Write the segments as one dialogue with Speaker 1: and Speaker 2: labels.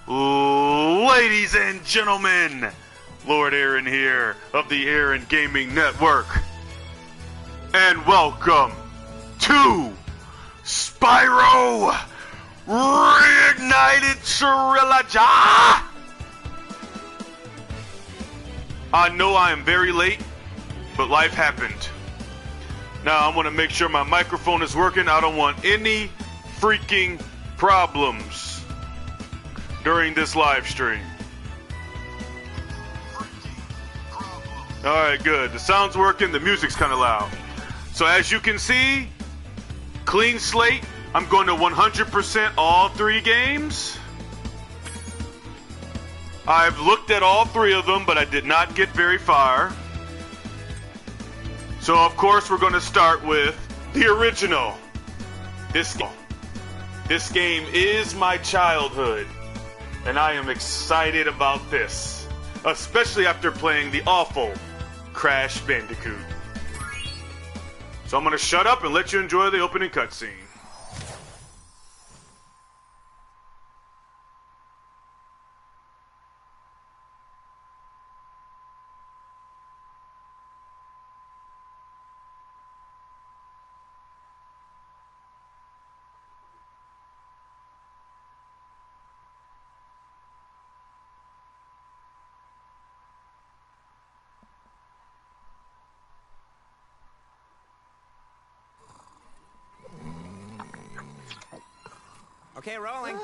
Speaker 1: Ladies and gentlemen, Lord Aaron here of the Aaron Gaming Network. And welcome to Spyro Reignited Trilogy. I know I am very late, but life happened. Now I want to make sure my microphone is working. I don't want any freaking problems during this live stream. Alright, good. The sound's working, the music's kind of loud. So as you can see, clean slate. I'm going to 100% all three games. I've looked at all three of them, but I did not get very far. So of course we're going to start with the original. This game is my childhood, and I am excited about this, especially after playing the awful Crash Bandicoot. So I'm going to shut up and let you enjoy the opening cutscene.
Speaker 2: Okay, rolling.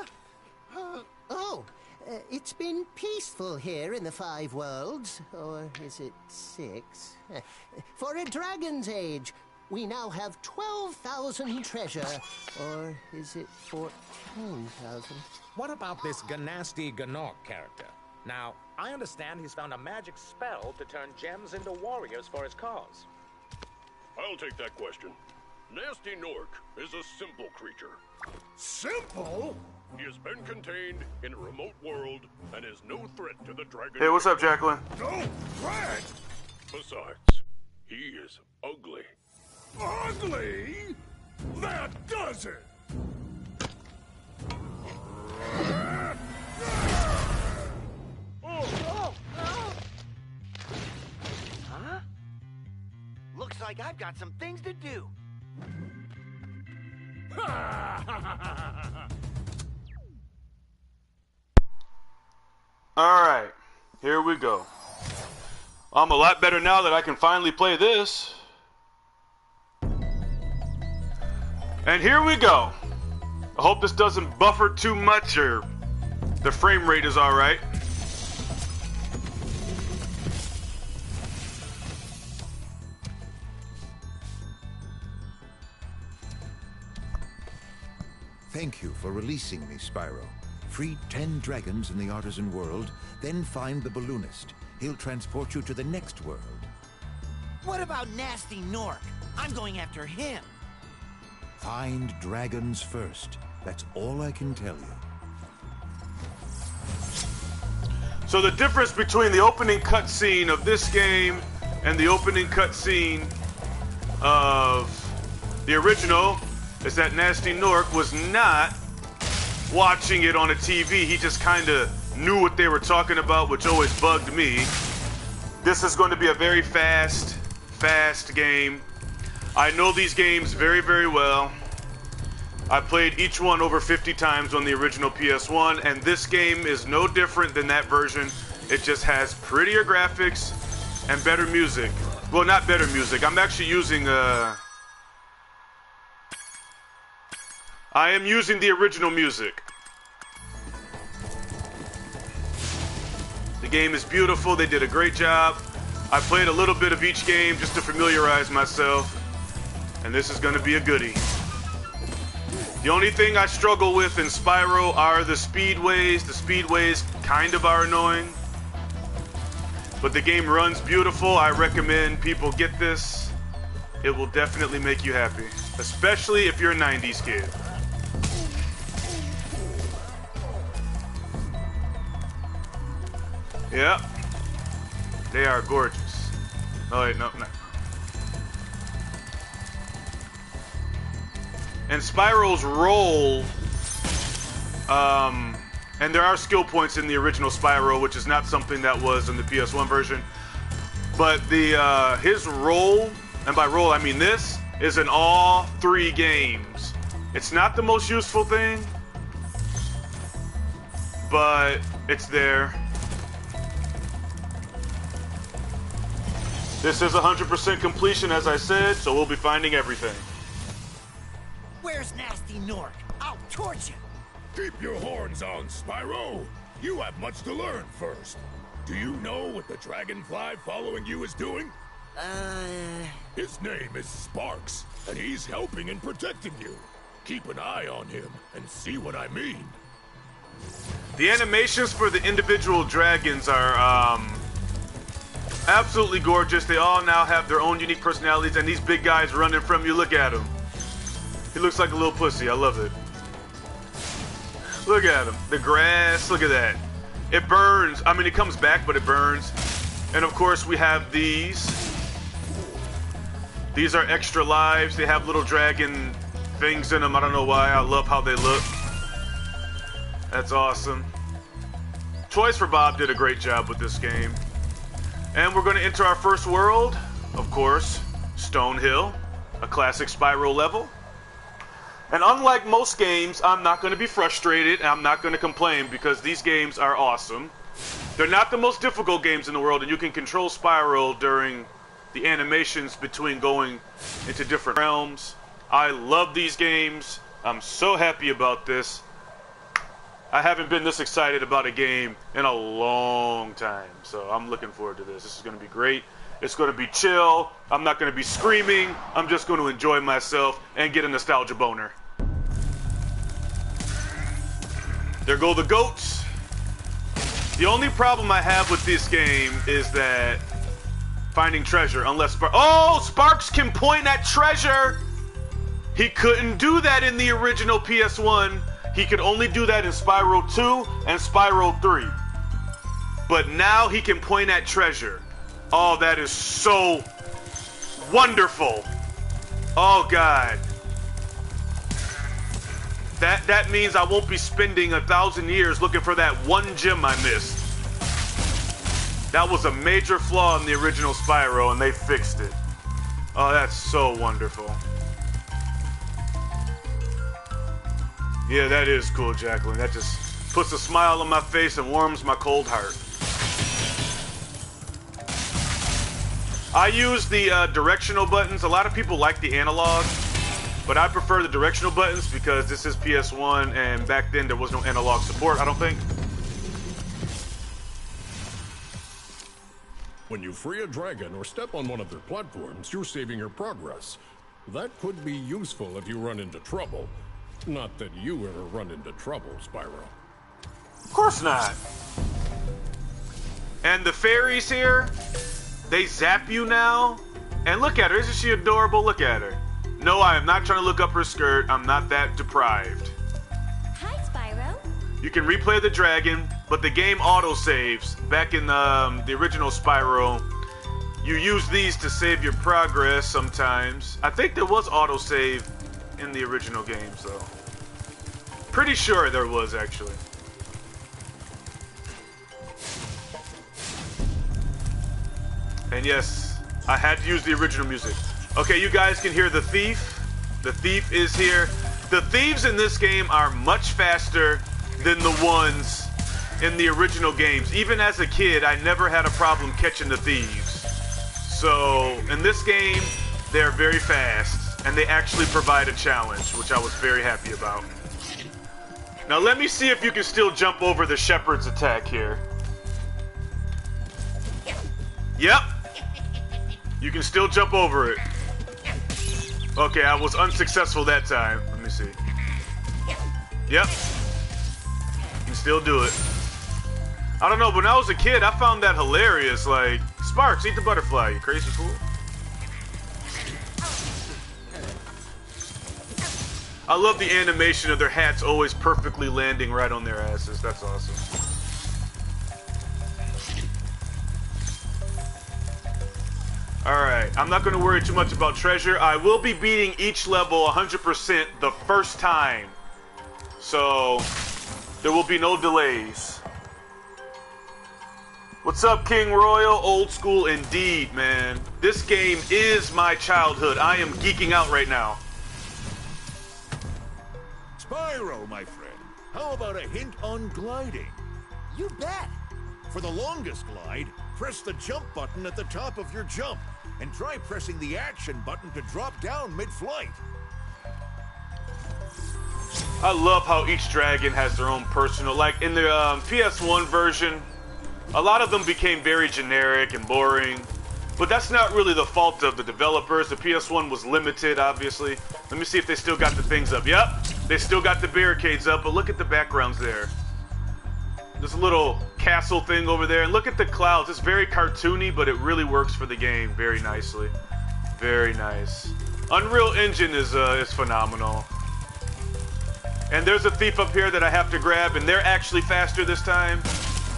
Speaker 3: It's been peaceful here in the Five Worlds, or is it 6? For a dragon's age, we now have 12,000 treasure, or is it 14,000?
Speaker 2: What about this Gnasty Gnorc character? Now, I understand he's found a magic spell to turn gems into warriors for his cause.
Speaker 4: I'll take that question. Nasty Gnorc is a simple creature.
Speaker 5: Simple?
Speaker 4: He has been contained in a remote world and is no threat to the dragon.
Speaker 1: Hey, what's up, Jacqueline?
Speaker 5: No threat?
Speaker 4: Besides, he is ugly.
Speaker 5: Ugly? That does it!
Speaker 6: Huh? Looks like I've got some things to do.
Speaker 1: Alright, here we go. I'm a lot better now that I can finally play this. And here we go. I hope this doesn't buffer too much or the frame rate is alright.
Speaker 7: Thank you for releasing me, Spyro. Free 10 dragons in the artisan world, then find the balloonist. He'll transport you to the next world.
Speaker 6: What about Nasty Gnorc? I'm going after him.
Speaker 7: Find dragons first. That's all I can tell you.
Speaker 1: So the difference between the opening cutscene of this game and the opening cutscene of the original is that Nasty Gnorc was not watching it on a TV. He just kind of knew what they were talking about, which always bugged me. This is going to be a very fast game. I know these games very, very well. I played each one over 50 times on the original PS1, and this game is no different than that version. It just has prettier graphics and better music. Well, not better music. I'm actually using I am using the original music. The game is beautiful. They did a great job. I played a little bit of each game just to familiarize myself, and this is going to be a goodie. The only thing I struggle with in Spyro are the speedways. The speedways kind of are annoying, but the game runs beautiful. I recommend people get this. It will definitely make you happy, especially if you're a 90s kid. Yep. They are gorgeous. Oh wait, no. And Spyro's role And there are skill points in the original Spyro, which is not something that was in the PS1 version. But the his role, and by role I mean this, is in all 3 games. It's not the most useful thing, but it's there. This is 100% completion, as I said, so we'll be finding everything.
Speaker 6: Where's Nasty Nork? I'll torch him.
Speaker 5: Keep your horns on, Spyro. You have much to learn first. Do you know what the dragonfly following you is doing? His name is Sparks, and he's helping and protecting you. Keep an eye on him and see what I mean.
Speaker 1: The animations for the individual dragons are absolutely gorgeous. They all now have their own unique personalities, and these big guys running from you, look at him. He looks like a little pussy. I love it. Look at him. The grass, look at that. It burns. I mean, it comes back, but it burns. And of course, we have these. These are extra lives. They have little dragon things in them. I don't know why. I love how they look. That's awesome. Toys for Bob did a great job with this game. And we're going to enter our first world. Of course, Stonehill, a classic Spyro level. And unlike most games, I'm not going to be frustrated and I'm not going to complain because these games are awesome. They're not the most difficult games in the world, and you can control Spyro during the animations between going into different realms. I love these games. I'm so happy about this. I haven't been this excited about a game in a long time, so I'm looking forward to this. This is going to be great. It's going to be chill. I'm not going to be screaming. I'm just going to enjoy myself and get a nostalgia boner. There go the goats. The only problem I have with this game is that finding treasure, unless Sparks can point at treasure. He couldn't do that in the original PS1. He could only do that in Spyro 2 and Spyro 3. But now he can point at treasure. Oh, that is so wonderful. Oh, God. That means I won't be spending 1,000 years looking for that one gem I missed. That was a major flaw in the original Spyro, and they fixed it. Oh, that's so wonderful. Yeah, that is cool, Jacqueline. That just puts a smile on my face and warms my cold heart. I use the directional buttons. A lot of people like the analog, but I prefer the directional buttons because this is PS1, and back then there was no analog support, I don't think.
Speaker 4: When you free a dragon or step on one of their platforms, you're saving your progress. That could be useful if you run into trouble. Not that you ever run into trouble, Spyro.
Speaker 1: Of course not. And the fairies here, they zap you now. And look at her, isn't she adorable? Look at her. No, I am not trying to look up her skirt. I'm not that deprived.
Speaker 8: Hi, Spyro.
Speaker 1: You can replay the dragon, but the game auto-saves. Back in the original Spyro, you use these to save your progress sometimes. I think there was auto-save in the original games, though. Pretty sure there was, actually. And yes, I had to use the original music. Okay, you guys can hear the thief. The thief is here. The thieves in this game are much faster than the ones in the original games. Even as a kid, I never had a problem catching the thieves. So, in this game, they're very fast, and they actually provide a challenge, which I was very happy about. Now, let me see if you can still jump over the shepherd's attack here. Yep. You can still jump over it. Okay, I was unsuccessful that time. Let me see. Yep. You can still do it. I don't know, but when I was a kid, I found that hilarious. Like, Sparks, eat the butterfly, you crazy fool. I love the animation of their hats always perfectly landing right on their asses. That's awesome. Alright, I'm not going to worry too much about treasure. I will be beating each level 100% the first time. So, There will be no delays. What's up, King Royal? Old school indeed, man. This game is my childhood. I am geeking out right now.
Speaker 9: Spyro, my friend. How about a hint on gliding?
Speaker 6: You bet.
Speaker 9: For the longest glide, press the jump button at the top of your jump, and try pressing the action button to drop down mid-flight.
Speaker 1: I love how each dragon has their own personal, like in the PS1 version, a lot of them became very generic and boring, but that's not really the fault of the developers. The PS1 was limited, obviously. Let me see if they still got the things up. Yep, they still got the barricades up, but look at the backgrounds there. There's a little castle thing over there, and look at the clouds. It's very cartoony, but it really works for the game very nicely. Very nice. Unreal Engine is phenomenal. And there's a thief up here that I have to grab, and they're actually faster this time.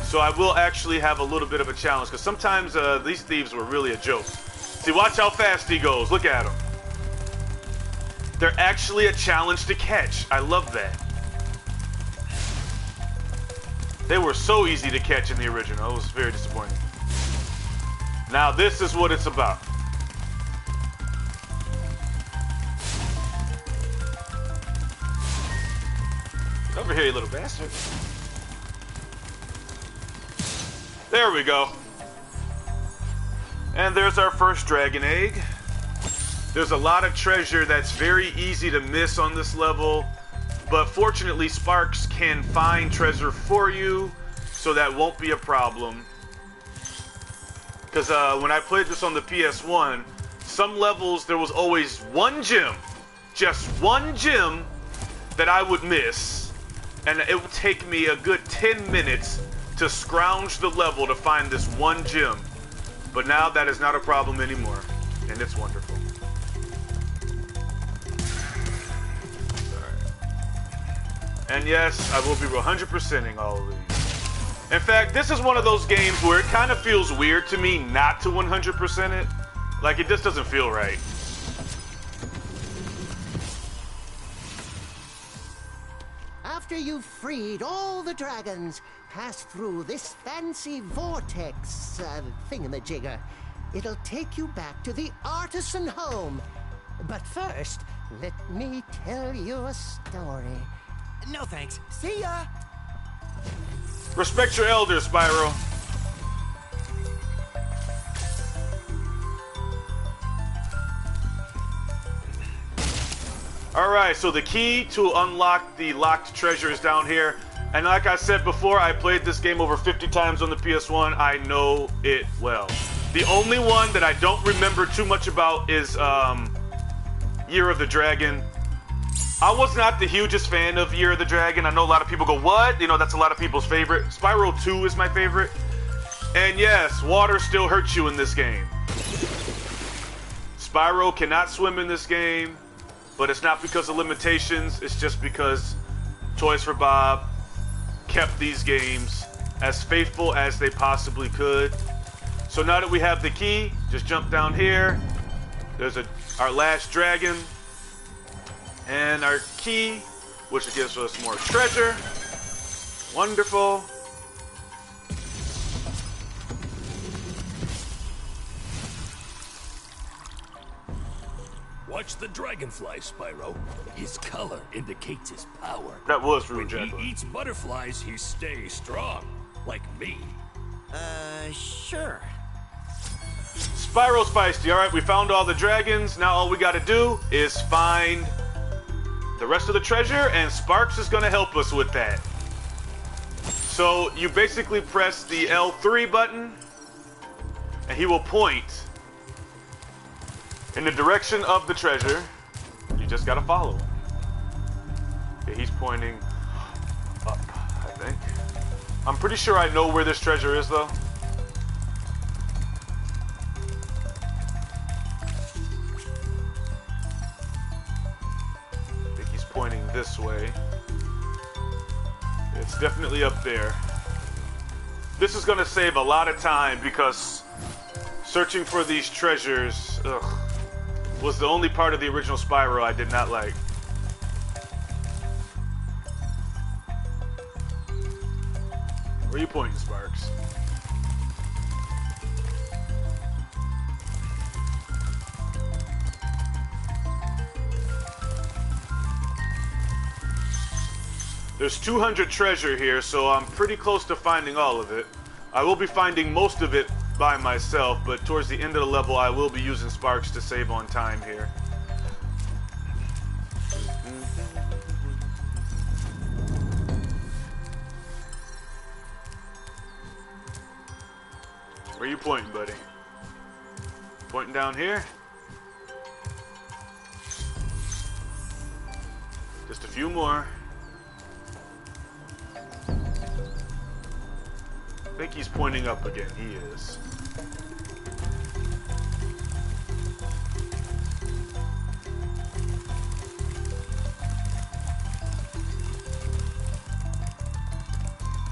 Speaker 1: So I will actually have a little bit of a challenge, because sometimes these thieves were really a joke. See, watch how fast he goes. Look at him. They're actually a challenge to catch. I love that. They were so easy to catch in the original. It was very disappointing. Now this is what it's about. Over here, you little bastard. There we go. And there's our first dragon egg. There's a lot of treasure that's very easy to miss on this level, but fortunately Sparks can find treasure for you, so that won't be a problem. Because when I played this on the PS1, some levels there was always one gem, just one gem that I would miss. And it would take me a good 10 minutes to scrounge the level to find this one gem. But now that is not a problem anymore. And it's wonderful. Alright. And yes, I will be 100%ing all of these. In fact, this is one of those games where it kind of feels weird to me not to 100% it. Like, it just doesn't feel right.
Speaker 3: After you've freed all the dragons, pass through this fancy vortex thingamajigger. It'll take you back to the artisan home. But first, let me tell you a story.
Speaker 6: No thanks. See ya.
Speaker 1: Respect your elders, Spyro. Alright, so the key to unlock the locked treasure is down here. And like I said before, I played this game over 50 times on the PS1. I know it well. The only one that I don't remember too much about is Year of the Dragon. I was not the hugest fan of Year of the Dragon. I know a lot of people go, what? You know, that's a lot of people's favorite. Spyro 2 is my favorite. And yes, water still hurts you in this game. Spyro cannot swim in this game. But it's not because of limitations, it's just because Toys for Bob kept these games as faithful as they possibly could. So now that we have the key, just jump down here. There's our last dragon. And our key, which gives us more treasure. Wonderful.
Speaker 5: Watch the dragonfly, Spyro. His color indicates his power.
Speaker 1: That was rude,
Speaker 5: When
Speaker 1: Jacqueline.
Speaker 5: he eats butterflies, he stays strong. Like me.
Speaker 6: Sure.
Speaker 1: Spyro's feisty. Alright, we found all the dragons. Now all we gotta do is find the rest of the treasure, and Sparks is gonna help us with that. So you basically press the L3 button, and he will point in the direction of the treasure. You just gotta follow him. Okay, he's pointing up, I think. I'm pretty sure I know where this treasure is, though. I think he's pointing this way. It's definitely up there. This is gonna save a lot of time because searching for these treasures, was the only part of the original Spyro I did not like. Where are you pointing, Sparks? There's 200 treasure here, so I'm pretty close to finding all of it. I will be finding most of it by myself, but towards the end of the level, I will be using Sparks to save on time here. Where are you pointing, buddy? Pointing down here? Just a few more. I think he's pointing up again. He is.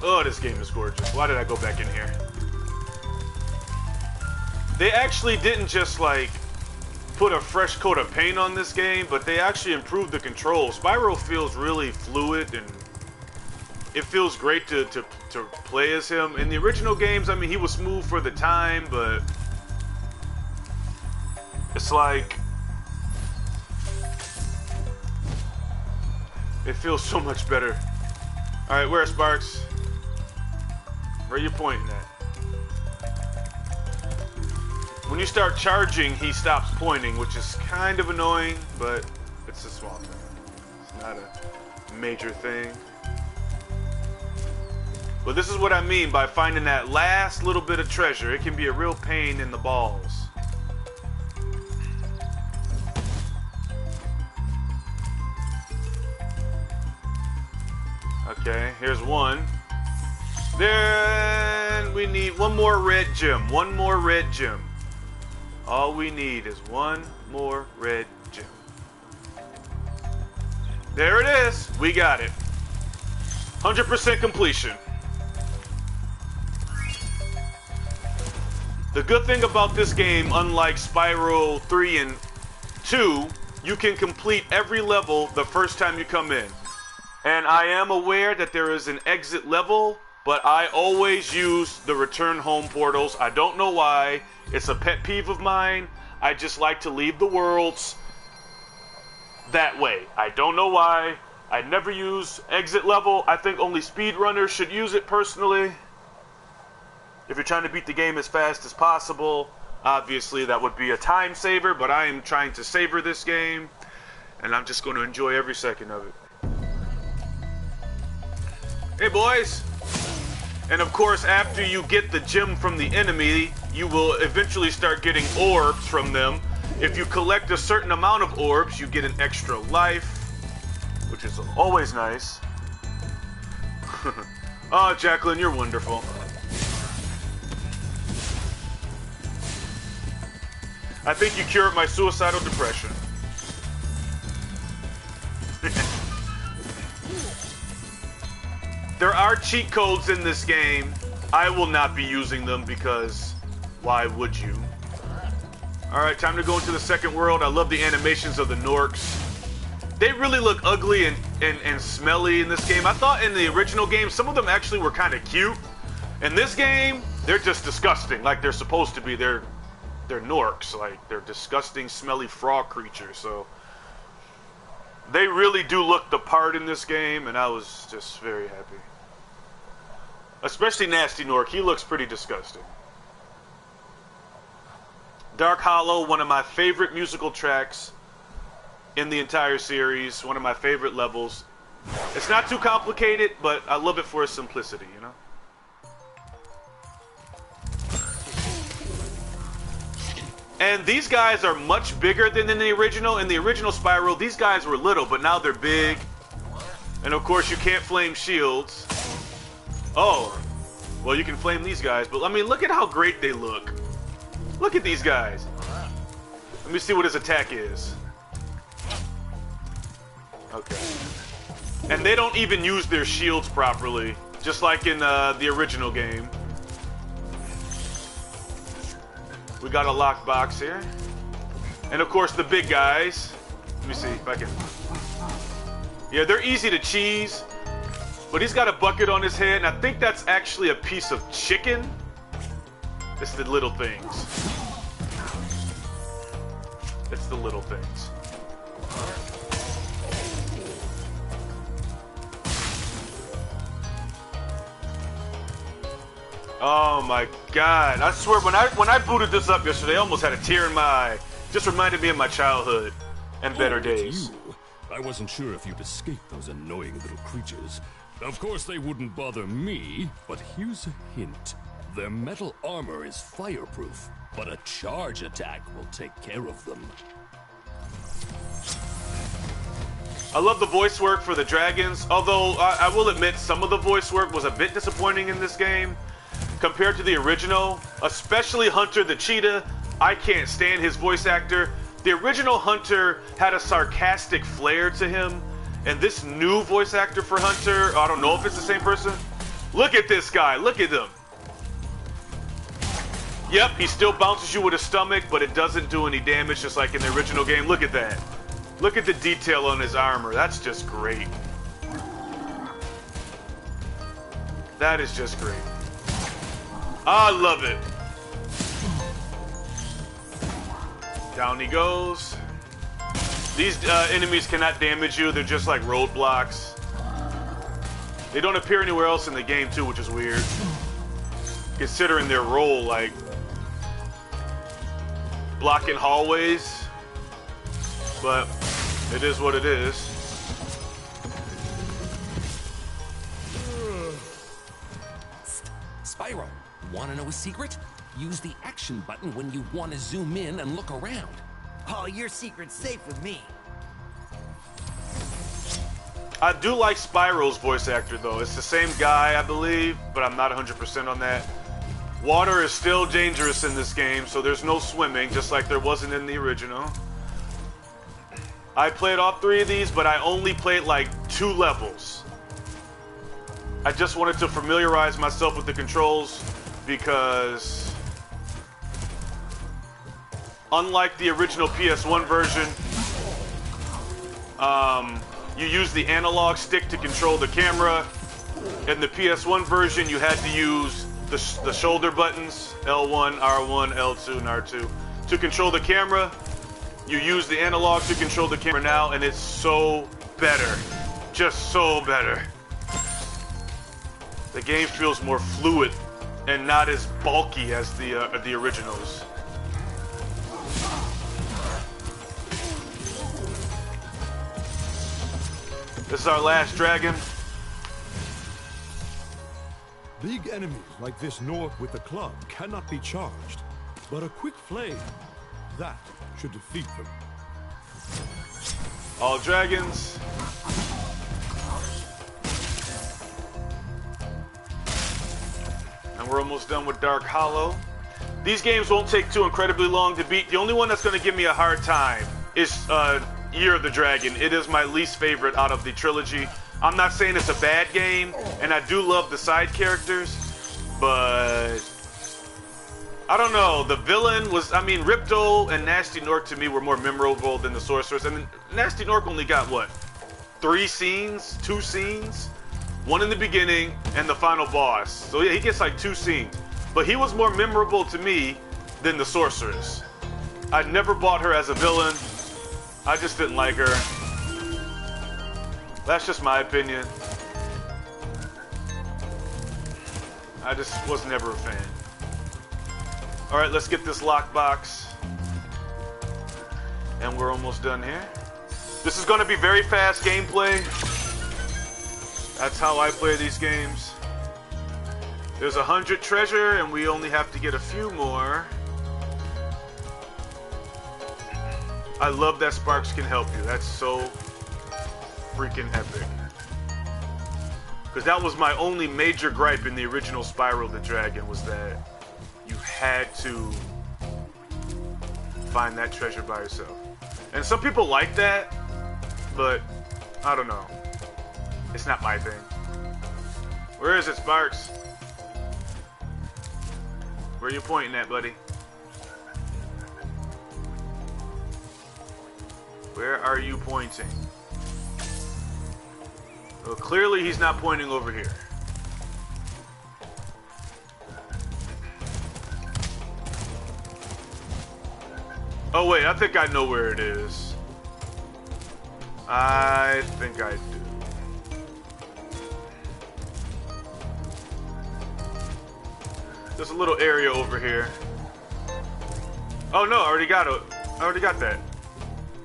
Speaker 1: Oh, this game is gorgeous. Why did I go back in here? They actually didn't just like put a fresh coat of paint on this game, but they actually improved the controls. Spyro feels really fluid and it feels great to play as him. In the original games, I mean, he was smooth for the time, but it's like it feels so much better. All right, where's Sparks? Where are you pointing at? When you start charging, he stops pointing, which is kind of annoying, but it's a small thing. It's not a major thing. But this is what I mean by finding that last little bit of treasure. It can be a real pain in the balls. Okay, here's one. Then we need one more red gem. One more red gem. All we need is one more red gem. There it is. We got it. 100% completion. The good thing about this game, unlike Spyro 3 and 2, you can complete every level the first time you come in. And I am aware that there is an exit level, but I always use the return home portals. I don't know why. It's a pet peeve of mine. I just like to leave the worlds that way. I don't know why. I never use exit level. I think only speedrunners should use it personally. If you're trying to beat the game as fast as possible, obviously that would be a time saver, but I am trying to savor this game, and I'm just going to enjoy every second of it. Hey, boys! And of course, after you get the gem from the enemy, you will eventually start getting orbs from them. If you collect a certain amount of orbs, you get an extra life, which is always nice. Oh, Jacqueline, you're wonderful. I think you cured my suicidal depression. There are cheat codes in this game. I will not be using them because why would you? Alright, time to go into the second world. I love the animations of the Norks. They really look ugly and smelly in this game. I thought in the original game, some of them actually were kind of cute. In this game, they're just disgusting, like they're supposed to be. They're Norks, like they're disgusting, smelly frog creatures. So they really do look the part in this game, and I was just very happy. Especially Nasty Nork, he looks pretty disgusting. Dark Hollow, one of my favorite musical tracks in the entire series, one of my favorite levels. It's not too complicated, but I love it for its simplicity, you know? And these guys are much bigger than in the original. In the original Spyro, these guys were little, but now they're big. And of course, you can't flame shields. Oh, well, you can flame these guys, but I mean, look at how great they look. Look at these guys. Let me see what his attack is. Okay. And they don't even use their shields properly, just like in the original game. We got a lockbox here. And of course the big guys. Let me see if I can. Yeah, they're easy to cheese. But he's got a bucket on his head, and I think that's actually a piece of chicken. It's the little things. It's the little things. Oh my god. I swear, when I booted this up yesterday, I almost had a tear in my eye. Just reminded me of my childhood and better days.
Speaker 5: You. I wasn't sure if you'd escape those annoying little creatures. Of course they wouldn't bother me, but here's a hint. Their metal armor is fireproof, but a charge attack will take care of them.
Speaker 1: I love the voice work for the dragons, although I will admit some of the voice work was a bit disappointing in this game compared to the original, especially Hunter the Cheetah. I can't stand his voice actor. The original Hunter had a sarcastic flair to him, and this new voice actor for Hunter, I don't know if it's the same person. Look at this guy, look at him. Yep, he still bounces you with his stomach, but it doesn't do any damage, just like in the original game. Look at that. Look at the detail on his armor. That's just great. That is just great. I love it. Down he goes. These enemies cannot damage you. They're just like roadblocks. They don't appear anywhere else in the game too, which is weird, considering their role, like blocking hallways. But it is what it is.
Speaker 10: Spyro, want to know a secret? Use the action button when you want to zoom in and look around.
Speaker 6: Oh, your secret's safe with me.
Speaker 1: I do like Spyro's voice actor though. It's the same guy, I believe, but I'm not 100% on that. Water is still dangerous in this game, so there's no swimming, just like there wasn't in the original. I played all 3 of these, but I only played like 2 levels. I just wanted to familiarize myself with the controls because unlike the original PS1 version, you use the analog stick to control the camera. In the PS1 version, you had to use the shoulder buttons, L1, R1, L2, and R2. To control the camera, you use the analog to control the camera now, and it's so better. Just so better. The game feels more fluid and not as bulky as the originals. This is our last dragon.
Speaker 9: Big enemies like this Nork with the club cannot be charged, but a quick flame, that should defeat them.
Speaker 1: All dragons. And we're almost done with Dark Hollow. These games won't take too incredibly long to beat. The only one that's going to give me a hard time is Year of the Dragon. It is my least favorite out of the trilogy. I'm not saying it's a bad game, and I do love the side characters, but I don't know. The villain was, I mean, Ripto and Nasty Nork to me were more memorable than the Sorceress. I mean, Nasty Nork only got, what, 3 scenes? 2 scenes? One in the beginning and the final boss. So yeah, he gets like 2 scenes. But he was more memorable to me than the Sorceress. I never bought her as a villain. I just didn't like her. That's just my opinion. I just was never a fan. Alright, let's get this lockbox. And we're almost done here. This is going to be very fast gameplay. That's how I play these games. There's 100 treasure, and we only have to get a few more. I love that Sparks can help you. That's so freaking epic. Because that was my only major gripe in the original Spyro the Dragon, was that you had to find that treasure by yourself. And some people like that, but I don't know. It's not my thing. Where is it, Sparks? Where are you pointing at, buddy? Where are you pointing? Well, clearly he's not pointing over here. Oh wait, I think I know where it is. I think I do. There's a little area over here. Oh no, I already got it. I already got that.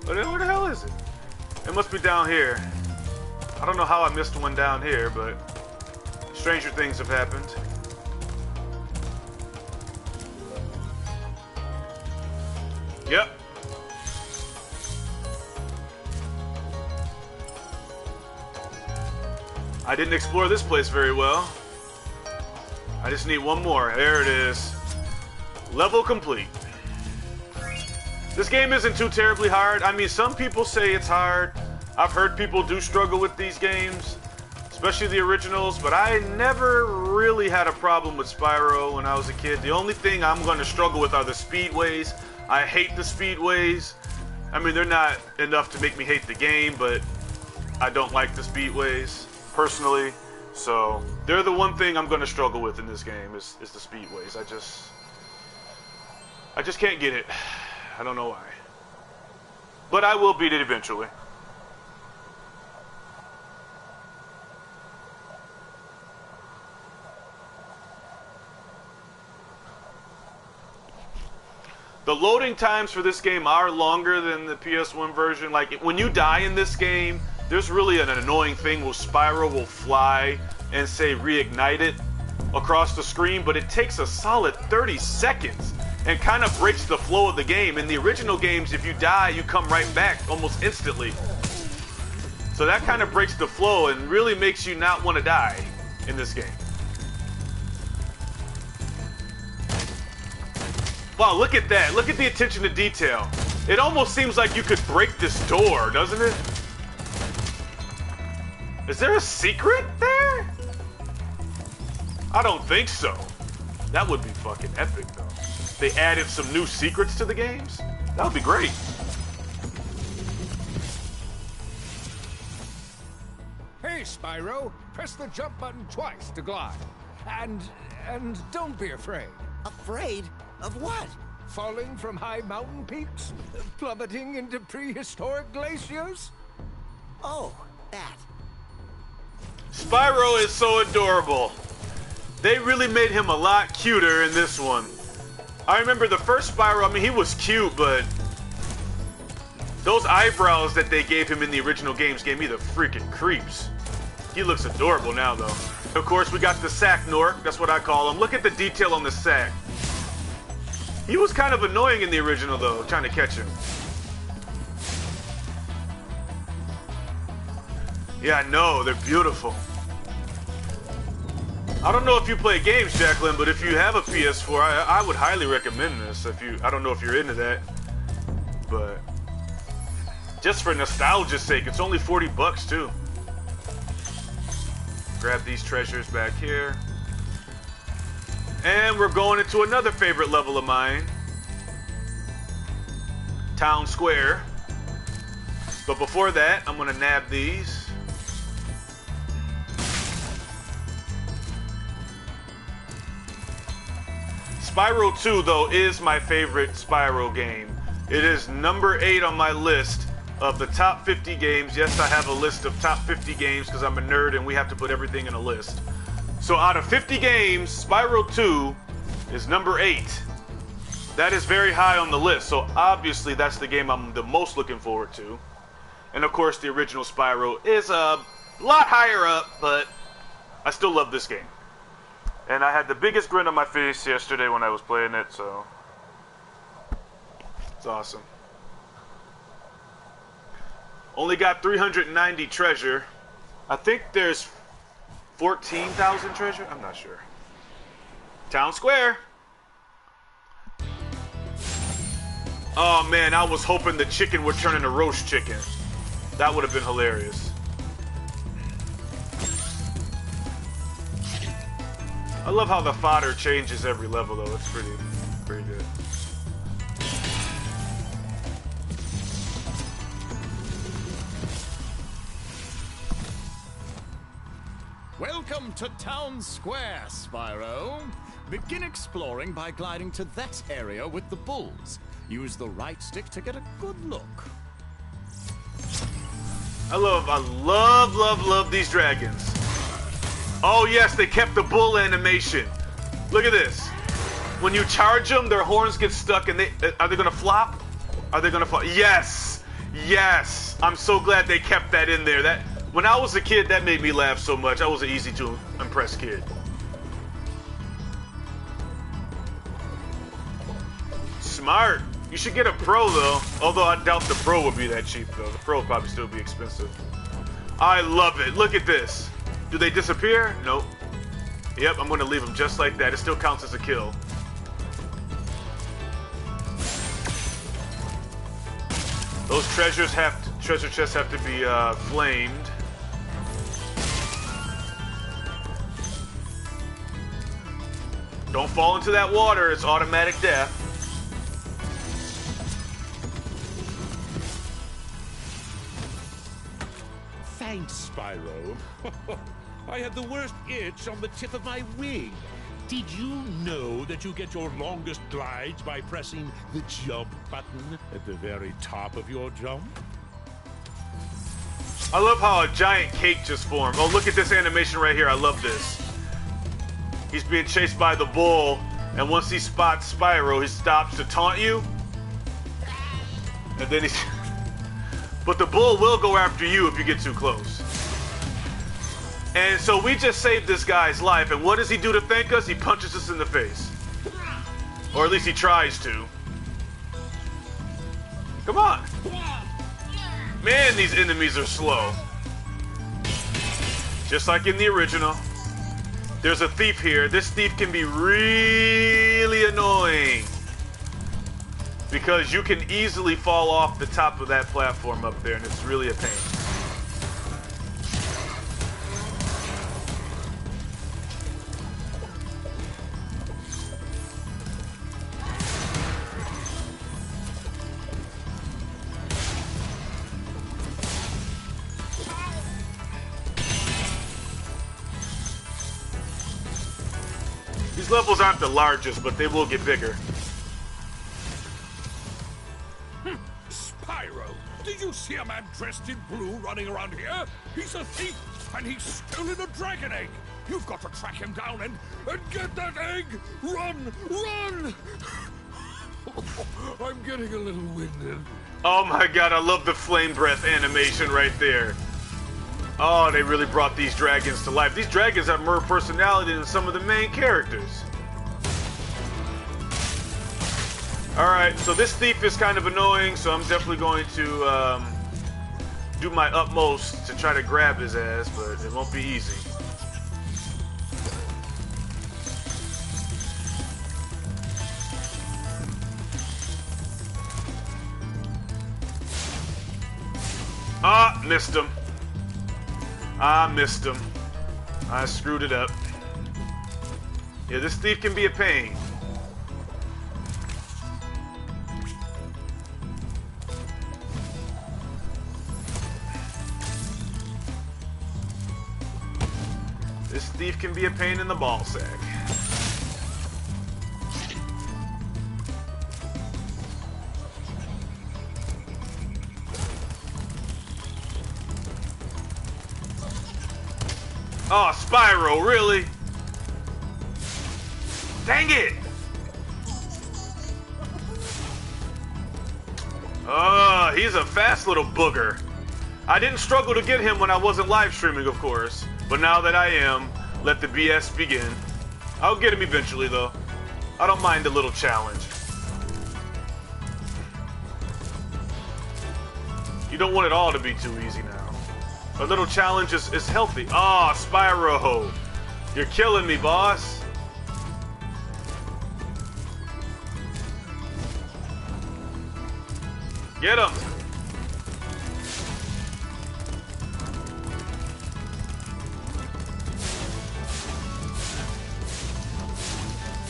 Speaker 1: Where the hell is it? It must be down here. I don't know how I missed one down here, but stranger things have happened. Yep. I didn't explore this place very well. I just need one more. There it is. Level complete. This game isn't too terribly hard. I mean, some people say it's hard. I've heard people do struggle with these games, especially the originals, but I never really had a problem with Spyro when I was a kid. The only thing I'm going to struggle with are the speedways. I hate the speedways. I mean, they're not enough to make me hate the game, but I don't like the speedways personally. So they're the one thing I'm going to struggle with in this game is the speedways. I just can't get it. I don't know why. But I will beat it eventually. The loading times for this game are longer than the PS1 version. Like, when you die in this game, there's really an annoying thing where Spyro will fly and say Reignited across the screen, but it takes a solid 30 seconds and kind of breaks the flow of the game. In the original games, if you die, you come right back almost instantly. So that kind of breaks the flow and really makes you not want to die in this game. Wow, look at that. Look at the attention to detail. It almost seems like you could break this door, doesn't it? Is there a secret there? I don't think so. That would be fucking epic, though. They added some new secrets to the games. That would be great.
Speaker 2: Hey, Spyro, press the jump button twice to glide. And don't be afraid.
Speaker 6: Afraid? Of what?
Speaker 2: Falling from high mountain peaks? Plummeting into prehistoric glaciers?
Speaker 6: Oh, that.
Speaker 1: Spyro is so adorable. They really made him a lot cuter in this one. I remember the first Spyro, I mean, he was cute, but those eyebrows that they gave him in the original games gave me the freaking creeps. He looks adorable now, though. Of course, we got the sack Nork. That's what I call him. Look at the detail on the sack. He was kind of annoying in the original, though, trying to catch him. Yeah, I know. They're beautiful. I don't know if you play games, Jacqueline, but if you have a PS4, I would highly recommend this. I don't know if you're into that, but just for nostalgia's sake, it's only 40 bucks, too. Grab these treasures back here. And we're going into another favorite level of mine. Town Square. But before that, I'm gonna nab these. Spyro 2, though, is my favorite Spyro game. It is number 8 on my list of the top 50 games. Yes, I have a list of top 50 games because I'm a nerd and we have to put everything in a list. So out of 50 games, Spyro 2 is number 8. That is very high on the list, so obviously that's the game I'm the most looking forward to. And of course the original Spyro is a lot higher up, but I still love this game. And I had the biggest grin on my face yesterday when I was playing it, so it's awesome. Only got 390 treasure. I think there's 14,000 treasure? I'm not sure. Town Square. Oh man, I was hoping the chicken would turn into roast chicken. That would have been hilarious. I love how the fodder changes every level though. It's pretty good.
Speaker 11: Welcome to Town Square, Spyro. Begin exploring by gliding to that area with the bulls. Use the right stick to get a good look.
Speaker 1: I love these dragons. Oh yes, they kept the bull animation. Look at this. When you charge them, their horns get stuck and are they gonna flop? Are they gonna flop? Yes, yes. I'm so glad they kept that in there. That when I was a kid, that made me laugh so much. I was an easy to impress kid. Smart. You should get a Pro though. Although I doubt the Pro would be that cheap though. The Pro would probably still be expensive. I love it. Look at this. Do they disappear? Nope. Yep, I'm gonna leave them just like that. It still counts as a kill. Those treasure chests have to be flamed. Don't fall into that water. It's automatic death.
Speaker 12: Thanks, Spyro. I had the worst itch on the tip of my wing. Did you know that you get your longest glides by pressing the jump button at the very top of your jump?
Speaker 1: I love how a giant cake just formed. Oh, look at this animation right here. I love this. He's being chased by the bull, and once he spots Spyro, he stops to taunt you. And then he's... But the bull will go after you if you get too close. And so we just saved this guy's life, and what does he do to thank us? He punches us in the face. Or at least he tries to. Come on. Man, these enemies are slow. Just like in the original. There's a thief here. This thief can be really annoying. Because you can easily fall off the top of that platform up there, and it's really a pain. These levels aren't the largest, but they will get bigger.
Speaker 5: Spyro, did you see a man dressed in blue running around here? He's a thief, and he's stolen a dragon egg. You've got to track him down and get that egg. Run, run! I'm getting a little winded.
Speaker 1: Oh my god, I love the flame breath animation right there. Oh, they really brought these dragons to life. These dragons have more personality than some of the main characters. Alright, so this thief is kind of annoying, so I'm definitely going to do my utmost to try to grab his ass, but it won't be easy. Ah, missed him. I missed him. I screwed it up. Yeah, this thief can be a pain. This thief can be a pain in the ball sack. Oh, Spyro, really? Dang it! He's a fast little booger. I didn't struggle to get him when I wasn't live streaming, of course. But now that I am, let the BS begin. I'll get him eventually, though. I don't mind a little challenge. You don't want it all to be too easy now. A little challenge is healthy. Ah, oh, Spyro. You're killing me, boss. Get him.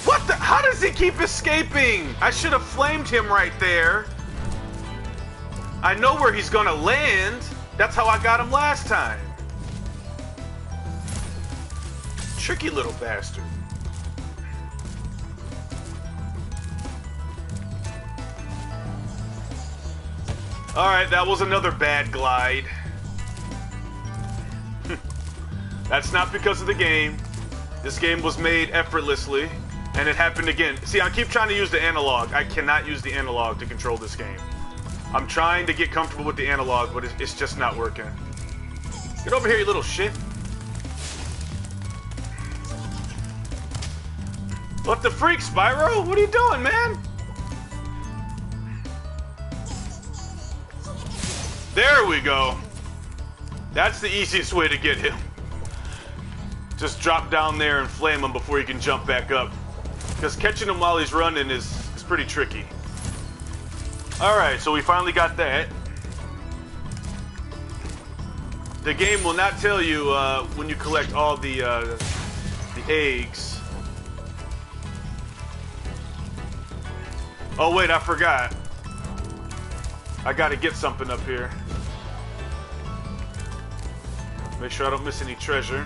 Speaker 1: What the? How does he keep escaping? I should have flamed him right there. I know where he's gonna land. That's how I got him last time. tricky little bastard. Alright, that was another bad glide. That's not because of the game. This game was made effortlessly, and it happened again. See, I keep trying to use the analog. I cannot use the analog to control this game. I'm trying to get comfortable with the analog, but it's just not working. Get over here, you little shit. What the freak, Spyro? What are you doing, man? There we go. That's the easiest way to get him. Just drop down there and flame him before he can jump back up. Because catching him while he's running is pretty tricky. Alright, so we finally got that. The game will not tell you when you collect all the eggs. Oh wait, I forgot. I gotta get something up here. Make sure I don't miss any treasure.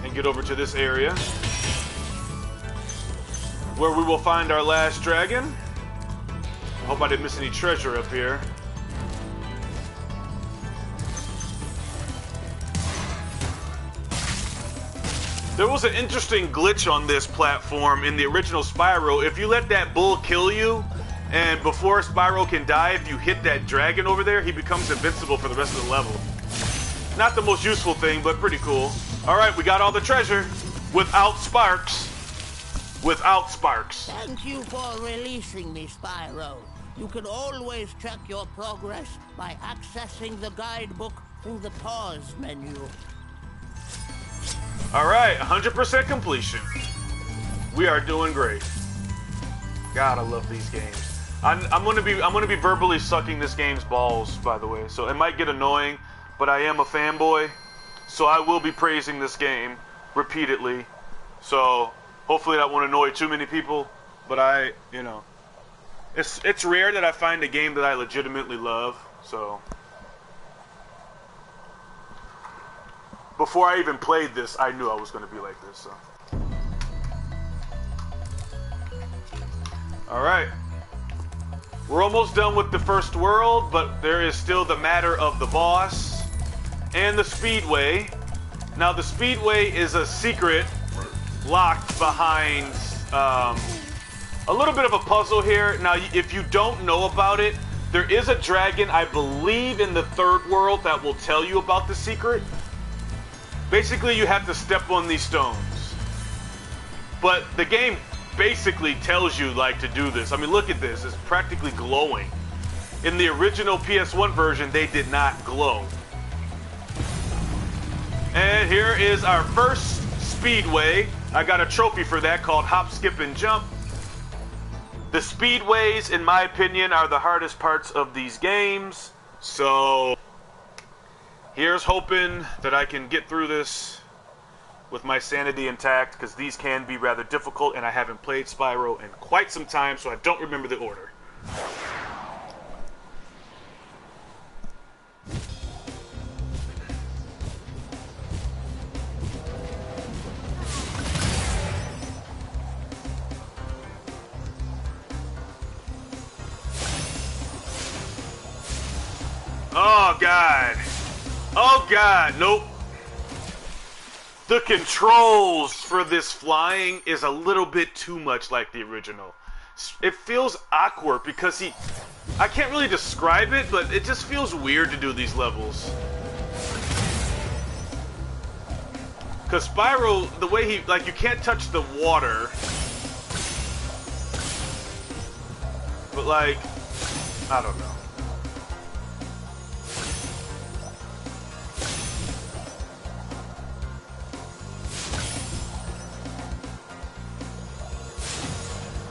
Speaker 1: And get over to this area, where we will find our last dragon. I hope I didn't miss any treasure up here. There was an interesting glitch on this platform in the original Spyro. If you let that bull kill you, and before Spyro can die, if you hit that dragon over there, he becomes invincible for the rest of the level. Not the most useful thing, but pretty cool. Alright, we got all the treasure. Without Sparks. Without Sparks.
Speaker 13: Thank you for releasing me, Spyro. You can always check your progress by accessing the guidebook through the pause menu.
Speaker 1: Alright, 100% completion. We are doing great. God, I love these games. I'm gonna be verbally sucking this game's balls, by the way. So it might get annoying, but I am a fanboy. So I will be praising this game repeatedly. So hopefully that won't annoy too many people. But it's rare that I find a game that I legitimately love. So before I even played this, I knew I was going to be like this. So all right, we're almost done with the first world, but there is still the matter of the boss and the Speedway. Now the Speedway is a secret locked behind a little bit of a puzzle here. Now if you don't know about it, there is a dragon, I believe, in the third world that will tell you about the secret. Basically you have to step on these stones, but the game basically tells you like to do this. I mean, look at this, it's practically glowing. In the original PS1 version they did not glow. And here is our first Speedway. I got a trophy for that called Hop, Skip, and Jump. The Speedways, in my opinion, are the hardest parts of these games. So here's hoping that I can get through this with my sanity intact, because these can be rather difficult, and I haven't played Spyro in quite some time, so I don't remember the order. Oh God. Oh God, nope. The controls for this flying is a little bit too much like the original. It feels awkward because I can't really describe it, but it just feels weird to do these levels. Because Spyro, the way you can't touch the water. But like, I don't know.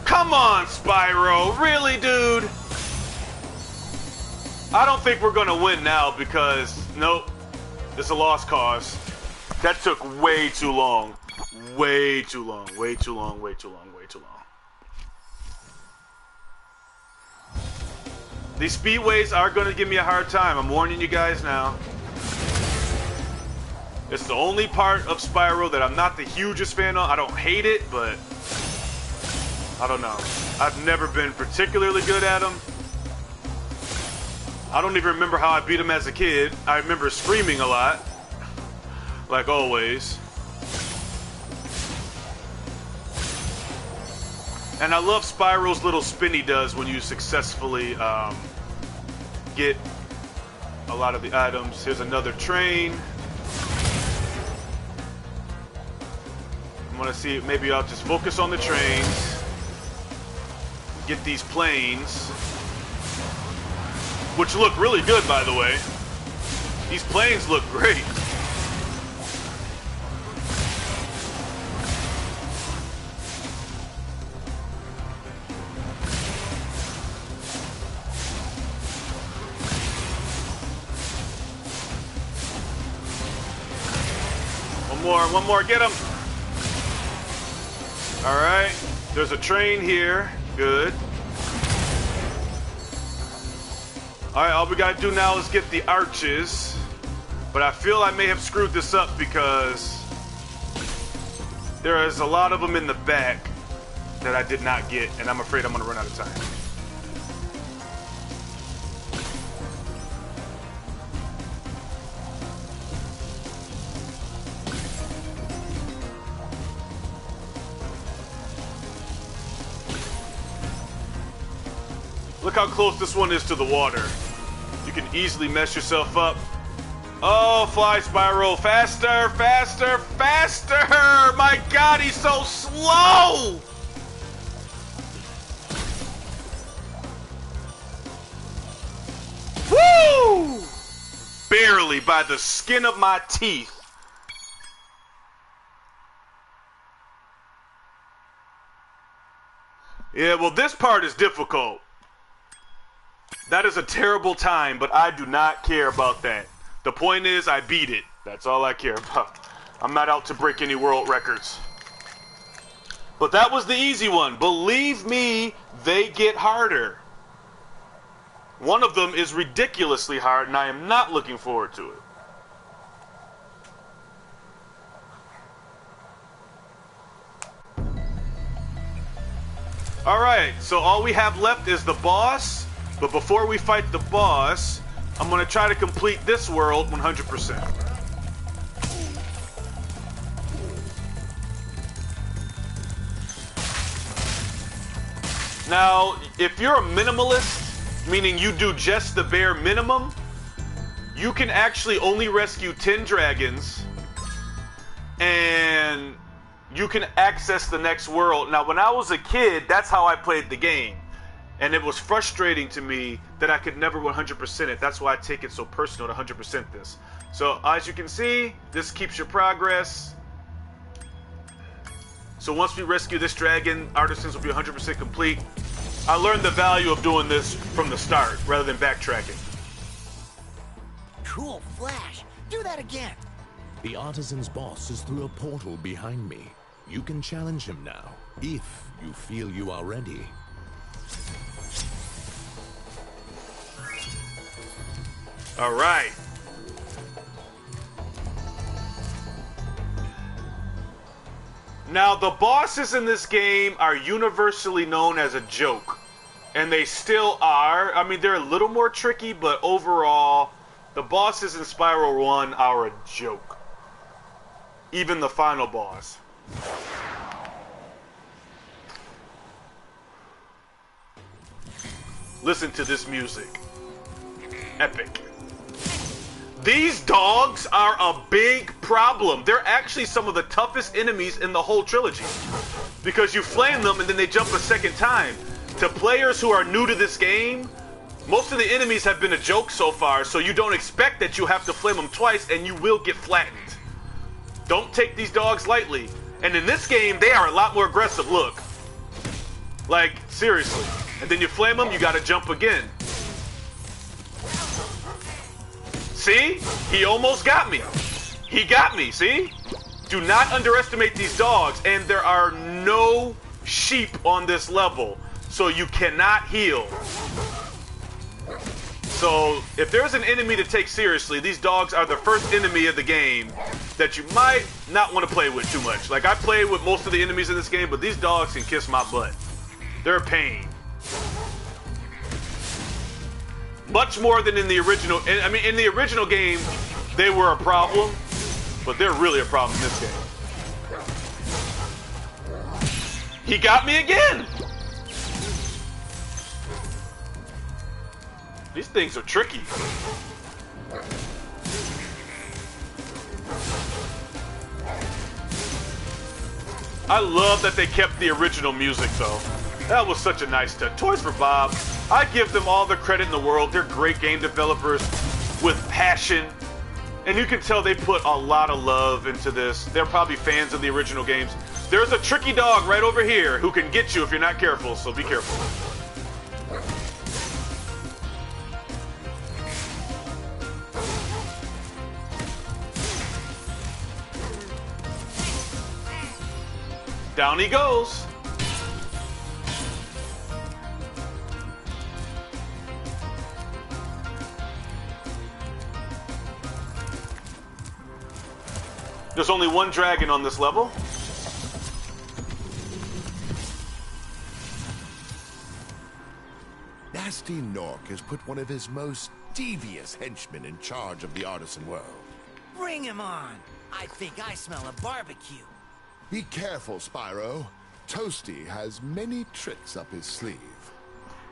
Speaker 1: Come on, Spyro. Really, dude? I don't think we're gonna win now because, nope, it's a lost cause. That took way too long. Way too long, way too long, way too long, way too long. These speedways are going to give me a hard time. I'm warning you guys now. It's the only part of Spyro that I'm not the hugest fan of. I don't hate it, but I don't know. I've never been particularly good at them. I don't even remember how I beat him as a kid. I remember screaming a lot, like always. And I love Spyro's little spin he does when you successfully get a lot of the items. Here's another train. I'm gonna see, maybe I'll just focus on the trains. Get these planes. Which look really good, by the way. These planes look great. One more, get him. All right, there's a train here, good. All right, all we gotta do now is get the arches, but I feel I may have screwed this up because there is a lot of them in the back that I did not get, and I'm afraid I'm gonna run out of time. Look how close this one is to the water. You can easily mess yourself up. Oh, fly Spyro, faster, faster, faster! My God, he's so slow! Woo! Barely by the skin of my teeth. Yeah, well, this part is difficult. That is a terrible time, but I do not care about that. The point is, I beat it. That's all I care about. I'm not out to break any world records. But that was the easy one. Believe me, they get harder. One of them is ridiculously hard, and I am not looking forward to it. Alright, so all we have left is the boss. But before we fight the boss, I'm going to try to complete this world 100%. Now, if you're a minimalist, meaning you do just the bare minimum, you can actually only rescue 10 dragons, and you can access the next world. Now, when I was a kid, that's how I played the game. And it was frustrating to me that I could never 100% it. That's why I take it so personal to 100% this. So as you can see, this keeps your progress. So once we rescue this dragon, Artisans will be 100% complete. I learned the value of doing this from the start rather than backtracking.
Speaker 6: Cool flash. Do that again.
Speaker 10: The Artisan's boss is through a portal behind me. You can challenge him now, if you feel you are ready.
Speaker 1: All right. Now, the bosses in this game are universally known as a joke. And they still are. I mean, they're a little more tricky, but overall, the bosses in Spyro 1 are a joke. Even the final boss. Listen to this music. Epic. These dogs are a big problem. They're actually some of the toughest enemies in the whole trilogy. Because you flame them and then they jump a second time. To players who are new to this game, most of the enemies have been a joke so far, so you don't expect that you have to flame them twice and you will get flattened. Don't take these dogs lightly. And in this game, they are a lot more aggressive. Look. Like, seriously. And then you flame them, you gotta jump again. See? He almost got me. He got me, see? Do not underestimate these dogs, and there are no sheep on this level, so you cannot heal. So if there's an enemy to take seriously, these dogs are the first enemy of the game that you might not want to play with too much. Like, I play with most of the enemies in this game, but these dogs can kiss my butt. They're a pain. Much more than in the original. I mean, in the original game, they were a problem, but they're really a problem in this game. He got me again! These things are tricky. I love that they kept the original music, though. That was such a nice touch. Toys for Bob, I give them all the credit in the world. They're great game developers with passion. And you can tell they put a lot of love into this. They're probably fans of the original games. There's a tricky dog right over here who can get you if you're not careful, so be careful. Down he goes. There's only one dragon on this level.
Speaker 14: Nasty Nork has put one of his most devious henchmen in charge of the artisan world.
Speaker 6: Bring him on. I think I smell a barbecue.
Speaker 14: Be careful, Spyro. Toasty has many tricks up his sleeve.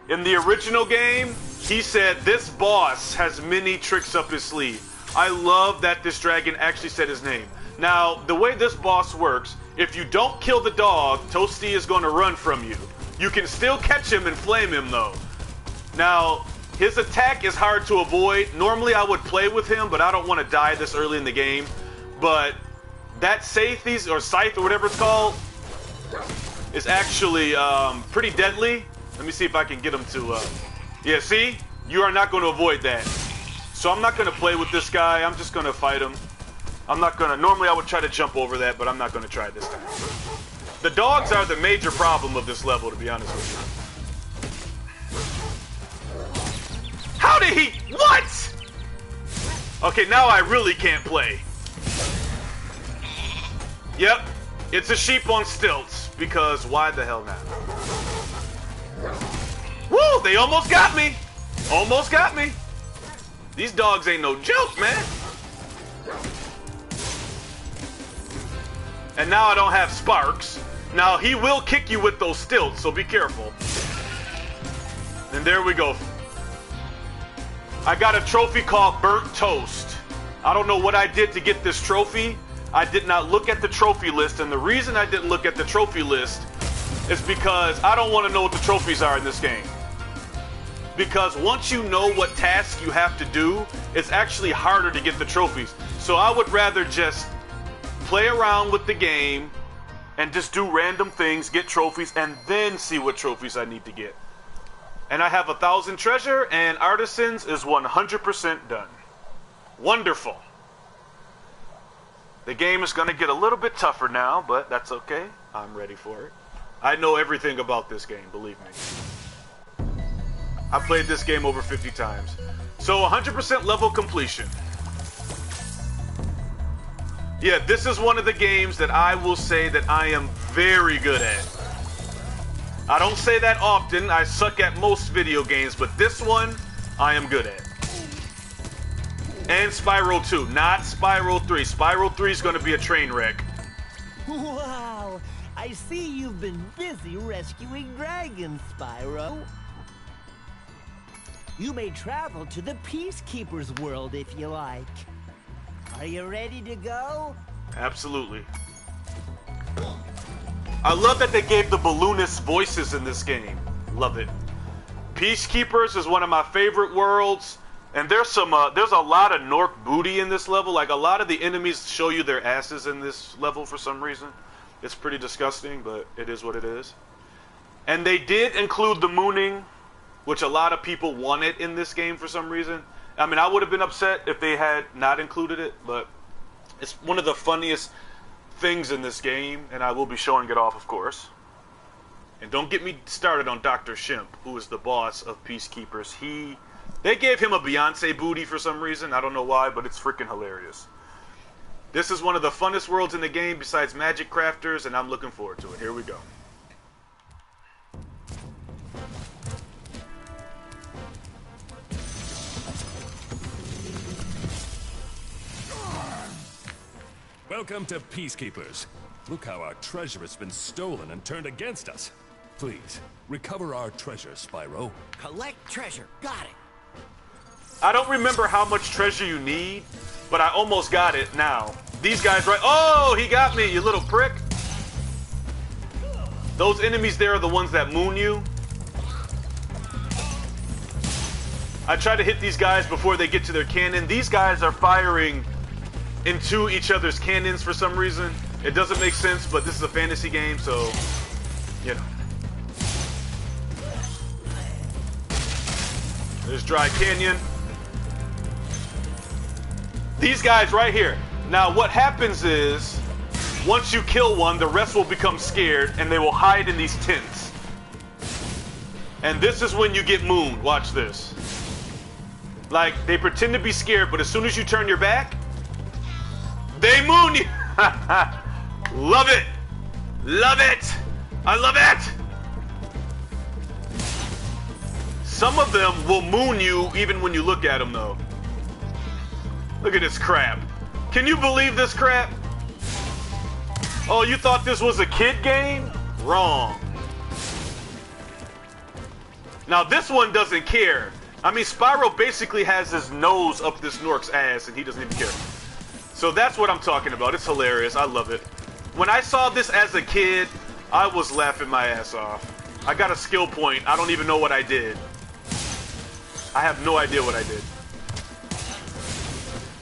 Speaker 1: In the original game, he said this boss has many tricks up his sleeve. I love that this dragon actually said his name. Now, the way this boss works, if you don't kill the dog, Toasty is going to run from you. You can still catch him and flame him, though. Now, his attack is hard to avoid. Normally, I would play with him, but I don't want to die this early in the game. But that scythe, or scythe, or whatever it's called, is actually pretty deadly. Let me see if I can get him to... Yeah, see? You are not going to avoid that. So I'm not going to play with this guy. I'm just going to fight him. I'm not going to... Normally, I would try to jump over that, but I'm not going to try this time. The dogs are the major problem of this level, to be honest with you. How did he... What? Okay, now I really can't play. Yep, it's a sheep on stilts, because why the hell not? Woo, they almost got me. Almost got me. These dogs ain't no joke, man. And now I don't have Sparks. Now he will kick you with those stilts, so be careful. And there we go. I got a trophy called Burnt Toast. I don't know what I did to get this trophy. I did not look at the trophy list, and the reason I didn't look at the trophy list is because I don't want to know what the trophies are in this game. Because once you know what tasks you have to do, it's actually harder to get the trophies. So I would rather just play around with the game and just do random things, get trophies, and then see what trophies I need to get. And I have 1,000 treasure, and Artisans is 100% done. Wonderful. The game is going to get a little bit tougher now, but that's okay. I'm ready for it. I know everything about this game, believe me. I played this game over 50 times. So 100% level completion. Yeah, this is one of the games that I will say that I am very good at. I don't say that often. I suck at most video games, but this one, I am good at. And Spyro 2, not Spyro 3. Spyro 3 is going to be a train wreck.
Speaker 13: Wow, I see you've been busy rescuing dragons, Spyro. You may travel to the Peacekeeper's world if you like. Are you ready to go?
Speaker 1: Absolutely. I love that they gave the balloonists voices in this game. Love it. Peacekeepers is one of my favorite worlds. And there's a lot of Nork booty in this level. Like, a lot of the enemies show you their asses in this level for some reason. It's pretty disgusting, but it is what it is. And they did include the mooning, which a lot of people wanted in this game for some reason. I mean, I would have been upset if they had not included it, but it's one of the funniest things in this game, and I will be showing it off, of course. And don't get me started on Dr. Shimp, who is the boss of Peacekeepers. They gave him a Beyonce booty for some reason. I don't know why, but it's freaking hilarious. This is one of the funnest worlds in the game besides Magic Crafters, and I'm looking forward to it. Here we go.
Speaker 15: Welcome to Peacekeepers. Look how our treasure has been stolen and turned against us. Please, recover our treasure, Spyro.
Speaker 6: Collect treasure. Got it.
Speaker 1: I don't remember how much treasure you need, but I almost got it now. These guys, right? Oh, he got me, you little prick. Those enemies there are the ones that moon you. I try to hit these guys before they get to their cannon. These guys are firing into each other's cannons for some reason. It doesn't make sense, but this is a fantasy game, so, you know. There's Dry Canyon. These guys right here. Now, what happens is, once you kill one, the rest will become scared, and they will hide in these tents. And this is when you get mooned. Watch this. Like, they pretend to be scared, but as soon as you turn your back, they moon you. Love it. Love it. I love it. Some of them will moon you even when you look at them, though. Look at this crap. Can you believe this crap? Oh, you thought this was a kid game? Wrong. Now, this one doesn't care. I mean, Spyro basically has his nose up this Nork's ass, and he doesn't even care. So that's what I'm talking about. It's hilarious. I love it. When I saw this as a kid, I was laughing my ass off. I got a skill point. I don't even know what I did. I have no idea what I did.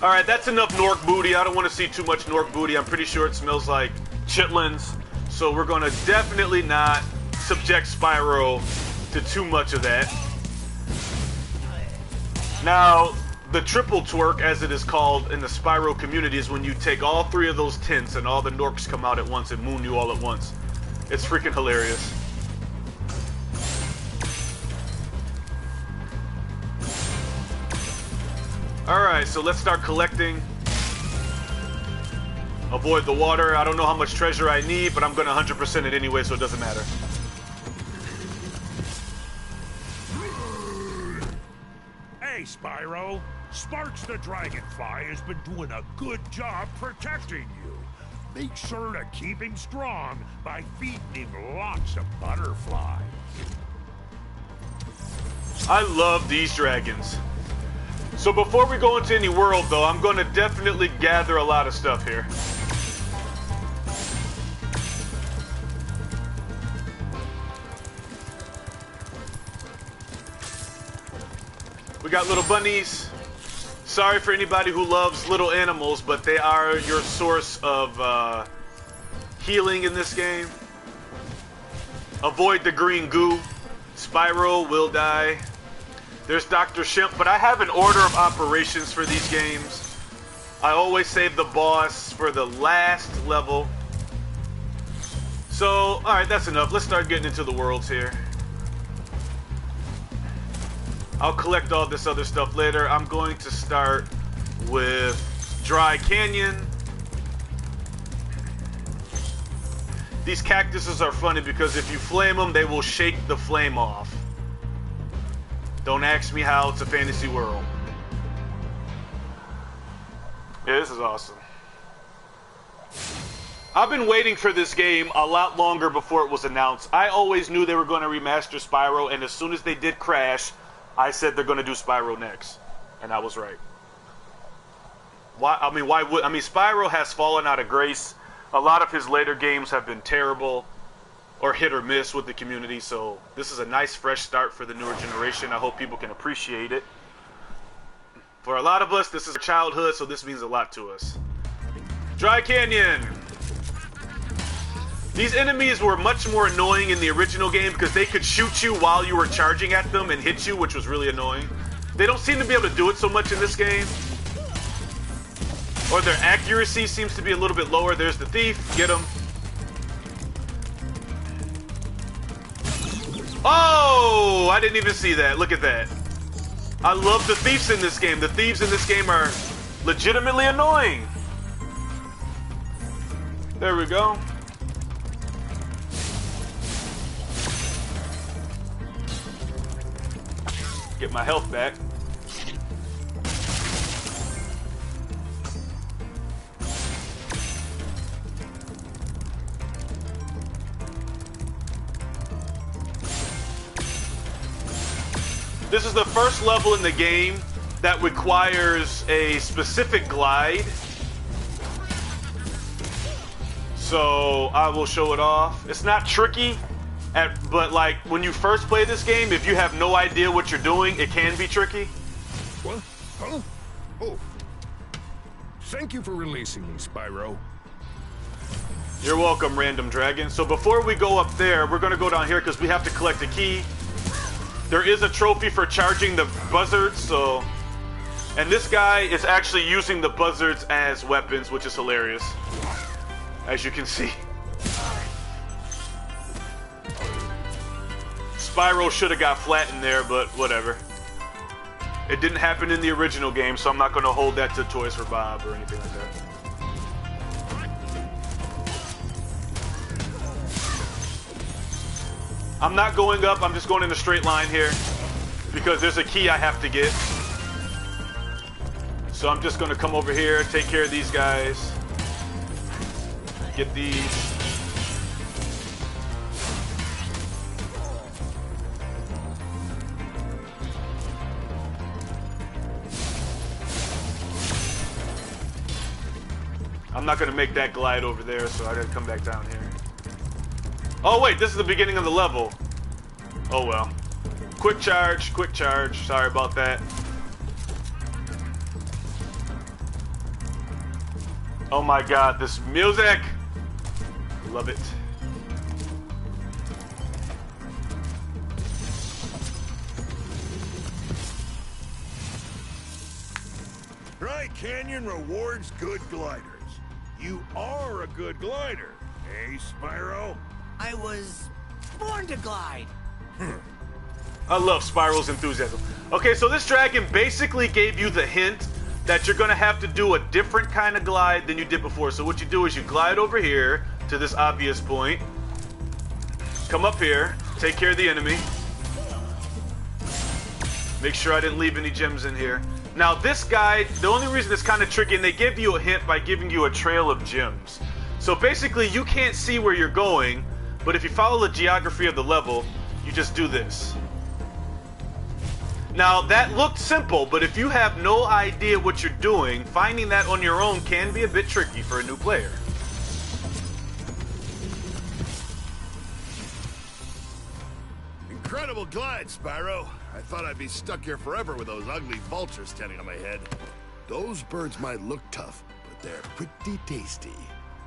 Speaker 1: Alright, that's enough Nork booty. I don't want to see too much Nork booty. I'm pretty sure it smells like chitlins. So we're going to definitely not subject Spyro to too much of that. Now, the triple twerk, as it is called in the Spyro community, is when you take all three of those tents and all the Norks come out at once and moon you all at once. It's freaking hilarious. Alright, so let's start collecting. Avoid the water. I don't know how much treasure I need, but I'm going to 100% it anyway, so it doesn't matter.
Speaker 12: Hey, Spyro. Sparks the Dragonfly has been doing a good job protecting you. Make sure to keep him strong by feeding him lots of butterflies.
Speaker 1: I love these dragons. So before we go into any world, though, I'm going to definitely gather a lot of stuff here. We got little bunnies. Sorry for anybody who loves little animals, but they are your source of healing in this game. Avoid the green goo. Spyro will die. There's Dr. Shimp, but I have an order of operations for these games. I always save the boss for the last level. So, alright, that's enough. Let's start getting into the worlds here. I'll collect all this other stuff later. I'm going to start with Dry Canyon. These cactuses are funny because if you flame them, they will shake the flame off. Don't ask me how, it's a fantasy world. Yeah, this is awesome. I've been waiting for this game a lot longer before it was announced. I always knew they were going to remaster Spyro, and as soon as they did Crash, I said they're going to do Spyro next. And I was right. Why would Spyro has fallen out of grace. A lot of his later games have been terrible or hit or miss with the community, so this is a nice fresh start for the newer generation. I hope people can appreciate it. For a lot of us, this is our childhood, so this means a lot to us. Dry Canyon. These enemies were much more annoying in the original game because they could shoot you while you were charging at them and hit you, which was really annoying. They don't seem to be able to do it so much in this game. or their accuracy seems to be a little bit lower. There's the thief. Get him. Oh, I didn't even see that. Look at that. I love the thieves in this game. The thieves in this game are legitimately annoying. There we go. Get my health back. This is the first level in the game that requires a specific glide. So I will show it off. It's not tricky, but like when you first play this game, if you have no idea what you're doing, it can be tricky.
Speaker 4: What? Huh? Oh. Thank you for releasing me, Spyro.
Speaker 1: You're welcome, Random Dragon. So before we go up there, we're gonna go down here because we have to collect a key. There is a trophy for charging the buzzards, so... And this guy is actually using the buzzards as weapons, which is hilarious. As you can see. Spyro should have got flattened there, but whatever. It didn't happen in the original game, so I'm not going to hold that to Toys for Bob or anything like that. I'm not going up, I'm just going in a straight line here because there's a key I have to get. So I'm just going to come over here, take care of these guys. Get these. I'm not going to make that glide over there, so I got to come back down here. Oh wait, this is the beginning of the level. Oh well. Quick charge, quick charge. Sorry about that. Oh my god, this music! Love it.
Speaker 5: Right Canyon rewards good gliders. You are a good glider, eh, Spyro?
Speaker 6: I was born to glide.
Speaker 1: I love Spyro's enthusiasm. Okay, so this dragon basically gave you the hint that you're gonna have to do a different kind of glide than you did before. So what you do is you glide over here to this obvious point, come up here, take care of the enemy. Make sure I didn't leave any gems in here. Now this guy, the only reason it's kind of tricky, and they give you a hint by giving you a trail of gems. So basically you can't see where you're going, but if you follow the geography of the level, you just do this. Now that looked simple, but if you have no idea what you're doing, finding that on your own can be a bit tricky for a new player.
Speaker 14: Incredible glide, Spyro. I thought I'd be stuck here forever with those ugly vultures standing on my head. Those birds might look tough, but they're pretty tasty.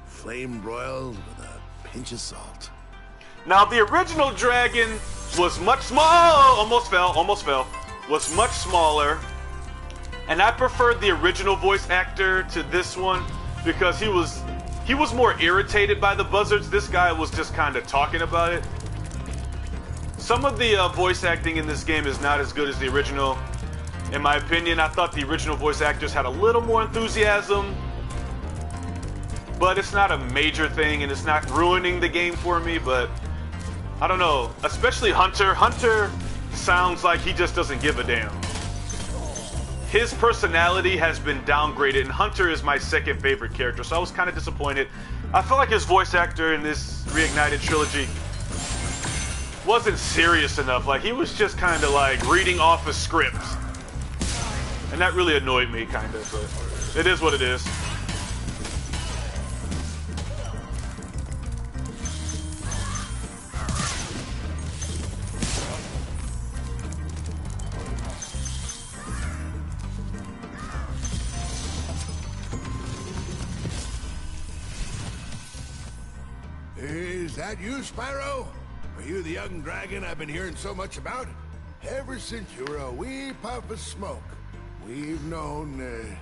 Speaker 14: Flame broiled with a pinch of salt.
Speaker 1: Now the original dragon was much smaller, almost fell, was much smaller, and I preferred the original voice actor to this one because he was more irritated by the buzzards. This guy was just kind of talking about it. Some of the voice acting in this game is not as good as the original. In my opinion, I thought the original voice actors had a little more enthusiasm, but it's not a major thing and it's not ruining the game for me, but I don't know, especially Hunter. Hunter sounds like he just doesn't give a damn. His personality has been downgraded, and Hunter is my second favorite character, so I was kind of disappointed. I feel like his voice actor in this Reignited Trilogy wasn't serious enough. Like, he was just kind of like reading off a script. And that really annoyed me, kind of, but it is what it is.
Speaker 14: Is that you, Spyro? Are you the young dragon I've been hearing so much about? Ever since you were a wee puff of smoke, we've known,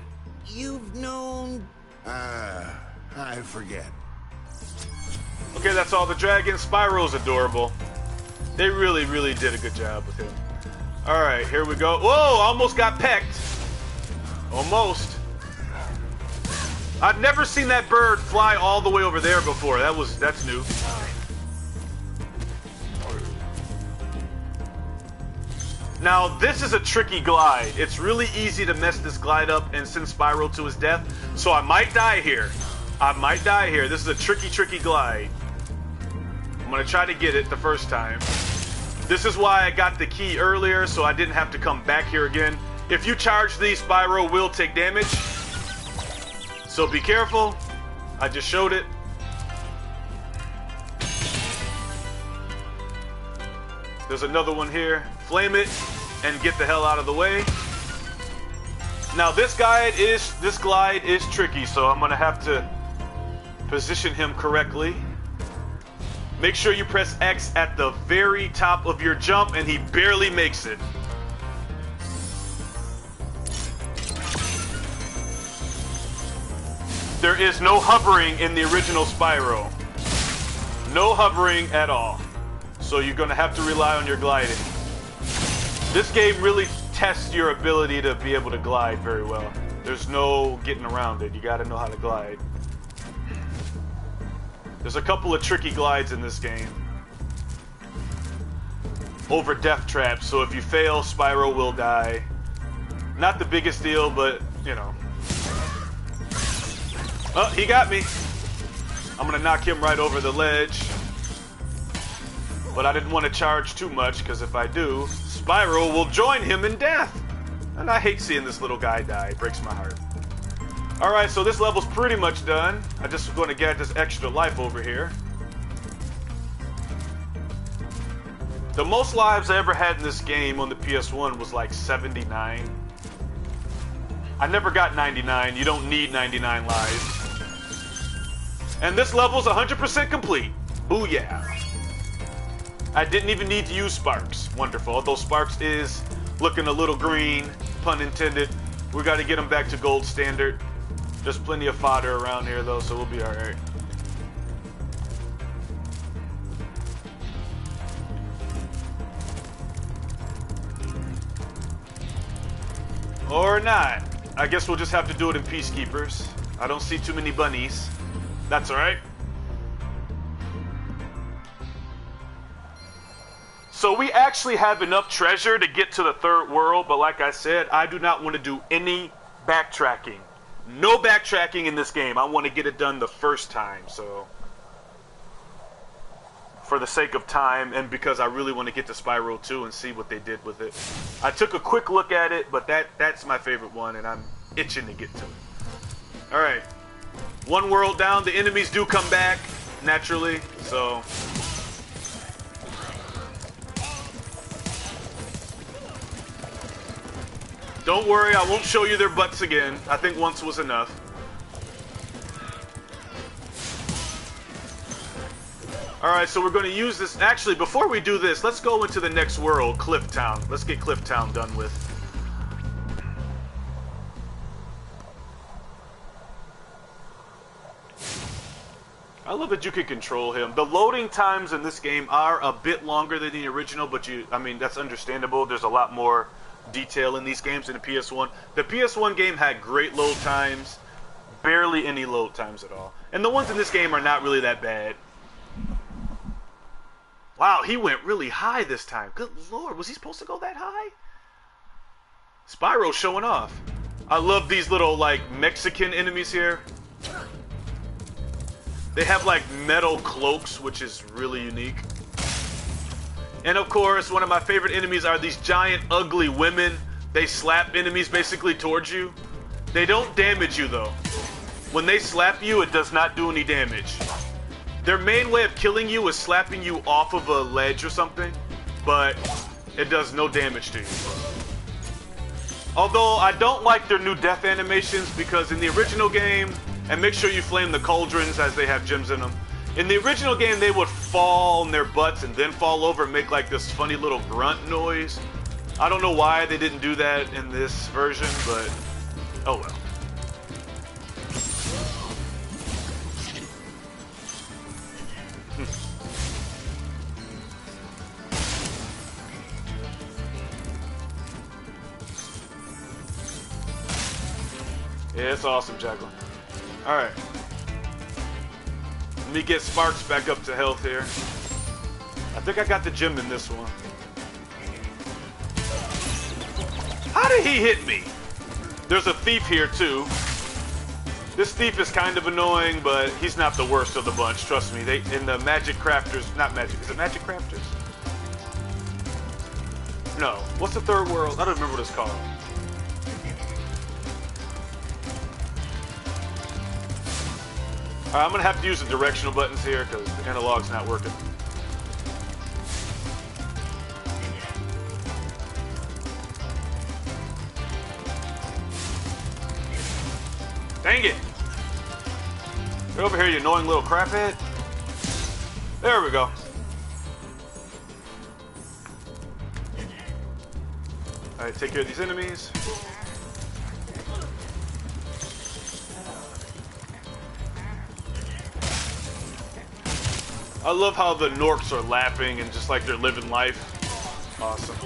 Speaker 13: you've known...
Speaker 14: I forget.
Speaker 1: Okay, that's all the dragons. Spyro's adorable. They really, really did a good job with him. Alright, here we go. Whoa, almost got pecked. Almost. I've never seen that bird fly all the way over there before. That's new. Now, this is a tricky glide. It's really easy to mess this glide up and send Spyro to his death. So I might die here. I might die here. This is a tricky, tricky glide. I'm gonna try to get it the first time. This is why I got the key earlier, so I didn't have to come back here again. If you charge these, Spyro will take damage. So be careful. I just showed it. There's another one here. Flame it and get the hell out of the way. Now this glide is tricky, so I'm gonna have to position him correctly. Make sure you press X at the very top of your jump, and he barely makes it. There is no hovering in the original Spyro. No hovering at all. So you're gonna have to rely on your gliding. This game really tests your ability to be able to glide very well. There's no getting around it. You gotta know how to glide. There's a couple of tricky glides in this game. Over death traps, so if you fail, Spyro will die. Not the biggest deal, but, you know. Oh, he got me. I'm gonna knock him right over the ledge. But I didn't want to charge too much, because if I do, Spyro will join him in death. And I hate seeing this little guy die. It breaks my heart. Alright, so this level's pretty much done. I just going to get this extra life over here. The most lives I ever had in this game on the PS1 was like 79. I never got 99. You don't need 99 lives. And this level's 100% complete. Booyah. I didn't even need to use Sparks. Wonderful. Although Sparks is looking a little green, pun intended. We got to get him back to gold standard. There's plenty of fodder around here though, so we'll be alright. Or not. I guess we'll just have to do it in Peacekeepers. I don't see too many bunnies. That's alright. So we actually have enough treasure to get to the third world, but like I said, I do not want to do any backtracking. No backtracking in this game. I want to get it done the first time, so for the sake of time and because I really want to get to Spyro 2 and see what they did with it. I took a quick look at it, but that's my favorite one and I'm itching to get to it. Alright. One world down. The enemies do come back naturally, so don't worry, I won't show you their butts again. I think once was enough. Alright, so we're going to use this. Actually, before we do this, let's go into the next world, Cliff Town. Let's get Cliff Town done with. I love that you can control him. The loading times in this game are a bit longer than the original, but I mean, that's understandable. There's a lot more detail in these games in the PS1. The PS1 game had great load times, barely any load times at all. And the ones in this game are not really that bad. Wow, he went really high this time. Good lord, was he supposed to go that high? Spyro's showing off. I love these little, like, Mexican enemies here. They have, like, metal cloaks, which is really unique. And of course, one of my favorite enemies are these giant, ugly women. They slap enemies basically towards you. They don't damage you though. When they slap you, it does not do any damage. Their main way of killing you is slapping you off of a ledge or something, but it does no damage to you. Although I don't like their new death animations because in the original game, and make sure you flame the cauldrons as they have gems in them. In the original game, they would fall on their butts and then fall over and make like this funny little grunt noise. I don't know why they didn't do that in this version, but oh well. Yeah, it's awesome, Jacqueline. Alright. Let me get Sparks back up to health here. I think I got the gem in this one. How did he hit me? There's a thief here too. This thief is kind of annoying, but he's not the worst of the bunch, trust me. They in the Magic Crafters, not Magic, is it Magic Crafters? No. What's the third world? I don't remember what it's called. Alright, I'm gonna have to use the directional buttons here because the analog's not working. Dang it! Get over here, you annoying little craphead. There we go. Alright, take care of these enemies. I love how the Norks are laughing and just like they're living life. Awesome.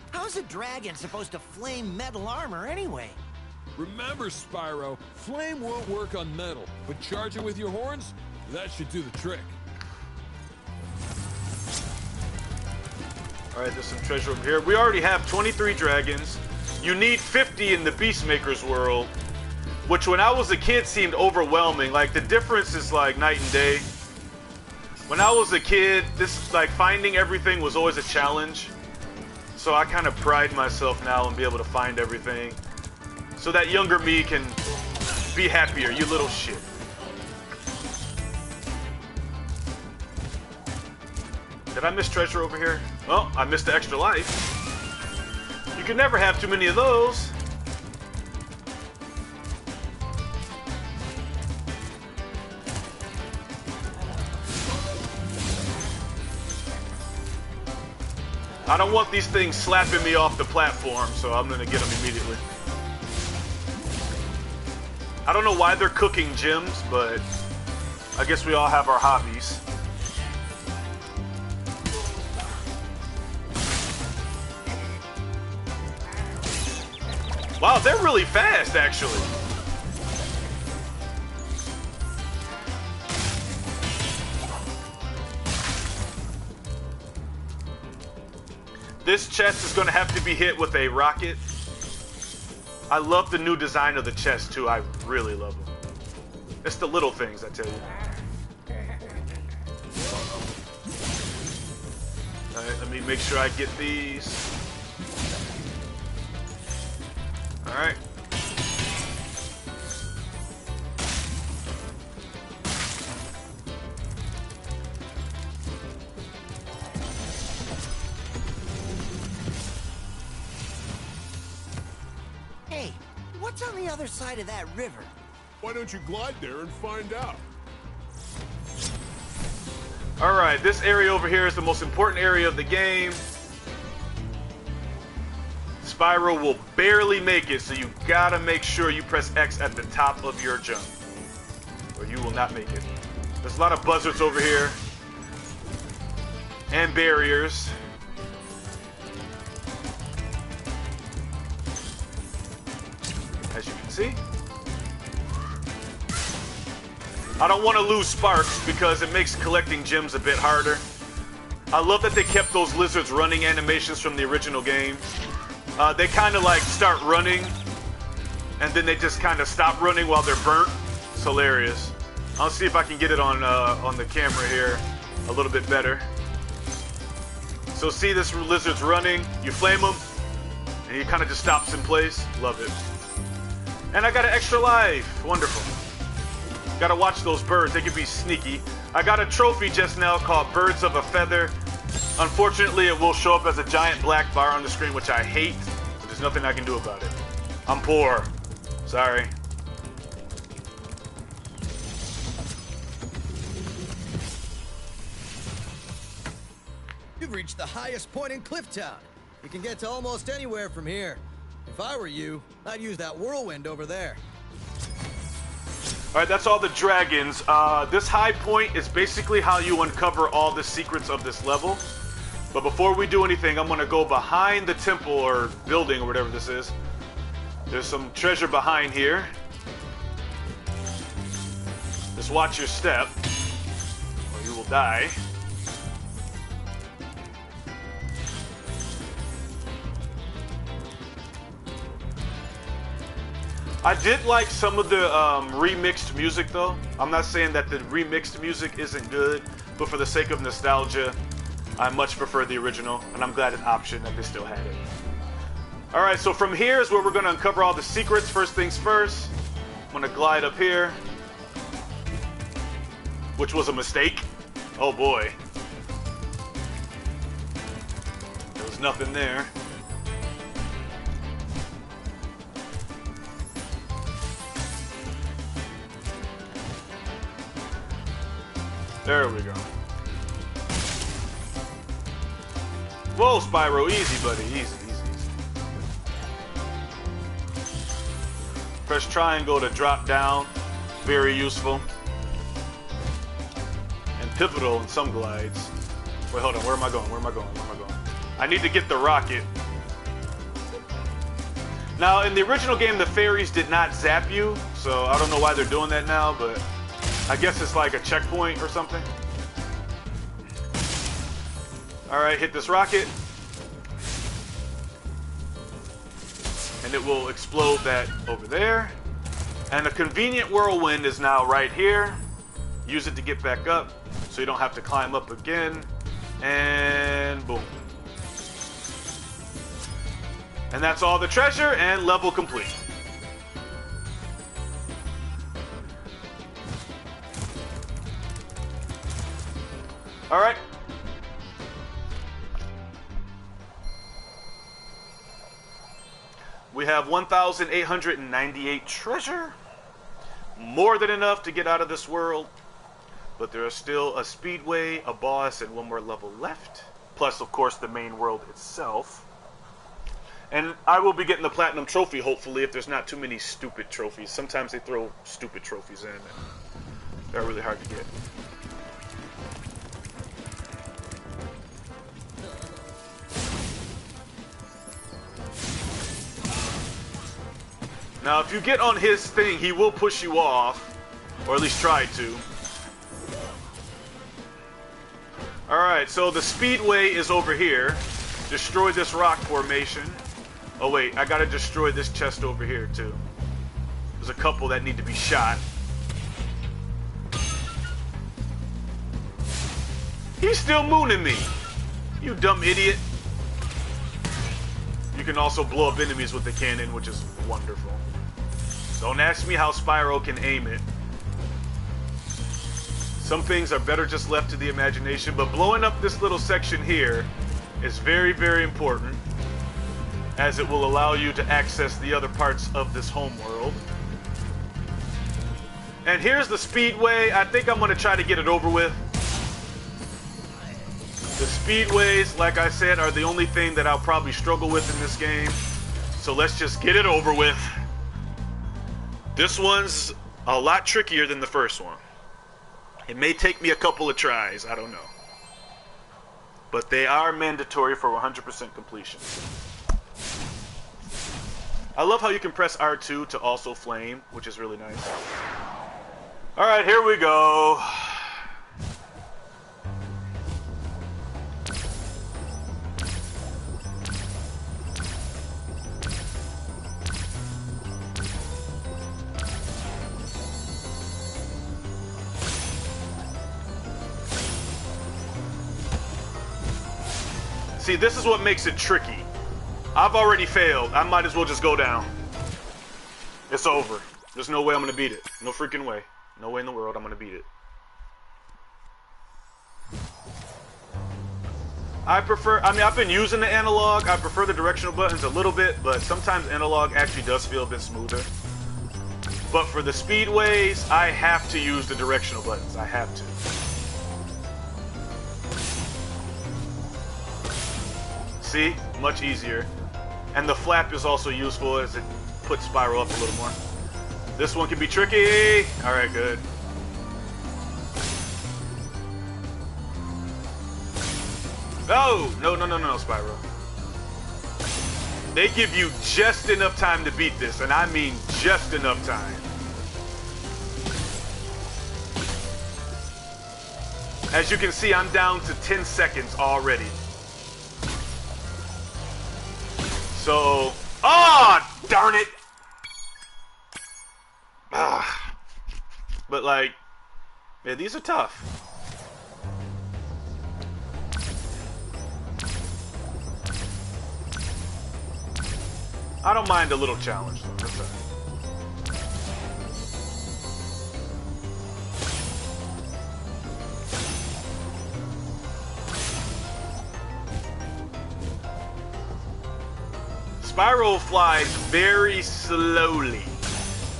Speaker 6: How's a dragon supposed to flame metal armor anyway?
Speaker 4: Remember, Spyro, flame won't work on metal, but charge it with your horns, that should do the trick.
Speaker 1: Alright, there's some treasure over here. We already have 23 dragons. You need 50 in the Beastmaker's world, which when I was a kid seemed overwhelming. Like, the difference is like night and day. When I was a kid, this, like, finding everything was always a challenge. So I kind of pride myself now and be able to find everything. So that younger me can be happier, you little shit. Did I miss treasure over here? Well, I missed the extra life. You can never have too many of those. I don't want these things slapping me off the platform, so I'm gonna get them immediately. I don't know why they're cooking gems, but I guess we all have our hobbies. Wow, they're really fast, actually. This chest is going to have to be hit with a rocket. I love the new design of the chest, too. I really love them. It's the little things, I tell you. Alright, let me make sure I get these. Alright.
Speaker 6: Hey, what's on the other side of that river?
Speaker 4: Why don't you glide there and find out?
Speaker 1: Alright, this area over here is the most important area of the game. Spyro will barely make it, so you gotta make sure you press X at the top of your jump, or you will not make it. There's a lot of buzzards over here, and barriers. As you can see. I don't want to lose Sparks because it makes collecting gems a bit harder. I love that they kept those lizards running animations from the original game. They kind of like start running, and then they just kind of stop running while they're burnt. It's hilarious. I'll see if I can get it on the camera here a little bit better. So see this lizard's running, you flame him, and he kind of just stops in place. Love it. And I got an extra life. Wonderful. Gotta watch those birds, they can be sneaky. I got a trophy just now called Birds of a Feather. Unfortunately, it will show up as a giant black bar on the screen, which I hate, but there's nothing I can do about it. I'm poor. Sorry.
Speaker 16: You've reached the highest point in Clifftown. You can get to almost anywhere from here. If I were you, I'd use that whirlwind over there.
Speaker 1: Alright, that's all the dragons. This high point is basically how you uncover all the secrets of this level. But before we do anything, I'm gonna go behind the temple or building or whatever this is. There's some treasure behind here. Just watch your step, or you will die. I did like some of the remixed music though. I'm not saying that the remixed music isn't good, but for the sake of nostalgia, I much prefer the original, and I'm glad an option that they still had it. Alright, so from here is where we're going to uncover all the secrets. First things first, I'm going to glide up here, which was a mistake. Oh boy. There was nothing there. There we go. Whoa, Spyro, easy, buddy, easy, easy, easy. Press triangle to drop down, very useful. And pivotal in some glides. Wait, hold on, where am I going, where am I going, where am I going? I need to get the rocket. Now, in the original game, the fairies did not zap you, so I don't know why they're doing that now, but I guess it's like a checkpoint or something. Alright, hit this rocket. And it will explode that over there. And a convenient whirlwind is now right here. Use it to get back up, so you don't have to climb up again. And boom. And that's all the treasure, and level complete. Alright. We have 1,898 treasure. More than enough to get out of this world. But there is still a speedway, a boss, and one more level left. Plus, of course, the main world itself. And I will be getting the platinum trophy, hopefully, if there's not too many stupid trophies. Sometimes they throw stupid trophies in, and they're really hard to get. Now, if you get on his thing, he will push you off, or at least try to. Alright, so the speedway is over here. Destroy this rock formation. Oh wait, I gotta destroy this chest over here too. There's a couple that need to be shot. He's still mooning me. You dumb idiot. You can also blow up enemies with the cannon, which is wonderful. Don't ask me how Spyro can aim it. Some things are better just left to the imagination, but blowing up this little section here is very, very important, as it will allow you to access the other parts of this homeworld. And here's the speedway. I think I'm going to try to get it over with. The speedways, like I said, are the only thing that I'll probably struggle with in this game. So let's just get it over with. This one's a lot trickier than the first one. It may take me a couple of tries, I don't know. But they are mandatory for 100% completion. I love how you can press R2 to also flame, which is really nice. Alright, here we go. See, this is what makes it tricky. I've already failed. I might as well just go down. It's over. There's no way I'm going to beat it. No freaking way. No way in the world I'm going to beat it. I prefer, I mean, I've been using the analog. I prefer the directional buttons a little bit, but sometimes analog actually does feel a bit smoother. But for the speedways, I have to use the directional buttons. I have to. See? Much easier. And the flap is also useful as it puts Spyro up a little more. This one can be tricky. Alright, good. Oh, no, Spyro. They give you just enough time to beat this, and I mean just enough time. As you can see, I'm down to 10 seconds already. So, darn it. But like, yeah, these are tough. I don't mind a little challenge, though. That's all right. Spyro flies very slowly,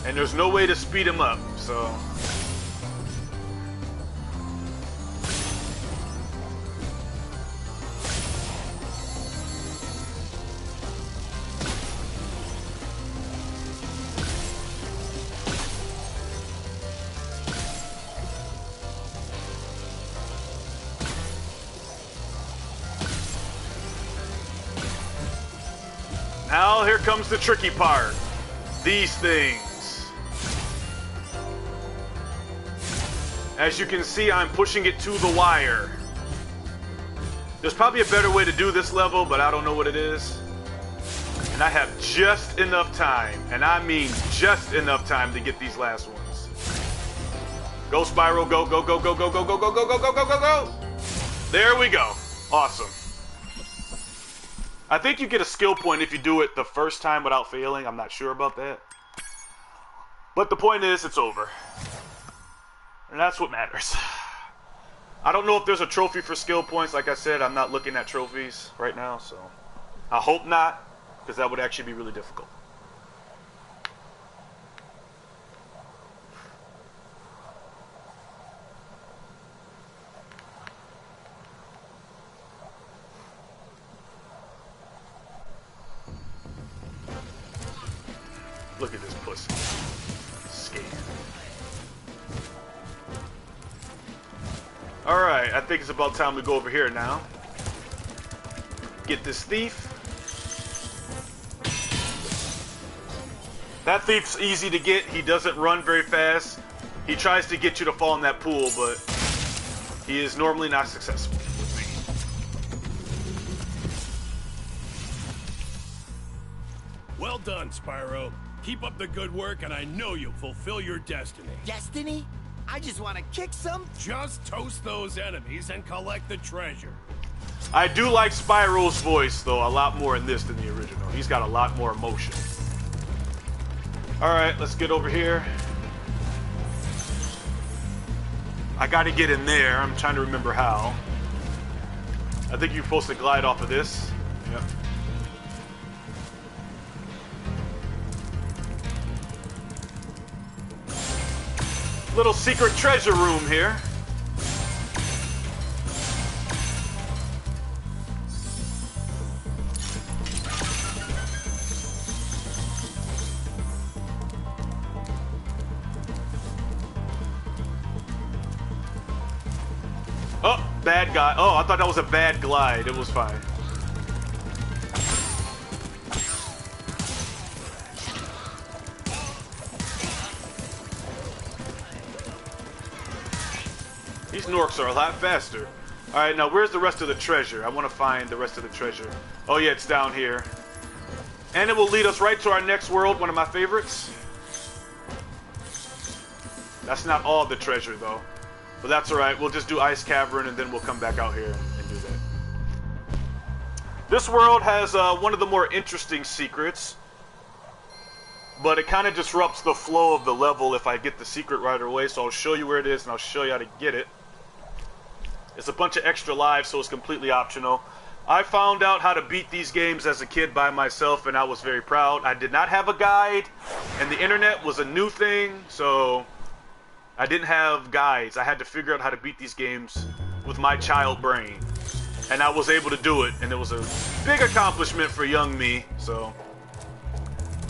Speaker 1: and there's no way to speed him up, so... Now here comes the tricky part. These things. As you can see, I'm pushing it to the wire. There's probably a better way to do this level, but I don't know what it is. And I have just enough time, and I mean just enough time to get these last ones. Go, Spyro, go, go, go, go, go, go, go, go, go, go, go, go, go, go. There we go. Awesome. I think you get a skill point if you do it the first time without failing. I'm not sure about that. But the point is, it's over. And that's what matters. I don't know if there's a trophy for skill points. Like I said, I'm not looking at trophies right now, so I hope not, because that would actually be really difficult. Look at this pussy. Scared. Alright, I think it's about time we go over here now. Get this thief. That thief's easy to get. He doesn't run very fast. He tries to get you to fall in that pool, but he is normally not successful with me.
Speaker 5: Well done, Spyro. Keep up the good work, and I know you'll fulfill your destiny.
Speaker 6: Destiny? I just want to kick some...
Speaker 5: Just toast those enemies and collect the treasure.
Speaker 1: I do like Spyro's voice, though, a lot more in this than the original. He's got a lot more emotion. Alright, let's get over here. I gotta get in there. I'm trying to remember how. I think you're supposed to glide off of this. Yep. Little secret treasure room here. Oh, bad guy. Oh, I thought that was a bad glide. It was fine. These Norks are a lot faster. Alright, now where's the rest of the treasure? I want to find the rest of the treasure. Oh yeah, it's down here. And it will lead us right to our next world, one of my favorites. That's not all the treasure though. But that's alright, we'll just do Ice Cavern and then we'll come back out here and do that. This world has one of the more interesting secrets. But it kind of disrupts the flow of the level if I get the secret right away. So I'll show you where it is and I'll show you how to get it. It's a bunch of extra lives, so it's completely optional. I found out how to beat these games as a kid by myself, and I was very proud. I did not have a guide, and the internet was a new thing, so I didn't have guides. I had to figure out how to beat these games with my child brain. And I was able to do it, and it was a big accomplishment for young me, so...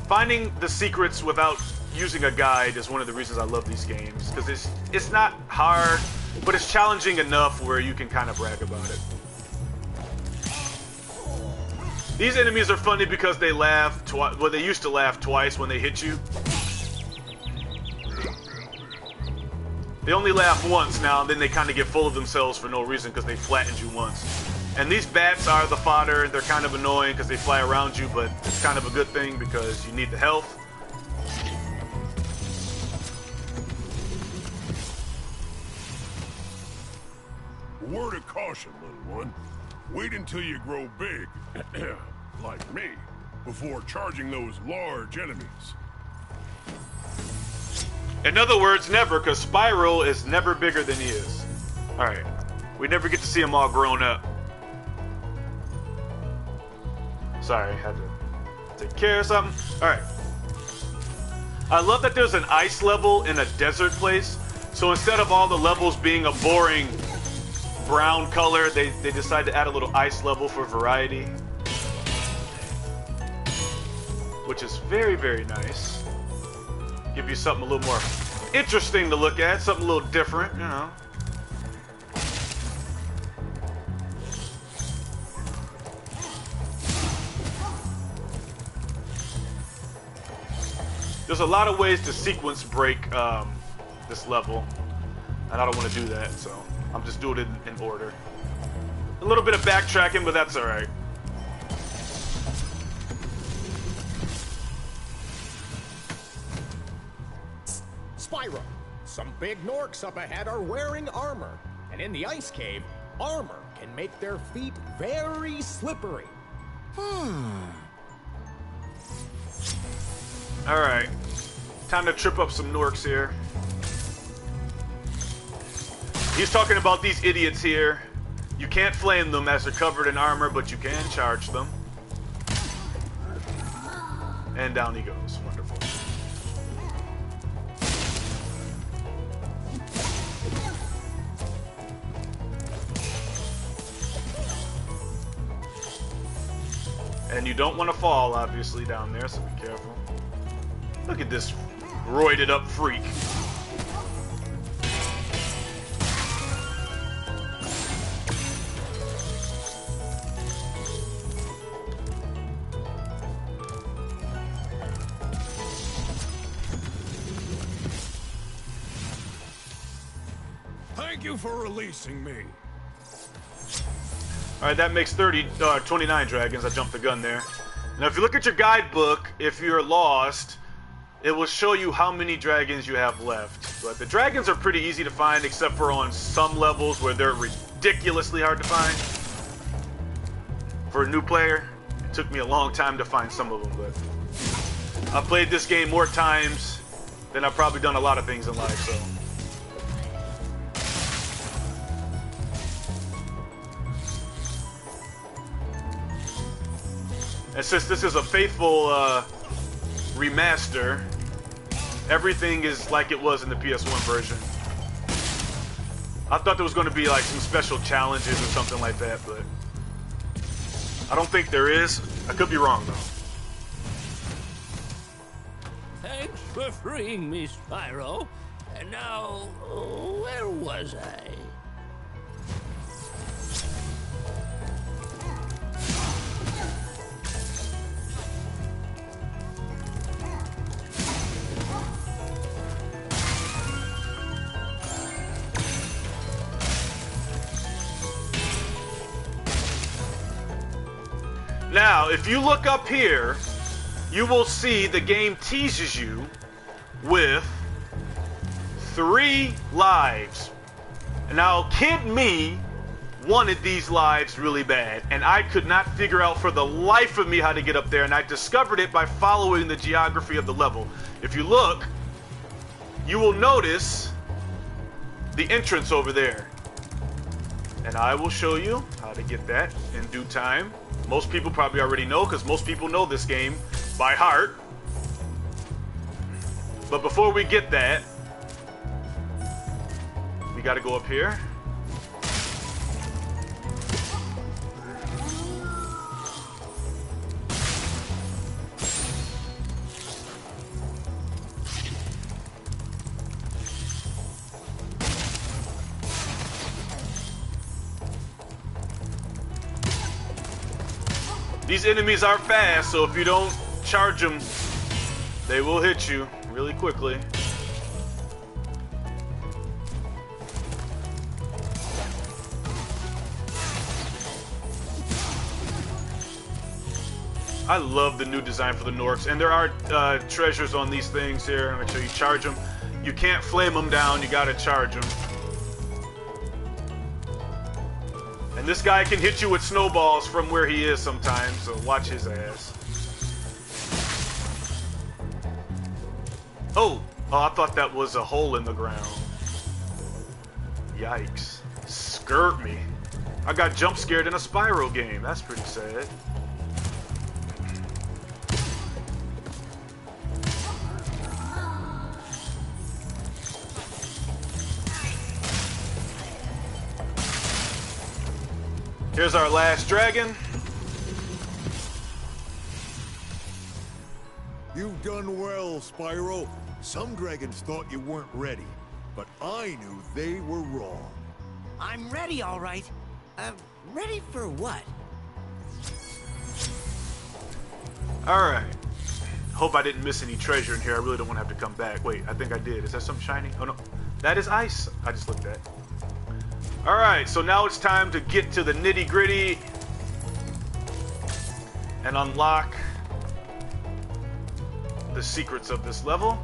Speaker 1: Finding the secrets without using a guide is one of the reasons I love these games, because it's not hard, but it's challenging enough where you can kind of brag about it. These enemies are funny because they laugh twice. Well, they used to laugh twice when they hit you. They only laugh once now, and then they kind of get full of themselves for no reason because they flattened you once. And these bats are the fodder. They're kind of annoying because they fly around you, but it's kind of a good thing because you need the health.
Speaker 5: Word of caution, little one. Wait until you grow big, like me, before charging those large enemies.
Speaker 1: In other words, never, because Spyro is never bigger than he is. Alright. We never get to see him all grown up. Sorry, I had to take care of something. Alright. I love that there's an ice level in a desert place. So instead of all the levels being a boring brown color, they decide to add a little ice level for variety, which is very, very nice. Give you something a little more interesting to look at, something a little different, you know. There's a lot of ways to sequence break this level, and I don't want to do that, so I'm just doing it in order. A little bit of backtracking, but that's alright.
Speaker 2: Spyro, some big Norks up ahead are wearing armor. And in the ice cave, armor can make their feet very slippery.
Speaker 1: Alright. Time to trip up some Norks here. He's talking about these idiots here. You can't flame them as they're covered in armor, but you can charge them. And down he goes. Wonderful. And you don't want to fall, obviously, down there, so be careful. Look at this roided up freak.
Speaker 5: Thank you for releasing me.
Speaker 1: Alright, that makes 29 dragons. I jumped the gun there. Now, if you look at your guidebook, if you're lost, it will show you how many dragons you have left. But the dragons are pretty easy to find, except for on some levels where they're ridiculously hard to find. For a new player, it took me a long time to find some of them, but I've played this game more times than I've probably done a lot of things in life, so. And since this is a faithful remaster, everything is like it was in the PS1 version. I thought there was going to be like some special challenges or something like that, but I don't think there is. I could be wrong though.
Speaker 13: Thanks for freeing me, Spyro. And now, where was I?
Speaker 1: Now, if you look up here, you will see the game teases you with 3 lives. Now, kid me wanted these lives really bad, and I could not figure out for the life of me how to get up there, and I discovered it by following the geography of the level. If you look, you will notice the entrance over there. And I will show you how to get that in due time. Most people probably already know, because most people know this game by heart. But before we get that, we gotta go up here. These enemies are fast, so if you don't charge them, they will hit you really quickly. I love the new design for the Norks, and there are treasures on these things here. Make sure you charge them. You can't flame them down, you gotta charge them. And this guy can hit you with snowballs from where he is sometimes, so watch his ass. Oh, I thought that was a hole in the ground. Yikes. Skirt me. I got jump scared in a Spyro game. That's pretty sad. Here's our last dragon.
Speaker 9: You've done well, Spyro. Some dragons thought you weren't ready, but I knew they were wrong.
Speaker 6: I'm ready, all right. Ready for what?
Speaker 1: Alright. Hope I didn't miss any treasure in here. I really don't want to have to come back. Wait, I think I did. Is that something shiny? Oh no. That is ice. I just looked at. Alright, so now it's time to get to the nitty-gritty and unlock the secrets of this level.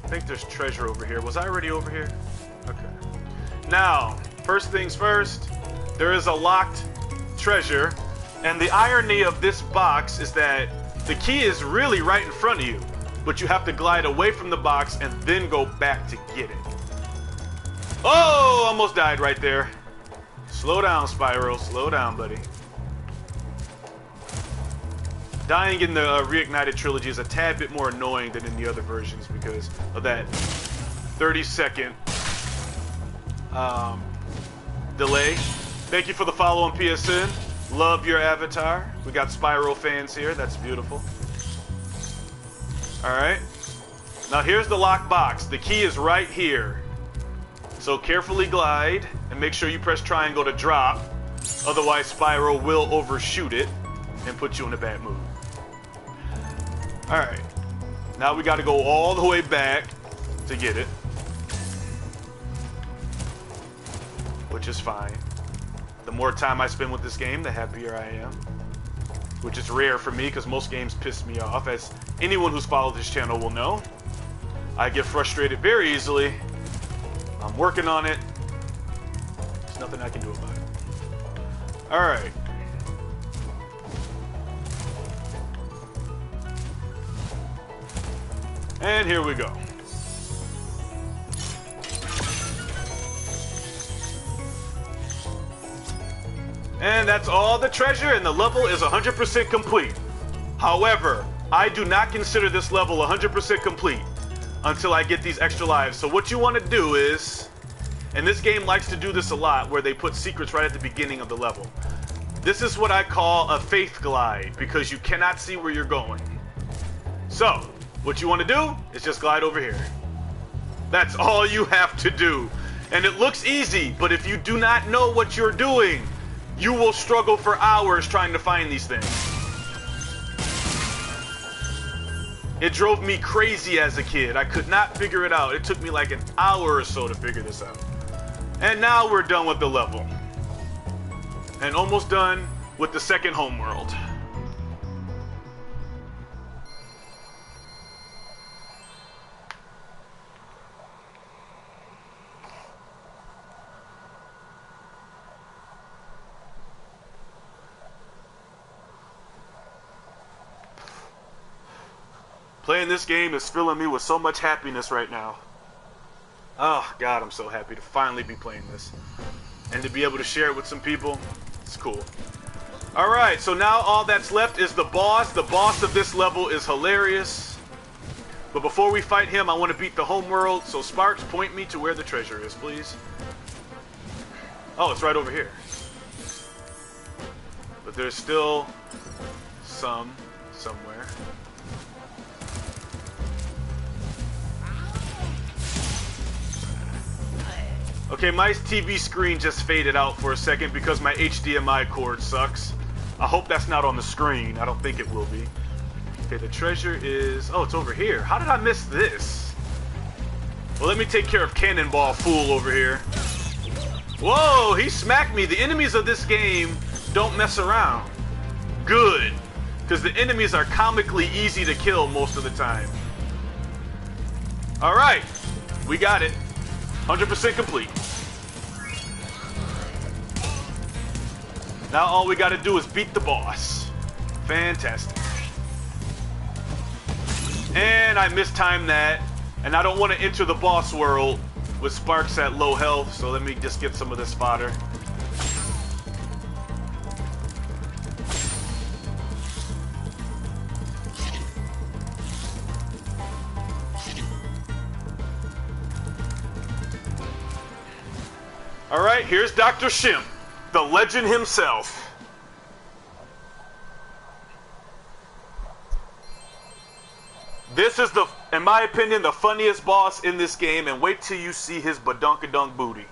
Speaker 1: I think there's treasure over here. Was I already over here? Okay. Now, first things first, there is a locked treasure, and the irony of this box is that the key is really right in front of you, but you have to glide away from the box and then go back to get it. Oh, almost died right there. Slow down, Spyro. Slow down, buddy. Dying in the Reignited Trilogy is a tad bit more annoying than in the other versions because of that 30-second delay. Thank you for the follow on PSN. Love your avatar. We got Spyro fans here. That's beautiful. Alright. Now here's the lock box. The key is right here. So carefully glide and make sure you press triangle to drop. Otherwise Spyro will overshoot it and put you in a bad mood. Alright. Now we gotta go all the way back to get it. Which is fine. The more time I spend with this game, the happier I am. Which is rare for me because most games piss me off. As anyone who's followed this channel will know, I get frustrated very easily. I'm working on it. There's nothing I can do about it. Alright. And here we go. And that's all the treasure, and the level is 100% complete. However, I do not consider this level 100% complete until I get these extra lives. So what you want to do is, and this game likes to do this a lot, where they put secrets right at the beginning of the level. This is what I call a faith glide, because you cannot see where you're going. So, what you want to do is just glide over here. That's all you have to do. And it looks easy, but if you do not know what you're doing, you will struggle for hours trying to find these things. It drove me crazy as a kid. I could not figure it out. It took me like an hour or so to figure this out. And now we're done with the level. And almost done with the second homeworld. Playing this game is filling me with so much happiness right now. Oh, God, I'm so happy to finally be playing this. And to be able to share it with some people, it's cool. Alright, so now all that's left is the boss. The boss of this level is hilarious. But before we fight him, I want to beat the homeworld. So Sparks, point me to where the treasure is, please. Oh, it's right over here. But there's still some somewhere. Okay, my TV screen just faded out for a second because my HDMI cord sucks. I hope that's not on the screen. I don't think it will be. Okay, the treasure is... Oh, it's over here. How did I miss this? Well, let me take care of Cannonball Fool over here. Whoa, he smacked me. The enemies of this game don't mess around. Good. Because the enemies are comically easy to kill most of the time. Alright, we got it. 100% complete. Now all we gotta do is beat the boss. Fantastic. And I mistimed that. And I don't want to enter the boss world with Sparks at low health, so let me just get some of this fodder. Alright, here's Dr. Shimp, the legend himself. This is, in my opinion, the funniest boss in this game, and wait till you see his badunkadunk booty.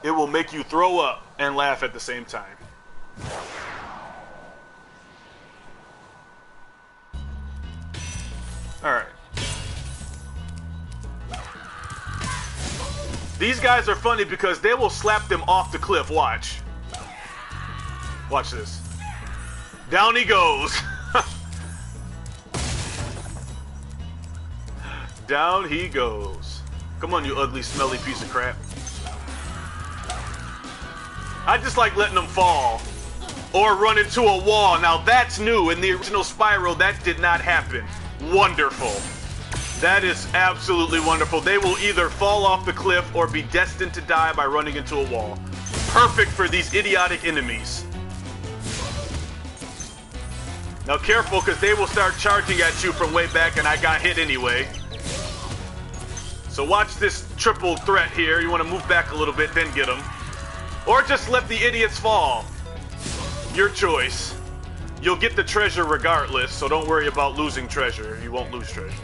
Speaker 1: It will make you throw up and laugh at the same time. Alright. These guys are funny because they will slap them off the cliff. Watch. Watch this. Down he goes. Down he goes. Come on, you ugly, smelly piece of crap. I just like letting them fall. Or run into a wall. Now that's new. In the original Spyro, that did not happen. Wonderful. That is absolutely wonderful. They will either fall off the cliff or be destined to die by running into a wall. Perfect for these idiotic enemies. Now careful, because they will start charging at you from way back, and I got hit anyway. So watch this triple threat here. You want to move back a little bit, then get them. Or just let the idiots fall. Your choice. You'll get the treasure regardless, so don't worry about losing treasure. You won't lose treasure.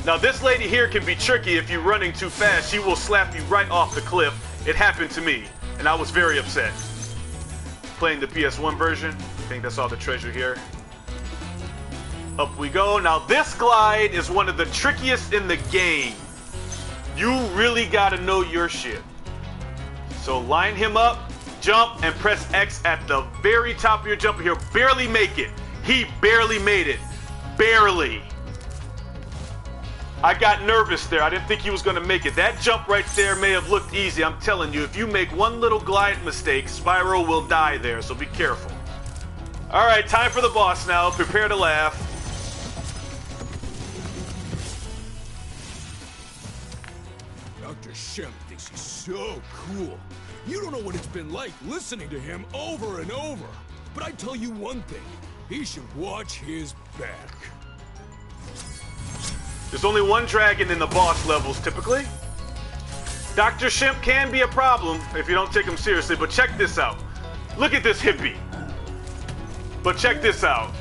Speaker 1: Now this lady here can be tricky if you're running too fast. She will slap you right off the cliff. It happened to me, and I was very upset. Playing the PS1 version. I think that's all the treasure here. Up we go. Now this glide is one of the trickiest in the game. You really gotta know your shit. So line him up, jump, and press X at the very top of your jump. He'll barely make it. He barely made it. Barely. I got nervous there. I didn't think he was going to make it. That jump right there may have looked easy. I'm telling you, if you make one little glide mistake, Spyro will die there, so be careful. All right, time for the boss now. Prepare to laugh.
Speaker 5: Dr. Shimp thinks he's so cool. You don't know what it's been like listening to him over and over. But I tell you one thing, he should watch his back.
Speaker 1: There's only one dragon in the boss levels, typically. Dr. Shimp can be a problem if you don't take him seriously, but check this out. Look at this hippie. But check this out.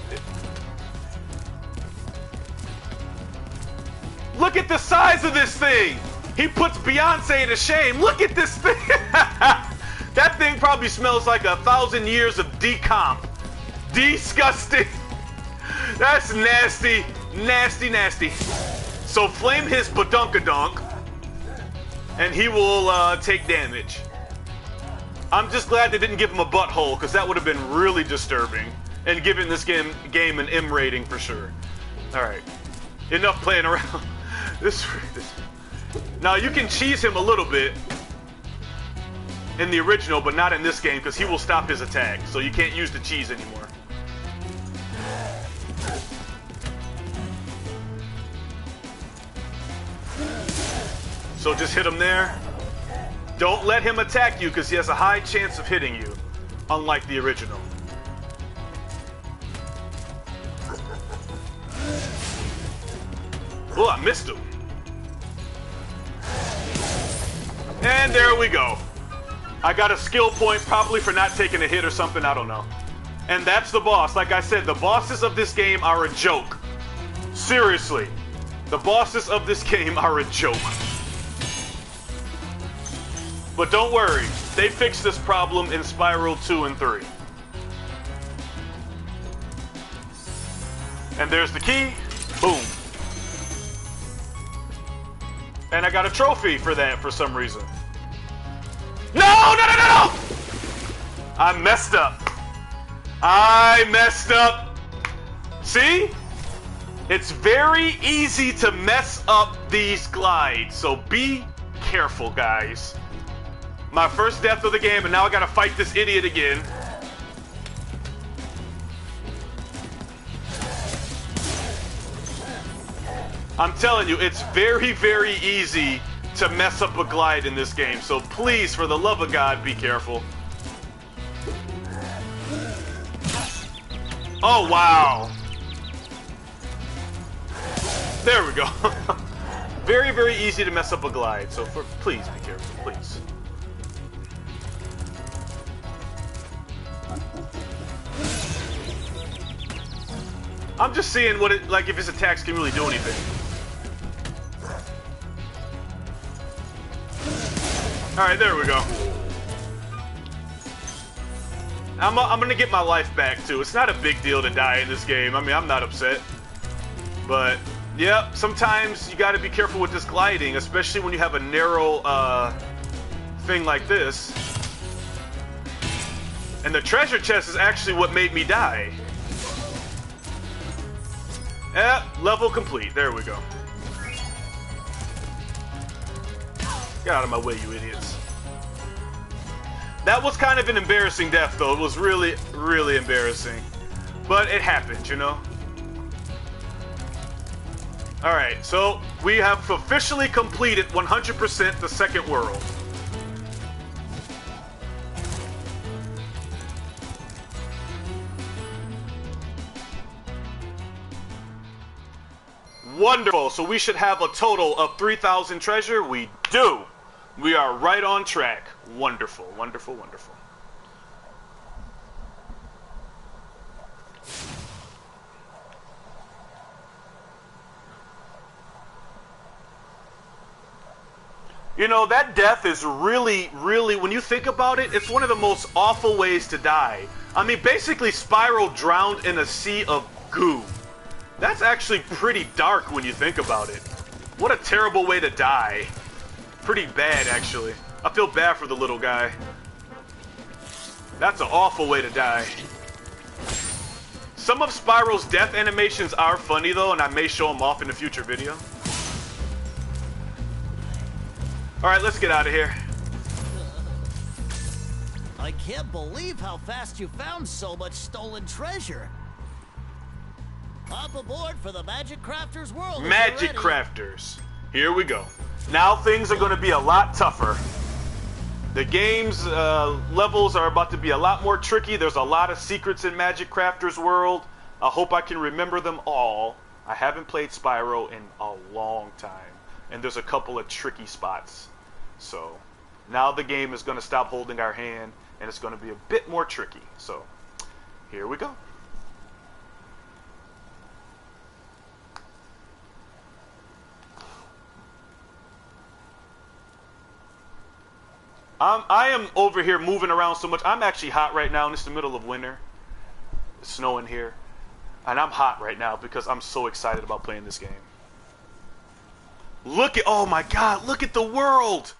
Speaker 1: Look at the size of this thing. He puts Beyonce to shame. Look at this thing. That thing probably smells like 1,000 years of decomp. Disgusting. That's nasty, nasty, nasty. So flame his badunkadunk, and he will take damage. I'm just glad they didn't give him a butthole, because that would have been really disturbing, and giving this game an M rating for sure. All right, enough playing around. This. Now you can cheese him a little bit in the original, but not in this game, because he will stop his attack, so you can't use the cheese anymore. So just hit him there. Don't let him attack you because he has a high chance of hitting you, unlike the original. Oh, I missed him. And there we go. I got a skill point probably for not taking a hit or something, I don't know. And that's the boss. Like I said, the bosses of this game are a joke. Seriously. The bosses of this game are a joke. But don't worry, they fixed this problem in Spyro 2 and 3. And there's the key. Boom. And I got a trophy for that for some reason. No, no, no, no, no! I messed up. I messed up. See? It's very easy to mess up these glides, so be careful, guys. My first death of the game, and now I gotta fight this idiot again. I'm telling you, it's very, very easy to mess up a glide in this game, so please, for the love of God, be careful. Oh, wow. There we go. Very, very easy to mess up a glide, so please be careful, please. I'm just seeing what it, like, if his attacks can really do anything. Alright, there we go. I'm gonna get my life back, too. It's not a big deal to die in this game. I mean, I'm not upset. But, yeah, sometimes you gotta be careful with this gliding, especially when you have a narrow, thing like this. And the treasure chest is actually what made me die. Yep, level complete. There we go. Get out of my way, you idiots. That was kind of an embarrassing death, though. It was really, really embarrassing. But it happened, you know? Alright, so we have officially completed 100% the second world. Wonderful. So we should have a total of 3,000 treasure. We do. We are right on track. Wonderful, wonderful, wonderful. You know, that death is really, really, when you think about it, it's one of the most awful ways to die. I mean, basically, Spyro drowned in a sea of goo. That's actually pretty dark when you think about it. What a terrible way to die. Pretty bad, actually. I feel bad for the little guy. That's an awful way to die. Some of Spyro's death animations are funny, though, and I may show them off in a future video. Alright, let's get out of here.
Speaker 13: I can't believe how fast you found so much stolen treasure. Hop aboard for the Magic Crafters world.
Speaker 1: Magic Crafters. Here we go. Now things are going to be a lot tougher. The game's levels are about to be a lot more tricky. There's a lot of secrets in Magic Crafters world. I hope I can remember them all. I haven't played Spyro in a long time. And there's a couple of tricky spots. So now the game is going to stop holding our hand. And it's going to be a bit more tricky. So here we go. I am over here moving around so much. I'm actually hot right now, and it's the middle of winter. It's snowing here. And I'm hot right now because I'm so excited about playing this game. Look at, oh my God, look at the world.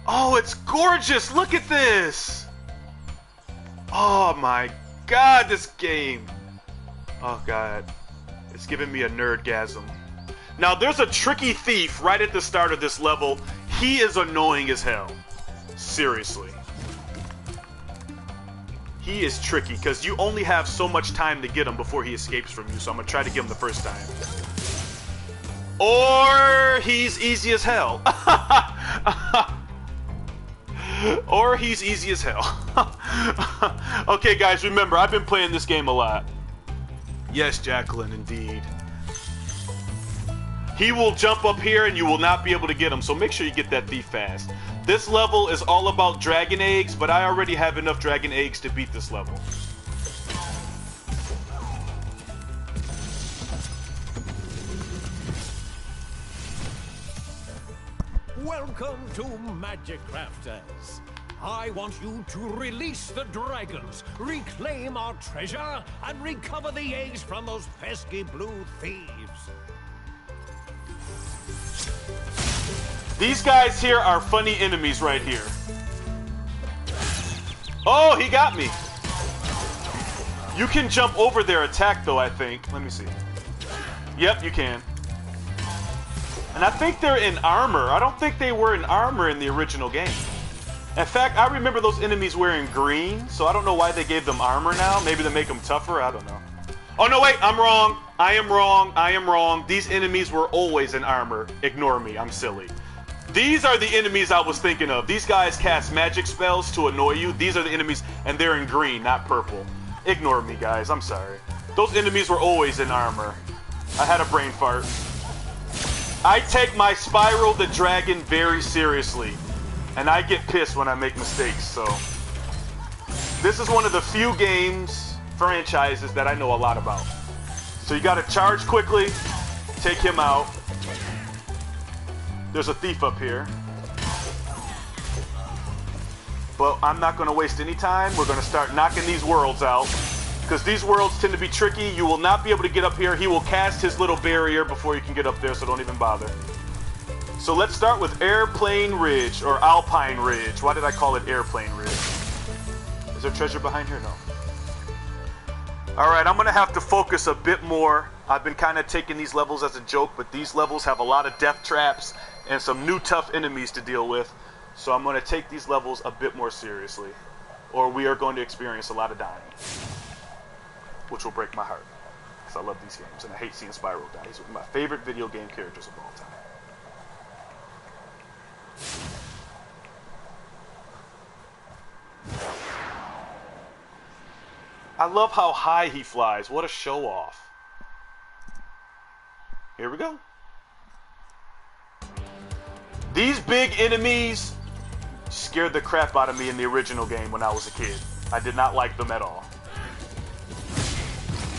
Speaker 1: Oh, it's gorgeous. Look at this. Oh my God, this game. Oh God, it's giving me a nerdgasm. Now, there's a tricky thief right at the start of this level. He is annoying as hell. Seriously. He is tricky because you only have so much time to get him before he escapes from you. So I'm going to try to get him the first time. Or he's easy as hell. Or he's easy as hell. Okay, guys, remember, I've been playing this game a lot. Yes, Jacqueline, indeed. He will jump up here and you will not be able to get him. So make sure you get that thief fast. This level is all about dragon eggs, but I already have enough dragon eggs to beat this level.
Speaker 17: Welcome to Magic Crafters. I want you to release the dragons, reclaim our treasure, and recover the eggs from those pesky blue thieves.
Speaker 1: These guys here are funny enemies right here. Oh, he got me. You can jump over their attack, though, I think. Let me see. Yep, you can. And I think they're in armor. I don't think they were in armor in the original game. In fact, I remember those enemies wearing green, so I don't know why they gave them armor now. Maybe to make them tougher, I don't know. Oh, no, wait, I'm wrong. I am wrong. I am wrong. These enemies were always in armor. Ignore me, I'm silly. These are the enemies I was thinking of. These guys cast magic spells to annoy you. These are the enemies, and they're in green, not purple. Ignore me, guys. I'm sorry. Those enemies were always in armor. I had a brain fart. I take my Spyro the Dragon very seriously, and I get pissed when I make mistakes, so... This is one of the few games, franchises, that I know a lot about. So you gotta charge quickly, take him out. There's a thief up here. But I'm not gonna waste any time. We're gonna start knocking these worlds out, because these worlds tend to be tricky. You will not be able to get up here. He will cast his little barrier before you can get up there, so don't even bother. So let's start with Airplane Ridge, or Alpine Ridge. Why did I call it Airplane Ridge? Is there treasure behind here? No. Alright, I'm going to have to focus a bit more. I've been kind of taking these levels as a joke, but these levels have a lot of death traps and some new tough enemies to deal with. So I'm going to take these levels a bit more seriously, or we are going to experience a lot of dying, which will break my heart, because I love these games, and I hate seeing Spyro die. He's one of my favorite video game characters of all time. I love how high he flies. What a show off. Here we go. These big enemies scared the crap out of me in the original game when I was a kid. I did not like them at all.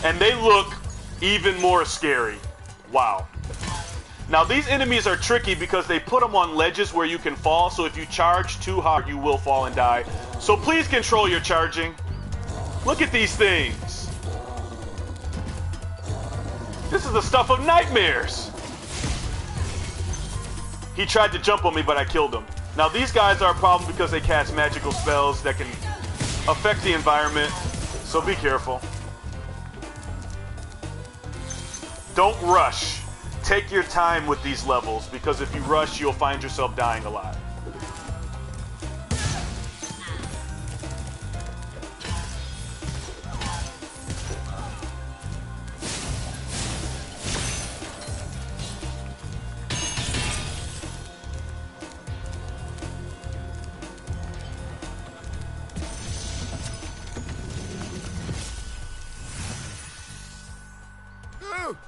Speaker 1: And they look even more scary. Wow. Now these enemies are tricky because they put them on ledges where you can fall, so if you charge too hard, you will fall and die. So please control your charging. Look at these things. This is the stuff of nightmares. He tried to jump on me, but I killed him. Now these guys are a problem because they cast magical spells that can affect the environment, so be careful. Don't rush. Take your time with these levels, because if you rush, you'll find yourself dying a lot.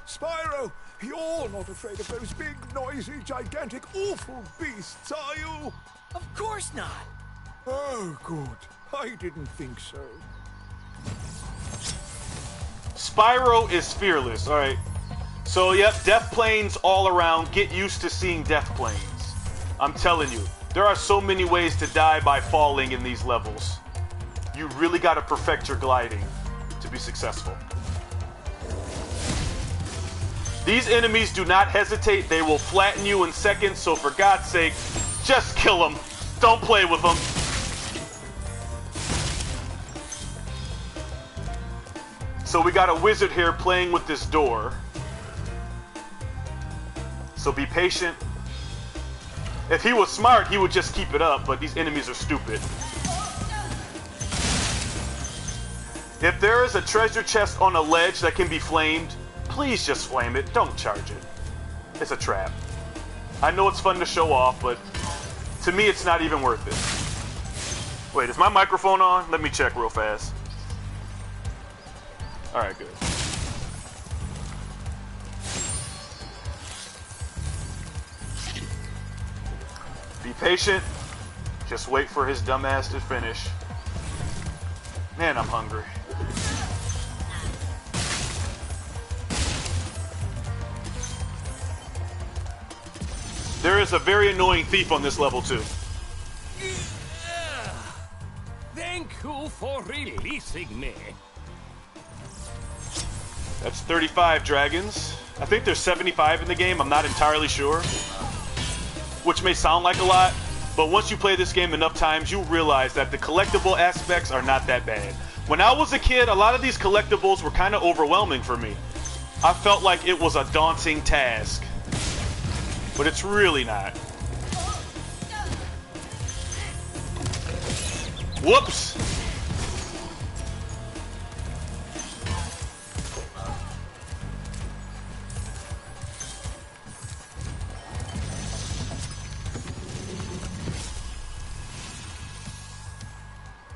Speaker 9: Spyro, you're not afraid of those big, noisy, gigantic, awful beasts, are you?
Speaker 16: Of course not.
Speaker 9: Oh, good. I didn't think so.
Speaker 1: Spyro is fearless. Alright. So, yep, death planes all around. Get used to seeing death planes. I'm telling you, there are so many ways to die by falling in these levels. You really got to perfect your gliding to be successful. These enemies do not hesitate. They will flatten you in seconds, so for God's sake, just kill them. Don't play with them. So we got a wizard here playing with this door. So be patient. If he was smart, he would just keep it up, but these enemies are stupid. If there is a treasure chest on a ledge that can be flamed, please just flame it. Don't charge it. It's a trap. I know it's fun to show off, but to me, it's not even worth it. Wait, is my microphone on? Let me check real fast. Alright, good. Be patient. Just wait for his dumbass to finish. Man, I'm hungry. There is a very annoying thief on this level too.
Speaker 11: Thank you for releasing me.
Speaker 1: That's 35 dragons. I think there's 75 in the game. I'm not entirely sure. Which may sound like a lot, but once you play this game enough times, you realize that the collectible aspects are not that bad. When I was a kid, a lot of these collectibles were kind of overwhelming for me. I felt like it was a daunting task. But it's really not. Whoops!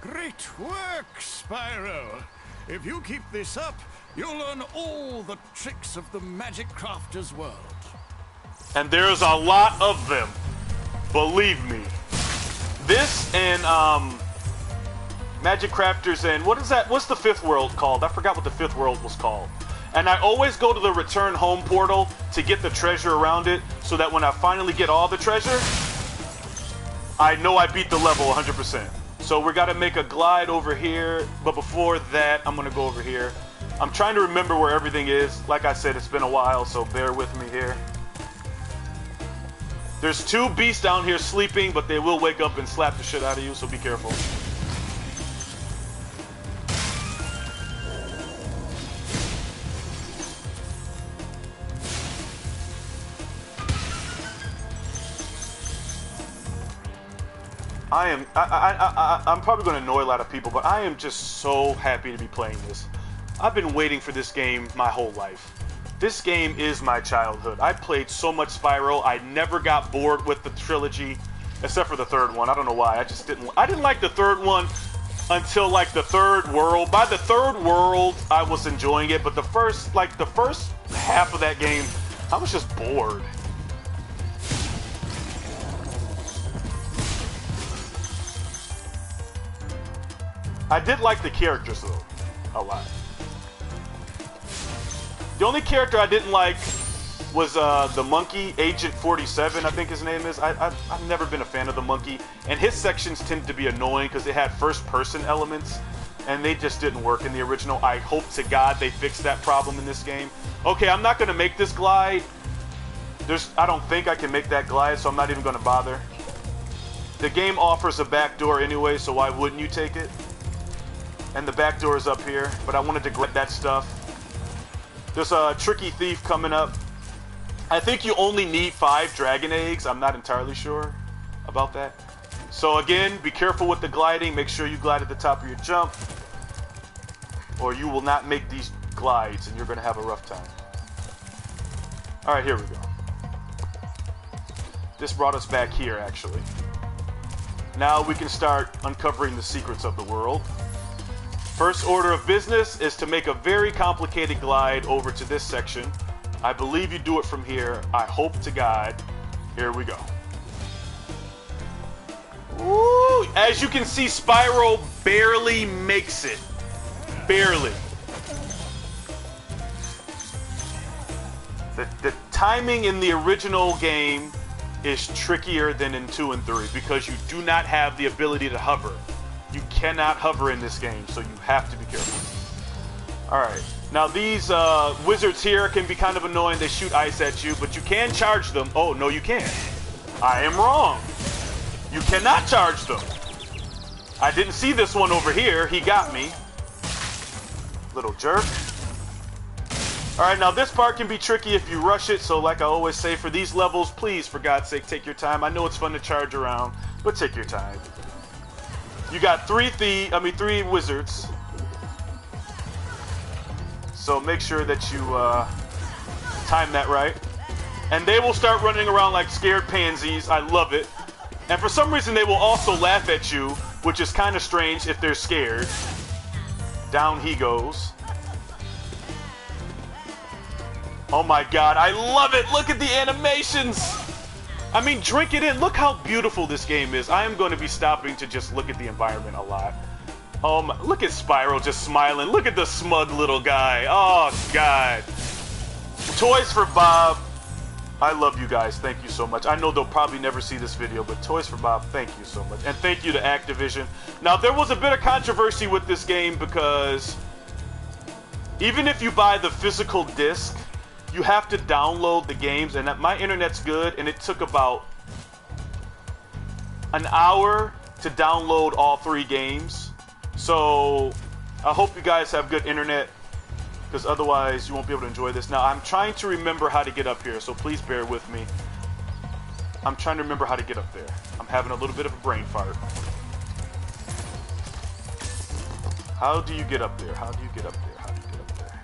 Speaker 11: Great work, Spyro. If you keep this up, you'll learn all the tricks of the Magic Crafter's world.
Speaker 1: And there's a lot of them. Believe me. This and Magic Crafters and what is that? What's the fifth world called? I forgot what the fifth world was called. And I always go to the return home portal to get the treasure around it so that when I finally get all the treasure, I know I beat the level 100%. So we gotta make a glide over here, but before that, I'm gonna go over here. I'm trying to remember where everything is. Like I said, it's been a while, so bear with me here. There's two beasts down here sleeping, but they will wake up and slap the shit out of you, so be careful. I'm probably going to annoy a lot of people, but I am just so happy to be playing this. I've been waiting for this game my whole life. This game is my childhood. I played so much Spyro. I never got bored with the trilogy, except for the third one. I don't know why. I didn't like the third one until like the third world. By the third world, I was enjoying it, but the first half of that game, I was just bored. I did like the characters though, a lot. The only character I didn't like was the monkey, Agent 47, I think his name is. I've never been a fan of the monkey, and his sections tended to be annoying because they had first-person elements, and they just didn't work in the original. I hope to God they fixed that problem in this game. Okay, I'm not going to make this glide. I don't think I can make that glide, so I'm not even going to bother. The game offers a back door anyway, so why wouldn't you take it? And the back door is up here, but I wanted to grab that stuff. There's a tricky thief coming up. I think you only need 5 dragon eggs. I'm not entirely sure about that. So again, be careful with the gliding. Make sure you glide at the top of your jump, or you will not make these glides and you're going to have a rough time. Alright, here we go. This brought us back here, actually. Now we can start uncovering the secrets of the world. First order of business is to make a very complicated glide over to this section. I believe you do it from here. I hope to God. Here we go. Woo! As you can see, Spyro barely makes it. Barely. The timing in the original game is trickier than in 2 and 3 because you do not have the ability to hover. You cannot hover in this game, so you have to be careful. Alright, now these wizards here can be kind of annoying. They shoot ice at you, but you can charge them. Oh, no you can't. I am wrong. You cannot charge them. I didn't see this one over here. He got me. Little jerk. Alright, now this part can be tricky if you rush it, so like I always say, for these levels, please, for God's sake, take your time. I know it's fun to charge around, but take your time. You got 3 wizards. So make sure that you time that right. And they will start running around like scared pansies. I love it. And for some reason they will also laugh at you, which is kind of strange if they're scared. Down he goes. Oh my God, I love it. Look at the animations. I mean, drink it in. Look how beautiful this game is. I am going to be stopping to just look at the environment a lot. Look at Spyro just smiling. Look at the smug little guy. Oh, God. Toys for Bob. I love you guys. Thank you so much. I know they'll probably never see this video, but Toys for Bob, thank you so much. And thank you to Activision. Now, there was a bit of controversy with this game because even if you buy the physical disc, you have to download the games. And my internet's good, and it took about an hour to download all 3 games. So I hope you guys have good internet, because otherwise you won't be able to enjoy this. Now, I'm trying to remember how to get up here, so please bear with me. I'm trying to remember how to get up there. I'm having a little bit of a brain fart. How do you get up there? How do you get up there? How do you get up there?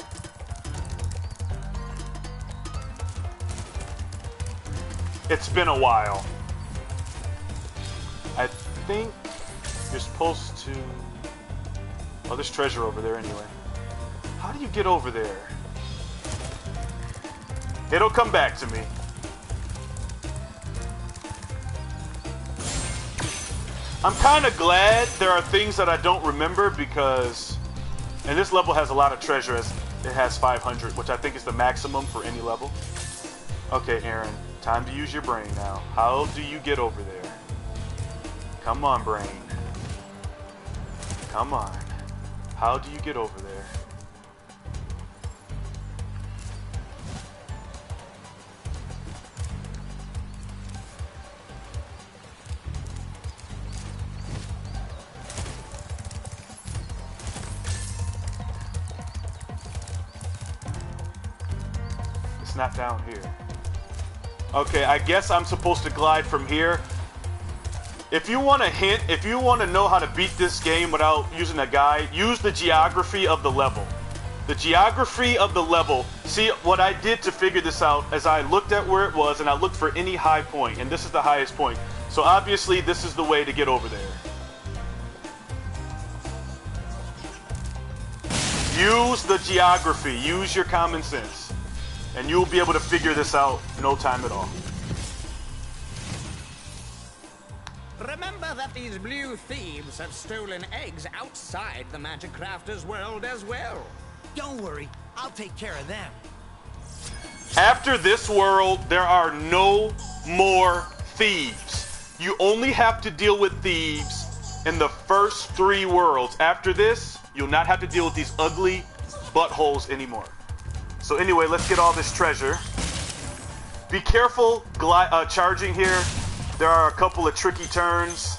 Speaker 1: It's been a while. I think you're supposed to... Oh, there's treasure over there anyway. How do you get over there? It'll come back to me. I'm kind of glad there are things that I don't remember because... And this level has a lot of treasure. As it has 500, which I think is the maximum for any level. Okay, Aaron. Time to use your brain now. How do you get over there? Come on, brain. Come on. How do you get over there? It's not down here. Okay, I guess I'm supposed to glide from here. If you want a hint, if you want to know how to beat this game without using a guide, use the geography of the level. The geography of the level. See, what I did to figure this out is I looked at where it was and I looked for any high point, and this is the highest point. So obviously this is the way to get over there. Use the geography, use your common sense, and you'll be able to figure this out in no time at all.
Speaker 18: Remember that these blue thieves have stolen eggs outside the Magic Crafter's world as well.
Speaker 6: Don't worry, I'll take care of them.
Speaker 1: After this world, there are no more thieves. You only have to deal with thieves in the first 3 worlds. After this, you'll not have to deal with these ugly buttholes anymore. So anyway, let's get all this treasure. Be careful charging here. There are a couple of tricky turns.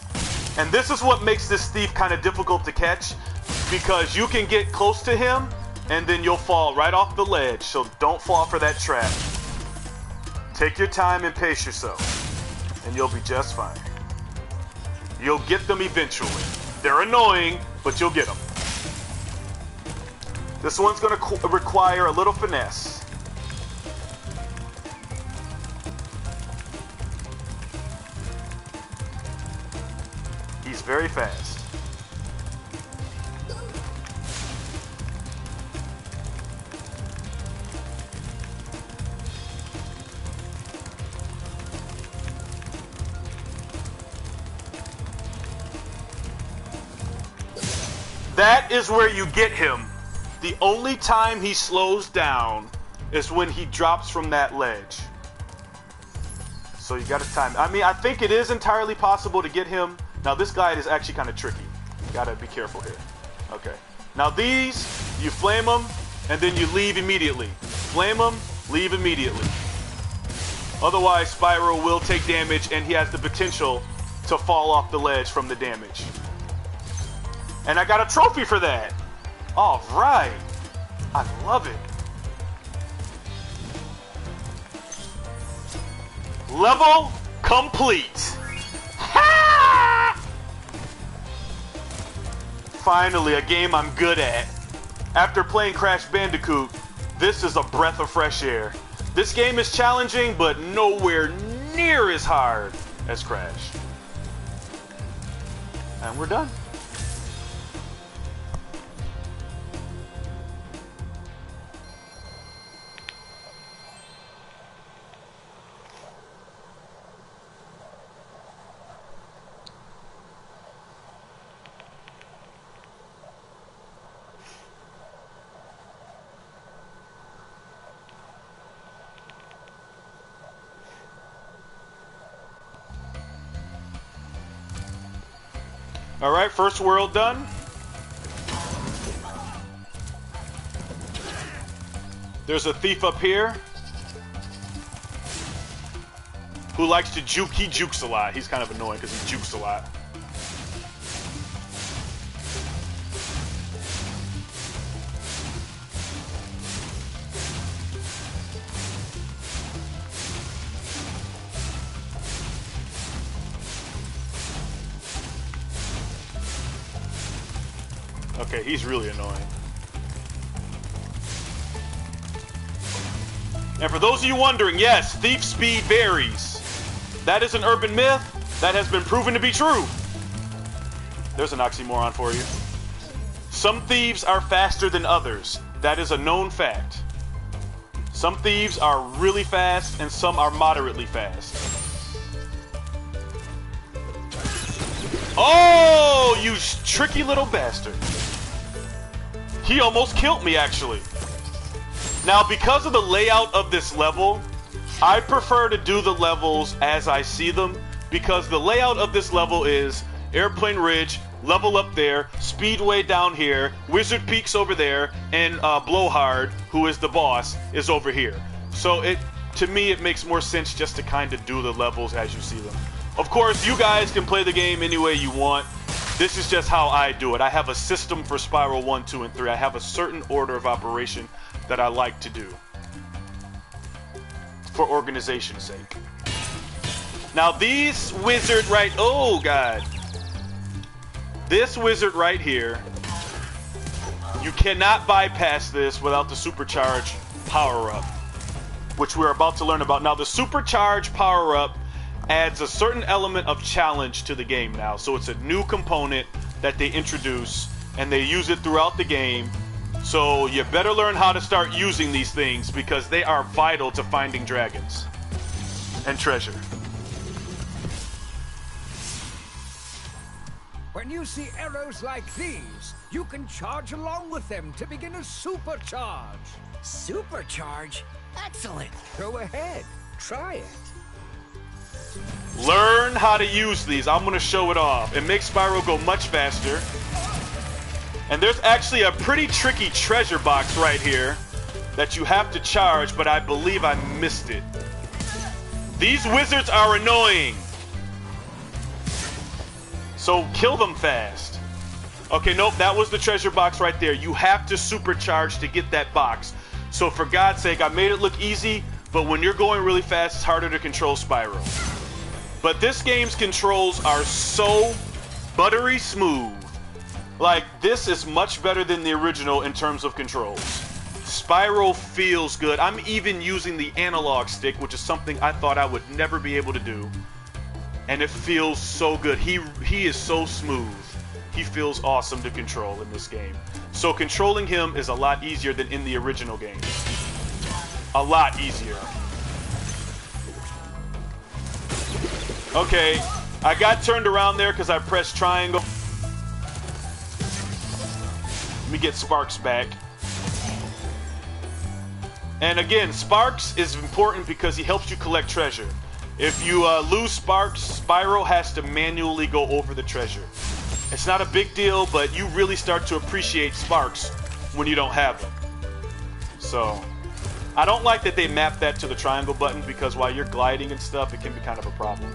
Speaker 1: And this is what makes this thief kind of difficult to catch, because you can get close to him and then you'll fall right off the ledge. So don't fall for that trap. Take your time and pace yourself, and you'll be just fine. You'll get them eventually. They're annoying, but you'll get them. This one's going to require a little finesse. He's very fast. That is where you get him. The only time he slows down is when he drops from that ledge. So you gotta time. I mean, I think it is entirely possible to get him. Now this guy is actually kind of tricky. Gotta be careful here. Okay. Now these, you flame them, and then you leave immediately. Flame them, leave immediately. Otherwise, Spyro will take damage, and he has the potential to fall off the ledge from the damage. And I got a trophy for that. All right. I love it. Level complete. Ha! Finally, a game I'm good at. After playing Crash Bandicoot, this is a breath of fresh air. This game is challenging, but nowhere near as hard as Crash. And we're done. Alright, first world done. There's a thief up here who likes to juke. He jukes a lot. He's kind of annoying because he jukes a lot. Okay, he's really annoying. And for those of you wondering, yes, thief speed varies. That is an urban myth that has been proven to be true. There's an oxymoron for you. Some thieves are faster than others. That is a known fact. Some thieves are really fast and some are moderately fast. Oh, you tricky little bastard. He almost killed me, actually. Now, because of the layout of this level, I prefer to do the levels as I see them, because the layout of this level is Airplane Ridge, level up there, Speedway down here, Wizard Peaks over there, and Blowhard, who is the boss, is over here. So to me, it makes more sense just to kind of do the levels as you see them. Of course, you guys can play the game any way you want. This is just how I do it. I have a system for Spyro 1, 2, and 3. I have a certain order of operation that I like to do for organization's sake. Now these wizard oh god. This wizard right here, you cannot bypass this without the supercharge power-up, which we're about to learn about. Now the supercharge power-up adds a certain element of challenge to the game now. So it's a new component that they introduce and they use it throughout the game. So you better learn how to start using these things because they are vital to finding dragons and treasure.
Speaker 17: When you see arrows like these, you can charge along with them to begin a supercharge.
Speaker 6: Supercharge? Excellent.
Speaker 17: Go ahead, try it.
Speaker 1: Learn how to use these. I'm going to show it off. It makes Spyro go much faster. And there's actually a pretty tricky treasure box right here that you have to charge, but I believe I missed it. These wizards are annoying. So kill them fast. Okay, nope, that was the treasure box right there. You have to supercharge to get that box. So for God's sake, I made it look easy, but when you're going really fast, it's harder to control Spyro. But this game's controls are so buttery smooth. Like, this is much better than the original in terms of controls. Spyro feels good. I'm even using the analog stick, which is something I thought I would never be able to do. And it feels so good. He is so smooth. He feels awesome to control in this game. So controlling him is a lot easier than in the original game. A lot easier. Okay, I got turned around there because I pressed triangle. Let me get Sparks back. And again, Sparks is important because he helps you collect treasure. If you lose Sparks, Spyro has to manually go over the treasure. It's not a big deal, but you really start to appreciate Sparks when you don't have them. So, I don't like that they map that to the triangle button because while you're gliding and stuff, it can be kind of a problem.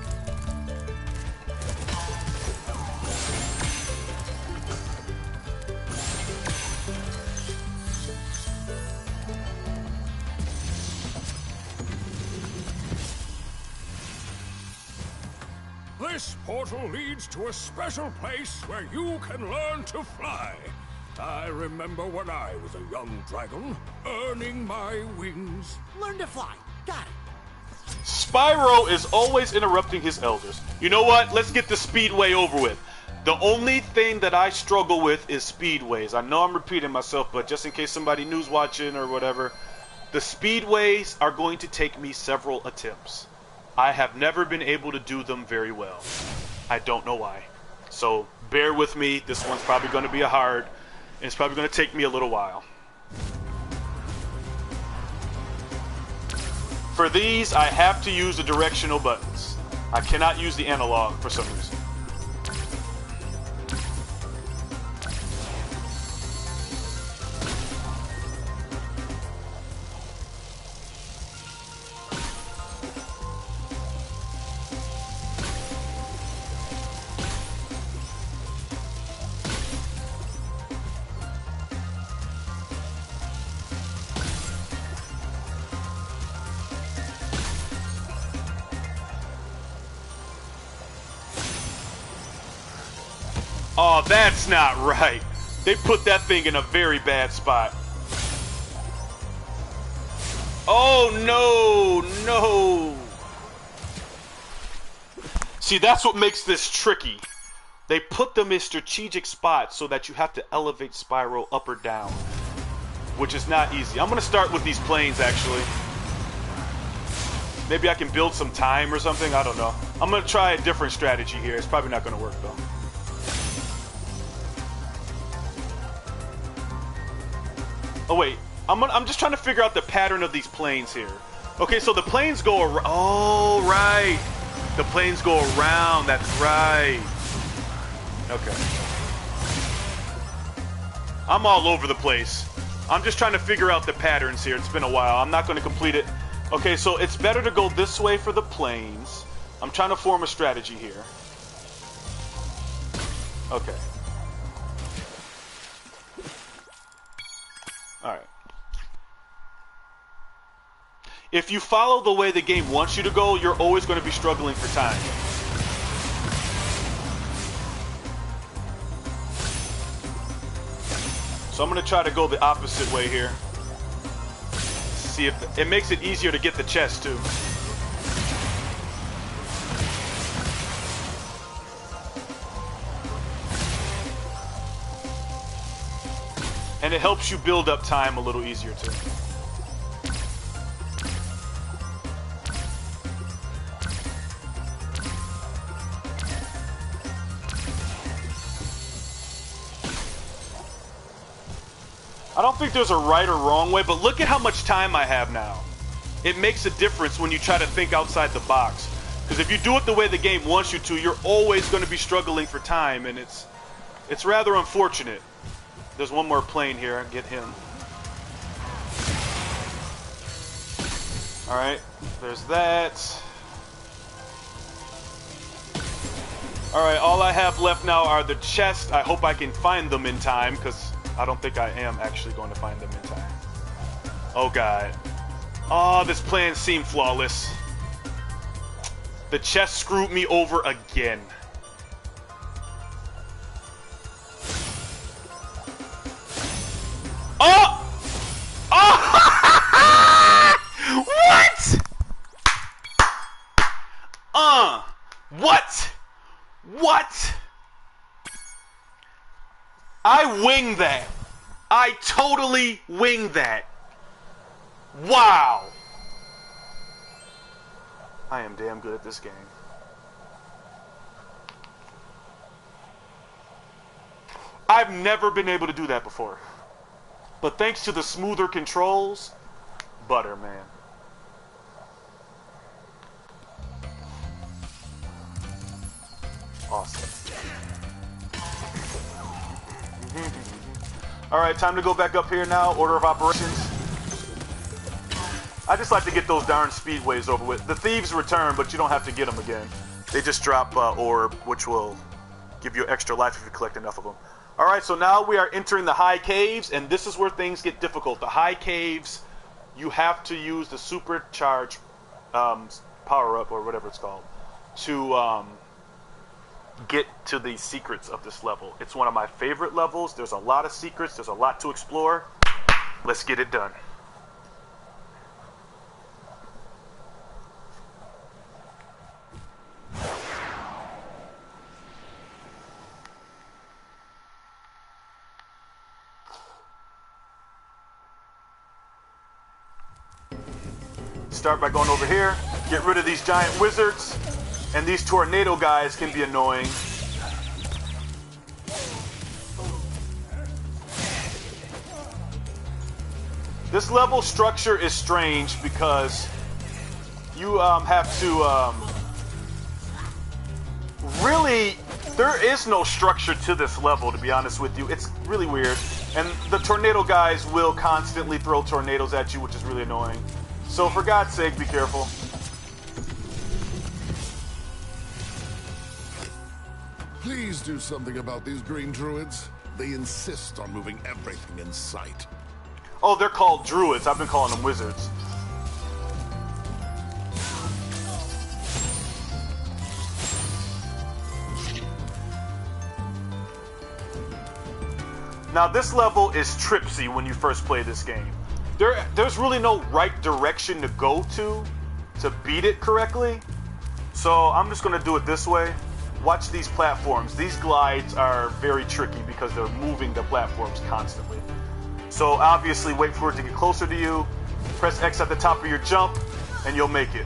Speaker 5: This portal leads to a special place where you can learn to fly. I remember when I was a young dragon, earning my wings.
Speaker 6: Learn to fly. Got it.
Speaker 1: Spyro is always interrupting his elders. You know what? Let's get the speedway over with. The only thing that I struggle with is speedways. I know I'm repeating myself, but just in case somebody new's watching or whatever, the speedways are going to take me several attempts. I have never been able to do them very well. I don't know why. So bear with me. This one's probably going to be a hard, and it's probably going to take me a little while. For these, I have to use the directional buttons. I cannot use the analog for some reason. Oh, that's not right. They put that thing in a very bad spot. Oh, no, no. See, that's what makes this tricky. They put them in strategic spots so that you have to elevate Spyro up or down, which is not easy. I'm going to start with these planes, actually. Maybe I can build some time or something. I don't know. I'm going to try a different strategy here. It's probably not going to work, though. Oh, wait. I'm just trying to figure out the pattern of these planes here. Okay, so the planes go around. Oh, right. The planes go around. That's right. Okay. I'm all over the place. I'm just trying to figure out the patterns here. It's been a while. I'm not going to complete it. Okay, so it's better to go this way for the planes. I'm trying to form a strategy here. Okay. Alright. If you follow the way the game wants you to go, you're always going to be struggling for time. So I'm going to try to go the opposite way here. See if it makes it easier to get the chest too. And it helps you build up time a little easier too. I don't think there's a right or wrong way, but look at how much time I have now. It makes a difference when you try to think outside the box. Because if you do it the way the game wants you to, you're always going to be struggling for time, and it's rather unfortunate. There's one more plane here. Get him. Alright, there's that. Alright, all I have left now are the chests. I hope I can find them in time, because I don't think I am actually going to find them in time. Oh god. Oh, this plan seemed flawless. The chest screwed me over again. Oh! Oh! What? What? What? I winged that. I totally winged that. Wow. I am damn good at this game. I've never been able to do that before. But thanks to the smoother controls, butter, man. Awesome. Alright, time to go back up here now. Order of operations. I just like to get those darn speedways over with. The thieves return, but you don't have to get them again. They just drop orb, which will give you extra life if you collect enough of them. Alright, so now we are entering the high caves, and this is where things get difficult. The high caves, you have to use the supercharge power-up, or whatever it's called, to get to the secrets of this level. It's one of my favorite levels. There's a lot of secrets. There's a lot to explore. Let's get it done. Start by going over here, get rid of these giant wizards, and these tornado guys can be annoying. This level structure is strange because you have to really, there is no structure to this level, to be honest with you. It's really weird, and the tornado guys will constantly throw tornadoes at you, which is really annoying. So for God's sake, be careful.
Speaker 14: Please do something about these green druids. They insist on moving everything in sight.
Speaker 1: Oh, they're called druids. I've been calling them wizards. Now this level is tripsy when you first play this game. There's really no right direction to go to beat it correctly. So I'm just gonna do it this way. Watch these platforms. These glides are very tricky because they're moving the platforms constantly. So obviously wait for it to get closer to you. Press X at the top of your jump and you'll make it.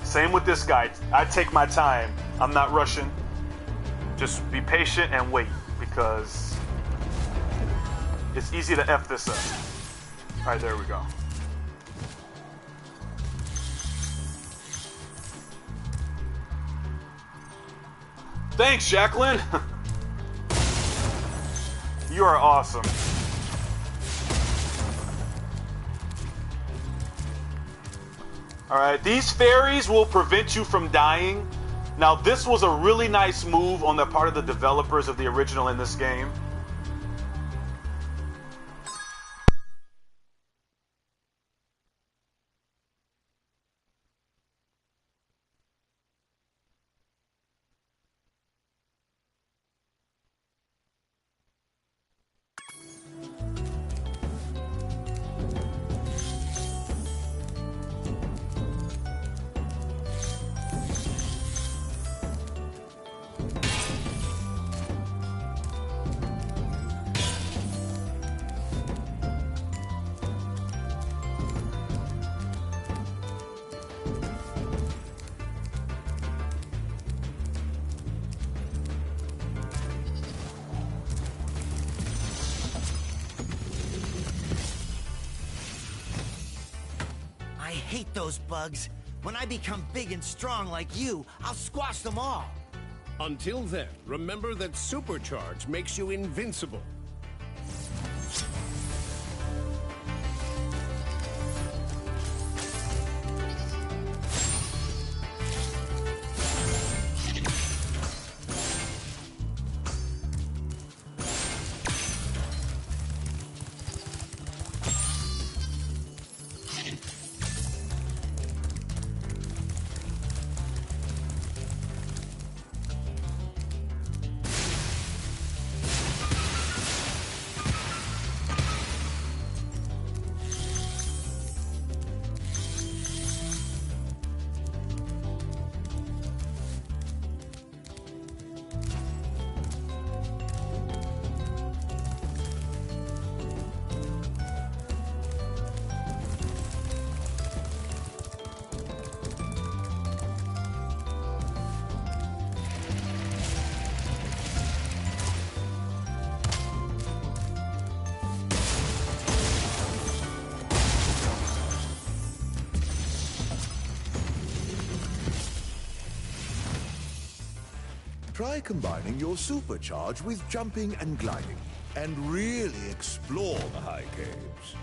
Speaker 1: Same with this guy. I take my time. I'm not rushing. Just be patient and wait because it's easy to F this up. All right, there we go. Thanks, Jacqueline. You are awesome. All right, these fairies will prevent you from dying. Now, this was a really nice move on the part of the developers of the original in this game.
Speaker 6: I hate those bugs. When I become big and strong like you, I'll squash them all.
Speaker 19: Until then, remember that supercharge makes you invincible.
Speaker 7: Try combining your supercharge with jumping and gliding, and really explore the high caves.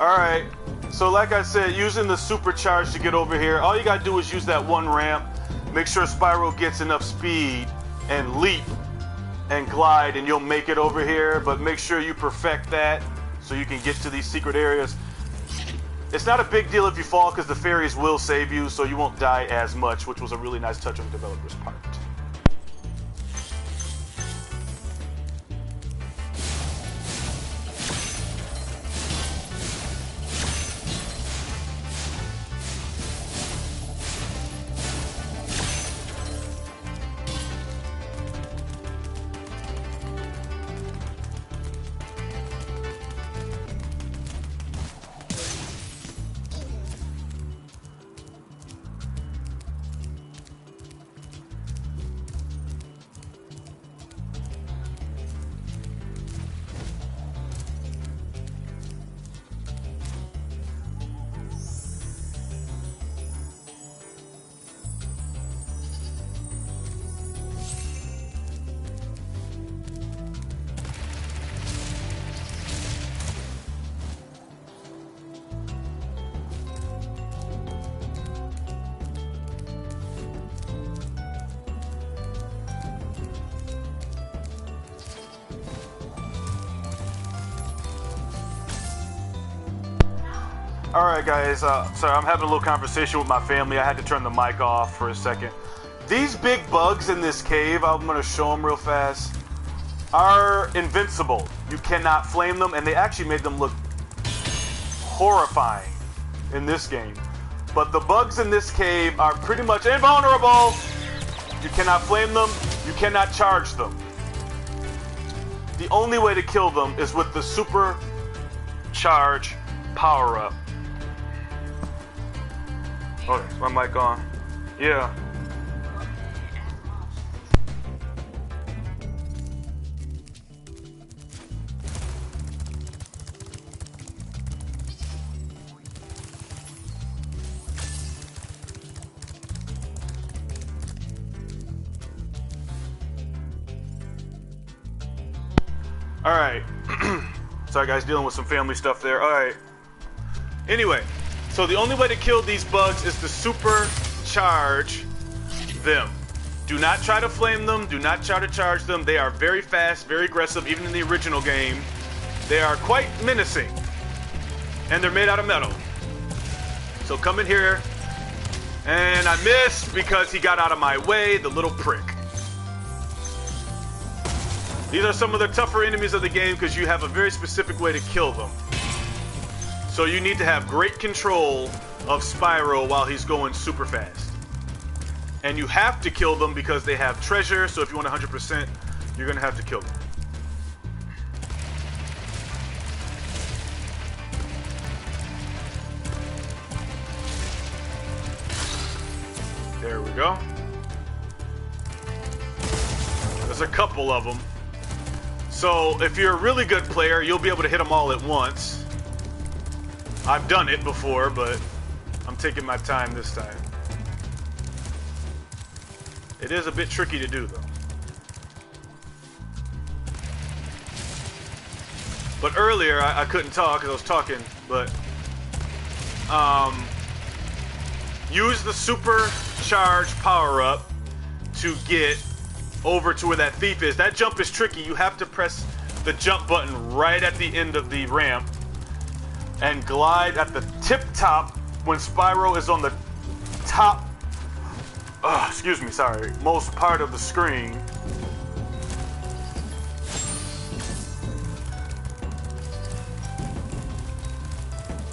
Speaker 1: Alright, so like I said, using the supercharge to get over here, all you gotta do is use that one ramp, make sure Spyro gets enough speed, and leap, and glide, and you'll make it over here, but make sure you perfect that, so you can get to these secret areas. It's not a big deal if you fall, because the fairies will save you, so you won't die as much, which was a really nice touch on the developer's part. Alright guys, sorry, I'm having a little conversation with my family. I had to turn the mic off for a second. These big bugs in this cave, I'm going to show them real fast, are invincible. You cannot flame them, and they actually made them look horrifying in this game. But the bugs in this cave are pretty much invulnerable. You cannot flame them, you cannot charge them. The only way to kill them is with the super charge power-up. Oh, is my mic on? Yeah. Alright. Sorry guys, dealing with some family stuff there. Alright. Anyway. So the only way to kill these bugs is to supercharge them. Do not try to flame them. Do not try to charge them. They are very fast, very aggressive, even in the original game. They are quite menacing. And they're made out of metal. So come in here. And I missed because he got out of my way, the little prick. These are some of the tougher enemies of the game because you have a very specific way to kill them. So you need to have great control of Spyro while he's going super fast. And you have to kill them because they have treasure, so if you want 100%, you're going to have to kill them. There we go. There's a couple of them. So if you're a really good player, you'll be able to hit them all at once. I've done it before, but I'm taking my time this time. It is a bit tricky to do, though. But earlier, I couldn't talk because I was talking, but use the supercharge power-up to get over to where that thief is. That jump is tricky. You have to press the jump button right at the end of the ramp and glide at the tip top when Spyro is on the top, most part of the screen.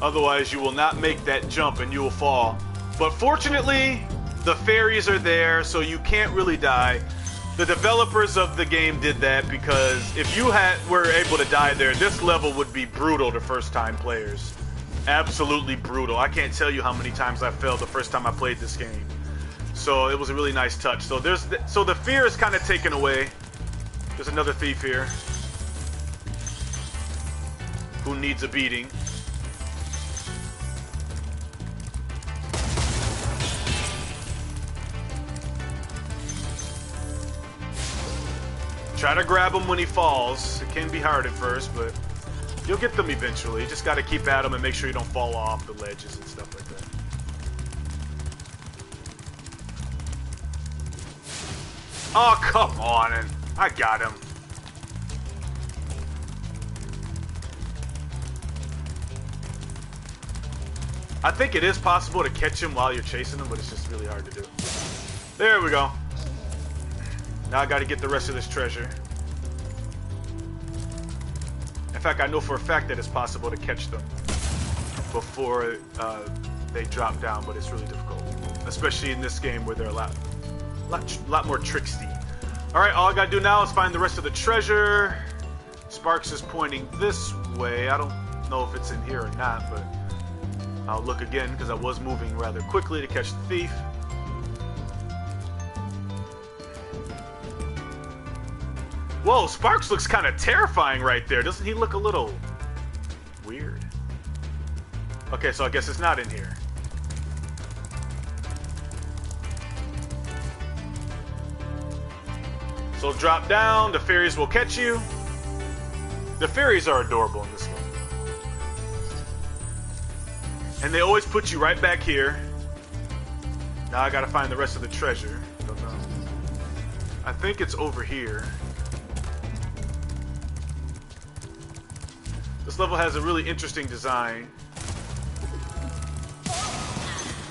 Speaker 1: Otherwise, you will not make that jump and you will fall. But fortunately, the fairies are there, so you can't really die. The developers of the game did that because if you were able to die there, this level would be brutal to first-time players. Absolutely brutal. I can't tell you how many times I failed the first time I played this game. So it was a really nice touch. So the fear is kind of taken away. There's another thief here who needs a beating. Try to grab him when he falls. It can be hard at first, but You'll get them eventually. You just got to keep at them and make sure you don't fall off the ledges and stuff like that. Oh, come on. And I got him. I think it is possible to catch him while you're chasing him, but it's just really hard to do. There we go. Now I got to get the rest of this treasure. In fact, I know for a fact that it's possible to catch them before they drop down, but it's really difficult, especially in this game where they're a lot more tricksy. All right, all I gotta do now is find the rest of the treasure. Sparks is pointing this way. I don't know if it's in here or not, but I'll look again because I was moving rather quickly to catch the thief. Whoa, Sparks looks kind of terrifying right there. Doesn't he look a little weird? Okay, so I guess it's not in here. So drop down, the fairies will catch you. The fairies are adorable in this one. And they always put you right back here. Now I gotta find the rest of the treasure. Don't know. I think it's over here. This level has a really interesting design.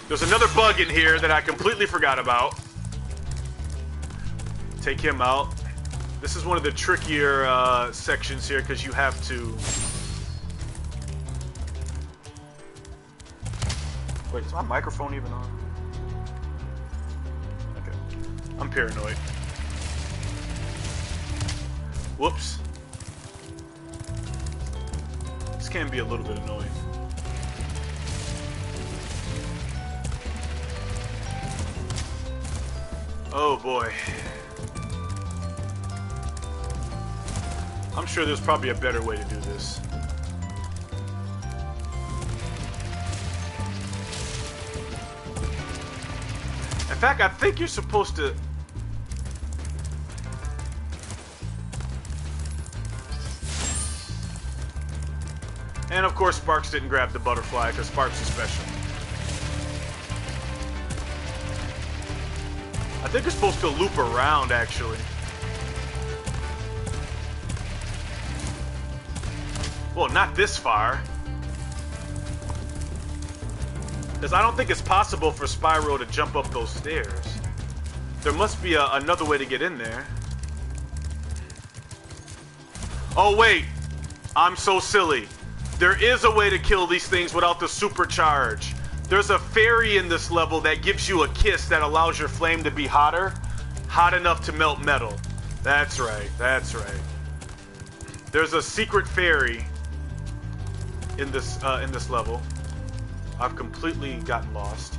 Speaker 1: There's another bug in here that I completely forgot about. Take him out. This is one of the trickier sections here because you have to... Wait, is my microphone even on? Okay. I'm paranoid. Whoops. This can be a little bit annoying. Oh boy. I'm sure there's probably a better way to do this. In fact, I think you're supposed to... And of course, Sparks didn't grab the butterfly because Sparks is special. I think you're supposed to loop around, actually. Well, not this far. Because I don't think it's possible for Spyro to jump up those stairs. There must be another way to get in there. Oh, wait. I'm so silly. There is a way to kill these things without the supercharge. There's a fairy in this level that gives you a kiss that allows your flame to be hotter. Hot enough to melt metal. That's right. That's right. There's a secret fairy in this level. I've completely gotten lost.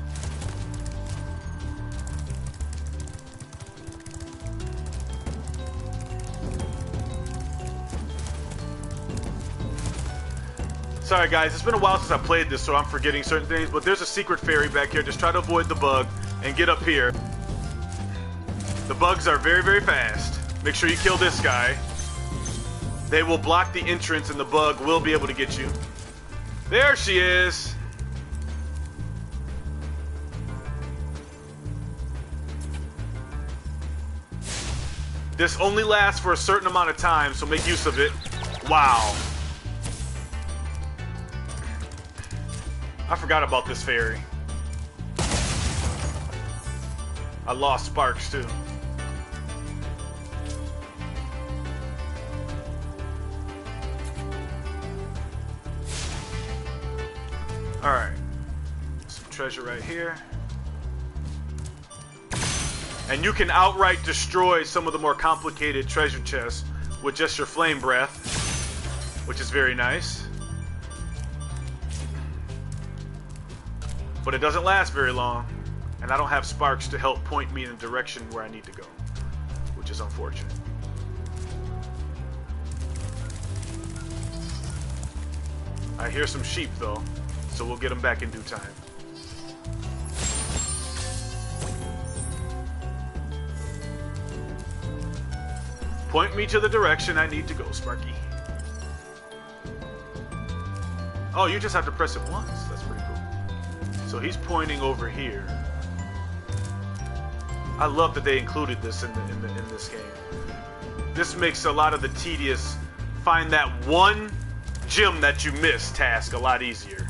Speaker 1: Sorry guys, it's been a while since I played this, so I'm forgetting certain things, but there's a secret fairy back here. Just try to avoid the bug and get up here. The bugs are very, very fast. Make sure you kill this guy. They will block the entrance and the bug will be able to get you. There she is. This only lasts for a certain amount of time, so make use of it. Wow. I forgot about this fairy. I lost Sparks too. Alright. Some treasure right here. And you can outright destroy some of the more complicated treasure chests with just your flame breath, which is very nice. But it doesn't last very long, and I don't have Sparks to help point me in the direction where I need to go, which is unfortunate. I hear some sheep though, so we'll get them back in due time. Point me to the direction I need to go, Sparky. Oh, you just have to press it once. That's pretty cool. So he's pointing over here. I love that they included this in this game. This makes a lot of the tedious find that one gem that you missed task a lot easier.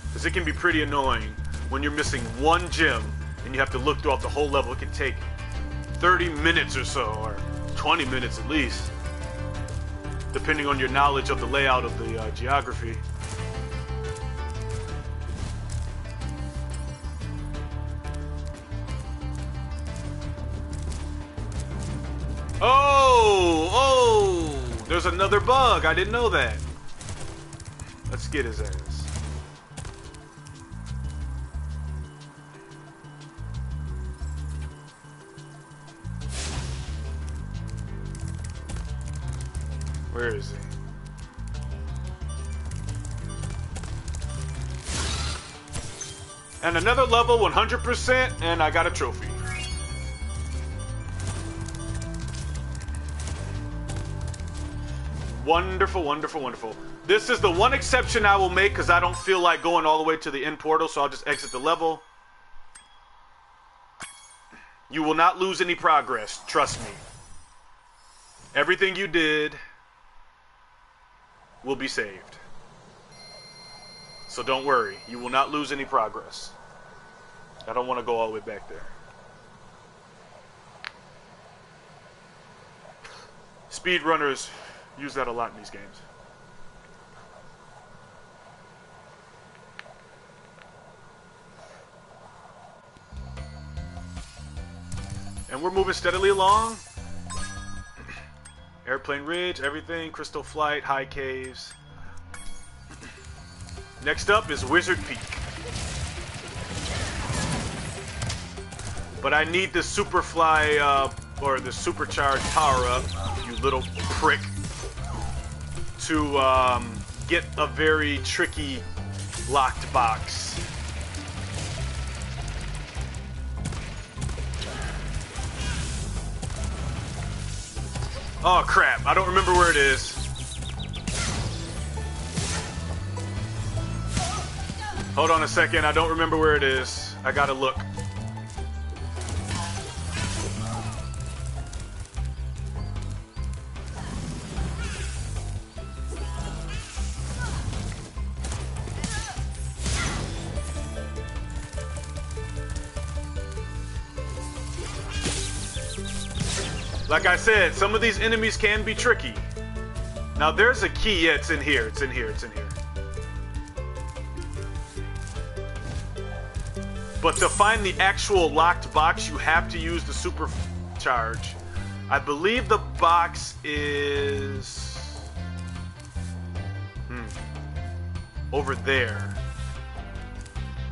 Speaker 1: Because it can be pretty annoying when you're missing one gem and you have to look throughout the whole level. It can take 30 minutes or so, or 20 minutes at least, depending on your knowledge of the layout of the geography. Oh, there's another bug. I didn't know that. Let's get his ass. Where is he? And another level, 100%, and I got a trophy. Wonderful, wonderful, wonderful. This is the one exception I will make because I don't feel like going all the way to the end portal, so I'll just exit the level. You will not lose any progress, trust me. Everything you did will be saved. So don't worry, you will not lose any progress. I don't want to go all the way back there. Speedrunners use that a lot in these games. And we're moving steadily along. Airplane Ridge, everything, Crystal Flight, High Caves. Next up is Wizard Peak. But I need the Superfly, or the Supercharged power-up, you little prick, to get a very tricky locked box. Oh crap, I don't remember where it is. Hold on a second, I don't remember where it is. I gotta look. Like I said, some of these enemies can be tricky. Now there's a key. Yeah, it's in here. It's in here. It's in here. But to find the actual locked box, you have to use the supercharge. I believe the box is over there.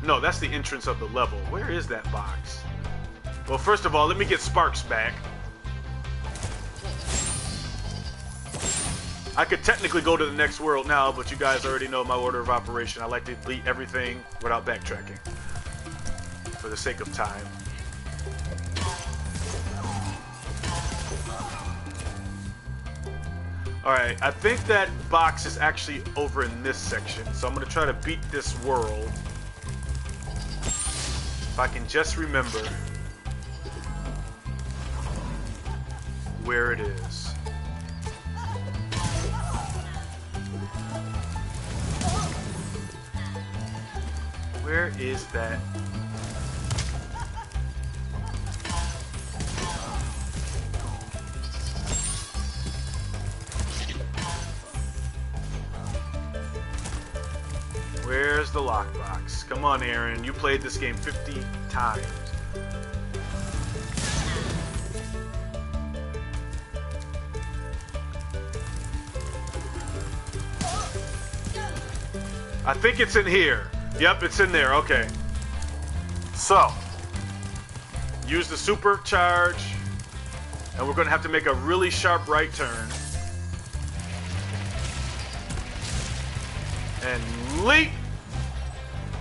Speaker 1: No, that's the entrance of the level. Where is that box? Well, first of all, let me get Sparks back. I could technically go to the next world now, but you guys already know my order of operation. I like to delete everything without backtracking, for the sake of time. Alright, I think that box is actually over in this section, so I'm going to try to beat this world. If I can just remember where it is. Where is that? Where's the lockbox? Come on, Aaron. You played this game 50 times. I think it's in here. Yep, it's in there. Okay. So, use the supercharge, and we're going to have to make a really sharp right turn. And leap.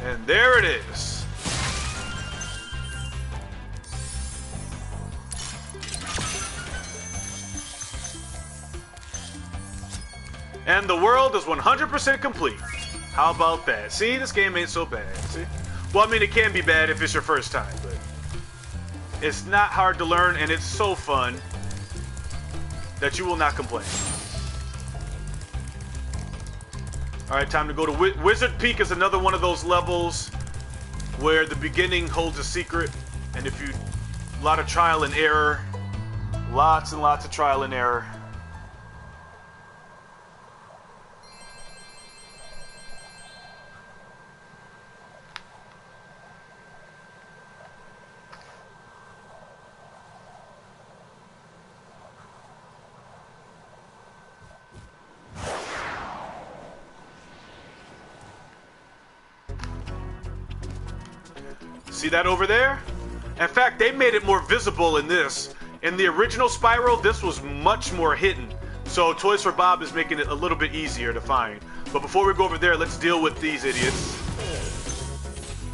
Speaker 1: And there it is. And the world is 100% complete. How about that? See, this game ain't so bad. See? Well, I mean, it can be bad if it's your first time, but it's not hard to learn, and it's so fun that you will not complain. All right, time to go to Wizard Peak. Is another one of those levels where the beginning holds a secret, and if you, a lot of trial and error, lots and lots of trial and error. See that over there? In fact, they made it more visible in this. In the original Spyro, this was much more hidden. So Toys for Bob is making it a little bit easier to find. But before we go over there, let's deal with these idiots.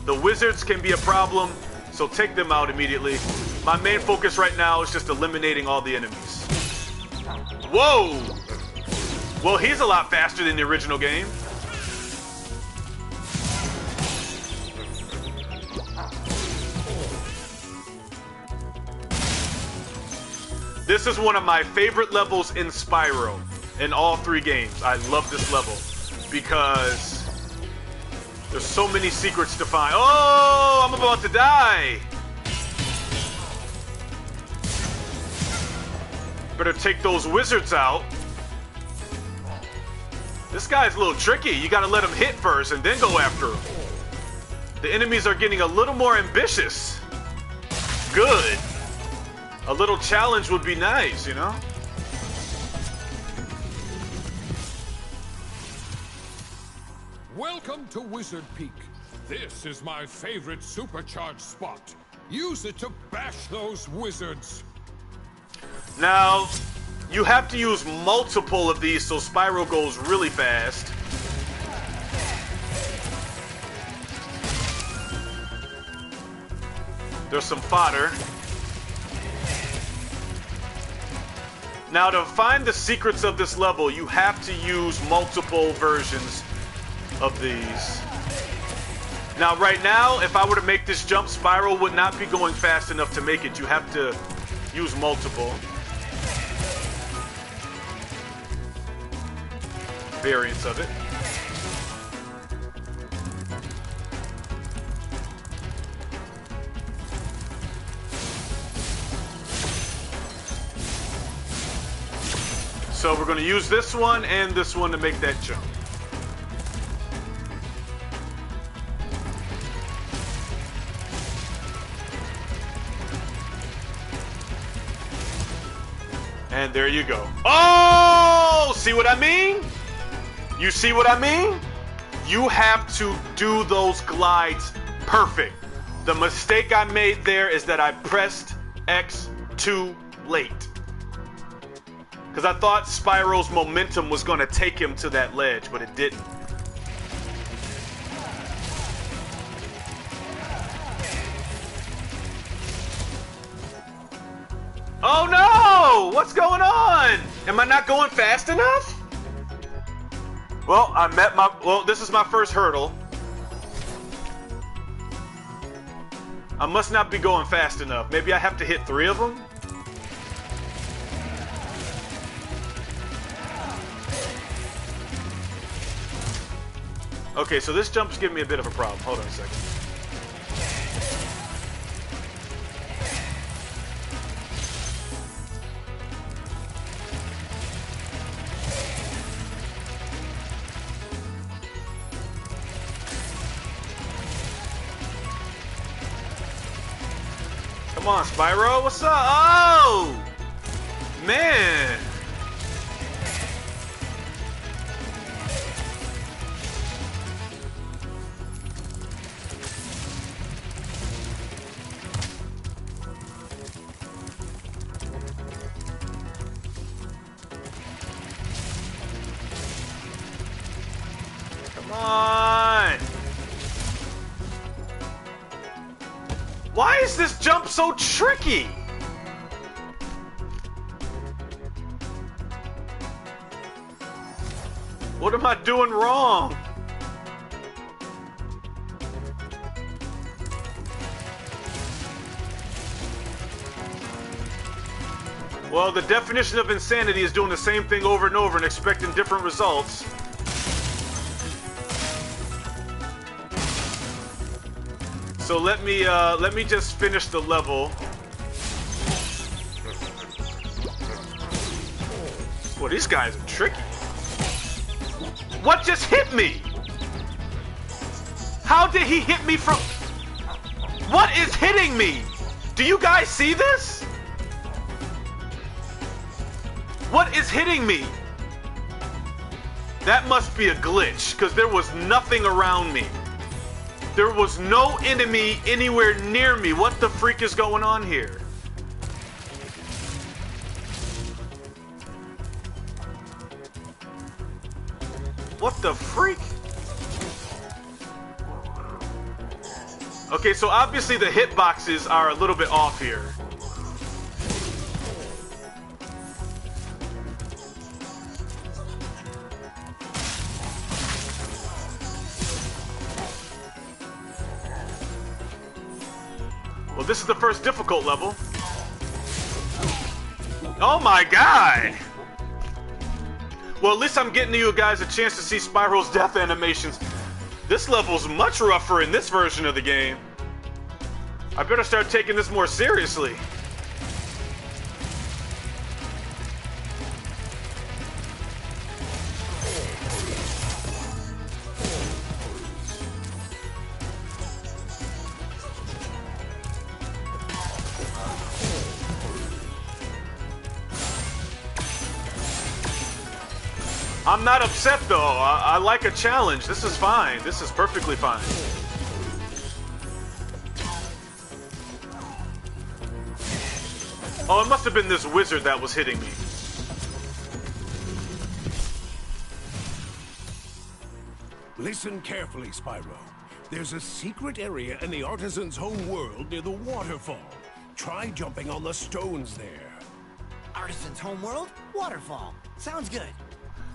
Speaker 1: The wizards can be a problem, so take them out immediately. My main focus right now is just eliminating all the enemies. Whoa! Well, he's a lot faster than the original game. This is one of my favorite levels in Spyro, in all 3 games. I love this level because there's so many secrets to find. Oh, I'm about to die. Better take those wizards out. This guy's a little tricky. You gotta let him hit first and then go after him. The enemies are getting a little more ambitious. Good. A little challenge would be nice, you know?
Speaker 4: Welcome to Wizard Peak. This is my favorite supercharged spot. Use it to bash those wizards.
Speaker 1: Now, you have to use multiple of these so Spyro goes really fast. There's some fodder. Now, to find the secrets of this level, you have to use multiple versions of these. Now, right now, if I were to make this jump, Spyro would not be going fast enough to make it. You have to use multiple variants of it. So we're going to use this one and this one to make that jump. And there you go. Oh! See what I mean? You see what I mean? You have to do those glides perfect. The mistake I made there is that I pressed X too late. Because I thought Spyro's momentum was going to take him to that ledge, but it didn't. Oh no! What's going on? Am I not going fast enough? Well, this is my first hurdle. I must not be going fast enough. Maybe I have to hit 3 of them? Okay, so this jump is giving me a bit of a problem. Hold on a second. Come on, Spyro, what's up? Oh! Man! Come on! Why is this jump so tricky? What am I doing wrong? Well, the definition of insanity is doing the same thing over and over and expecting different results. So let me just finish the level. Well, these guys are tricky. What just hit me? How did he hit me from... What is hitting me? Do you guys see this? What is hitting me? That must be a glitch, because there was nothing around me. There was no enemy anywhere near me. What the freak is going on here? What the freak? Okay, so obviously the hitboxes are a little bit off here. Well, this is the first difficult level. Oh my god! Well, at least I'm getting you guys a chance to see Spyro's death animations. This level's much rougher in this version of the game. I better start taking this more seriously. I'm not upset though. I like a challenge. This is fine. This is perfectly fine. Oh, it must have been this wizard that was hitting me.
Speaker 19: Listen carefully, Spyro. There's a secret area in the artisan's home world near the waterfall. Try jumping on the stones there.
Speaker 6: Artisan's home world? Waterfall. Sounds good.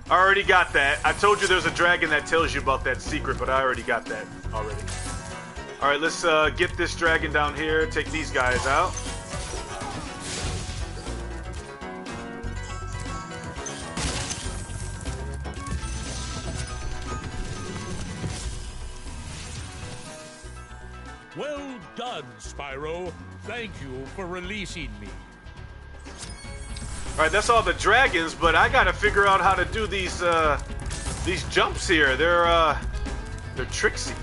Speaker 1: I already got that. I told you there's a dragon that tells you about that secret, but I already got that already. Alright, let's get this dragon down here, take these guys out.
Speaker 12: Well done, Spyro. Thank you for releasing me.
Speaker 1: Alright, that's all the dragons, but I gotta figure out how to do these jumps here. They're tricksy.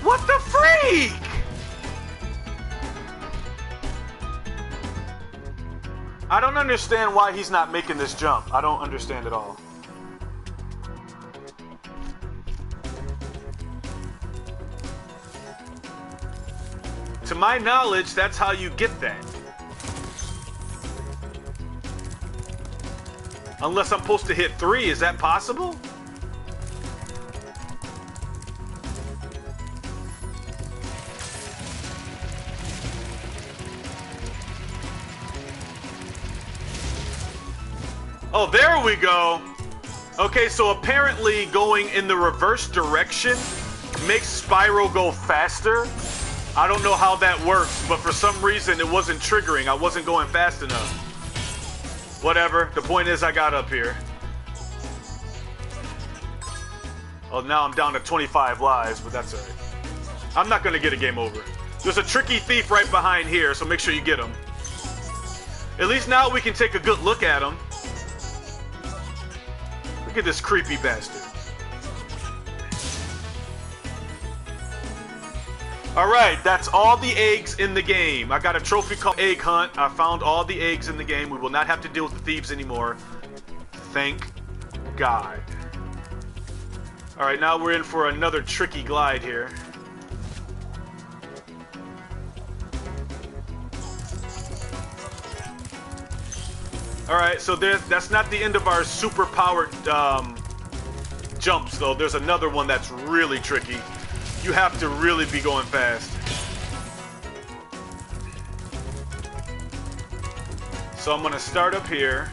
Speaker 1: What the freak? I don't understand why he's not making this jump. I don't understand at all. To my knowledge, that's how you get that. Unless I'm supposed to hit 3, is that possible? Oh, there we go. Okay, so apparently going in the reverse direction makes Spyro go faster. I don't know how that works, but for some reason it wasn't triggering. I wasn't going fast enough. Whatever. The point is I got up here. Oh, now I'm down to 25 lives, but that's alright. I'm not going to get a game over. There's a tricky thief right behind here, so make sure you get him. At least now we can take a good look at him. Look at this creepy bastard. Alright, that's all the eggs in the game. I got a trophy called Egg Hunt. I found all the eggs in the game. We will not have to deal with the thieves anymore. Thank God. Alright, now we're in for another tricky glide here. Alright, so that's not the end of our super powered jumps though. There's another one that's really tricky. You have to really be going fast. So I'm gonna start up here.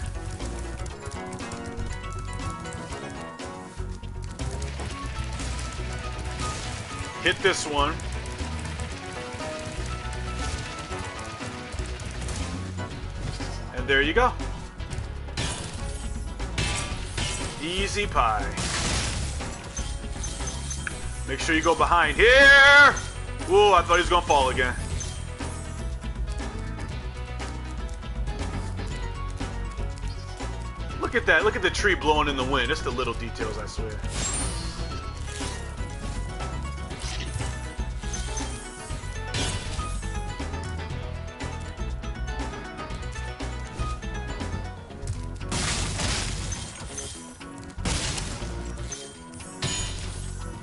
Speaker 1: Hit this one. And there you go. Easy pie. Make sure you go behind here. Ooh, I thought he was gonna fall again. Look at that. Look at the tree blowing in the wind. It's the little details, I swear.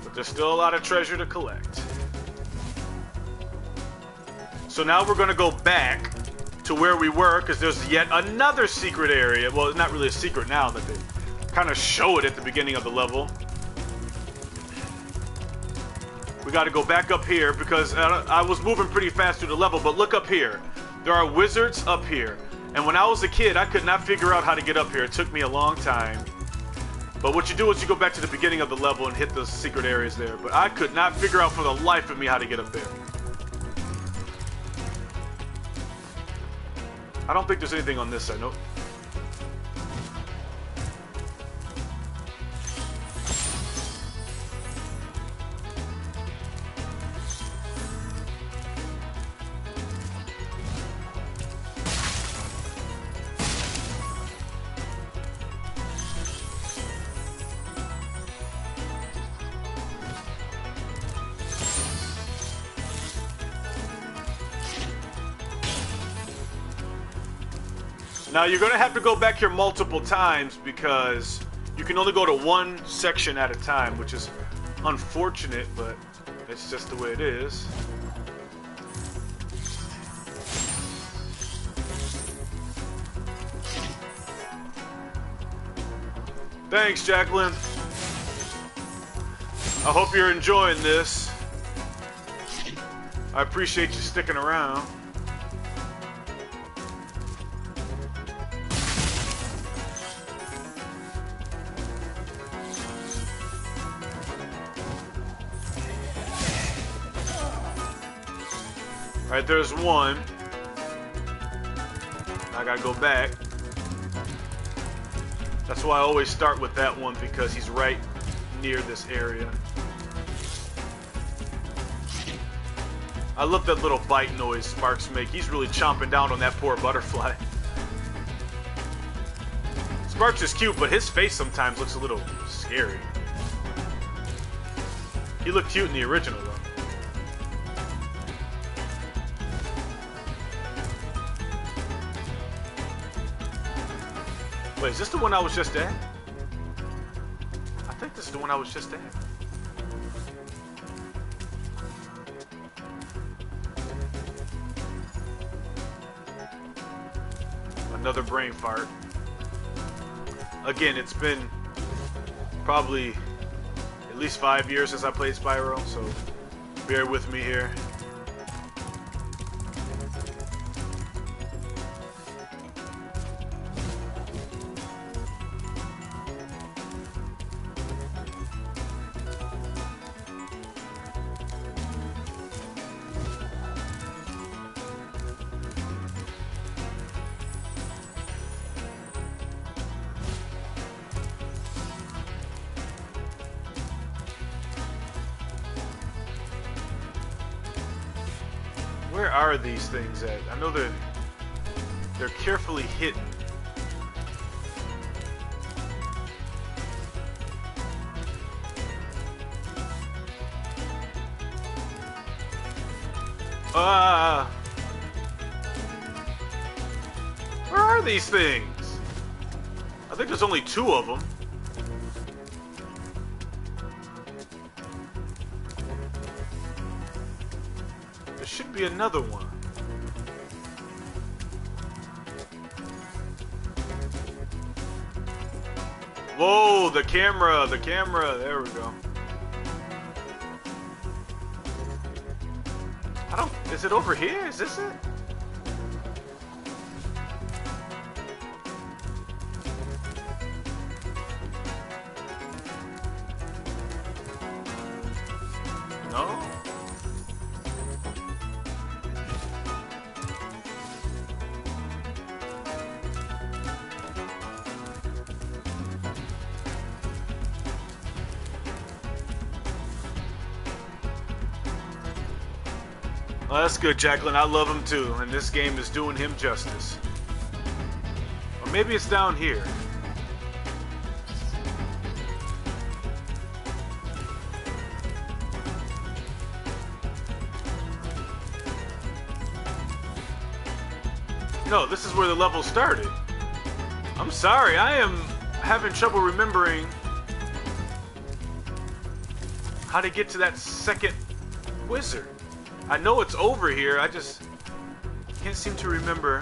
Speaker 1: But there's still a lot of treasure to collect. So now we're going to go back to where we were, because there's yet another secret area. Well, it's not really a secret now that they kind of show it at the beginning of the level. We got to go back up here because I was moving pretty fast through the level, but look up here. There are wizards up here. And when I was a kid, I could not figure out how to get up here. It took me a long time. But what you do is you go back to the beginning of the level and hit those secret areas there. But I could not figure out for the life of me how to get up there. I don't think there's anything on this side. Nope. Now you're going to have to go back here multiple times because you can only go to one section at a time, which is unfortunate, but it's just the way it is. Thanks, Jacqueline. I hope you're enjoying this. I appreciate you sticking around. Alright, there's one. I gotta go back. That's why I always start with that one, because he's right near this area. I love that little bite noise Sparks make. He's really chomping down on that poor butterfly. Sparks is cute, but his face sometimes looks a little scary. He looked cute in the original, though. Wait, is this the one I was just at? I think this is the one I was just at. Another brain fart. Again, it's been probably at least 5 years since I played Spyro, so bear with me here. Where are these things at? I know they're carefully hidden. Where are these things? I think there's only 2 of them. There should be another one. Whoa, the camera, there we go. Is it over here? Is this it? Well, that's good, Jacqueline. I love him too, and this game is doing him justice. Or maybe it's down here. No, this is where the level started. I'm sorry, I am having trouble remembering how to get to that second wizard. I know it's over here, I just can't seem to remember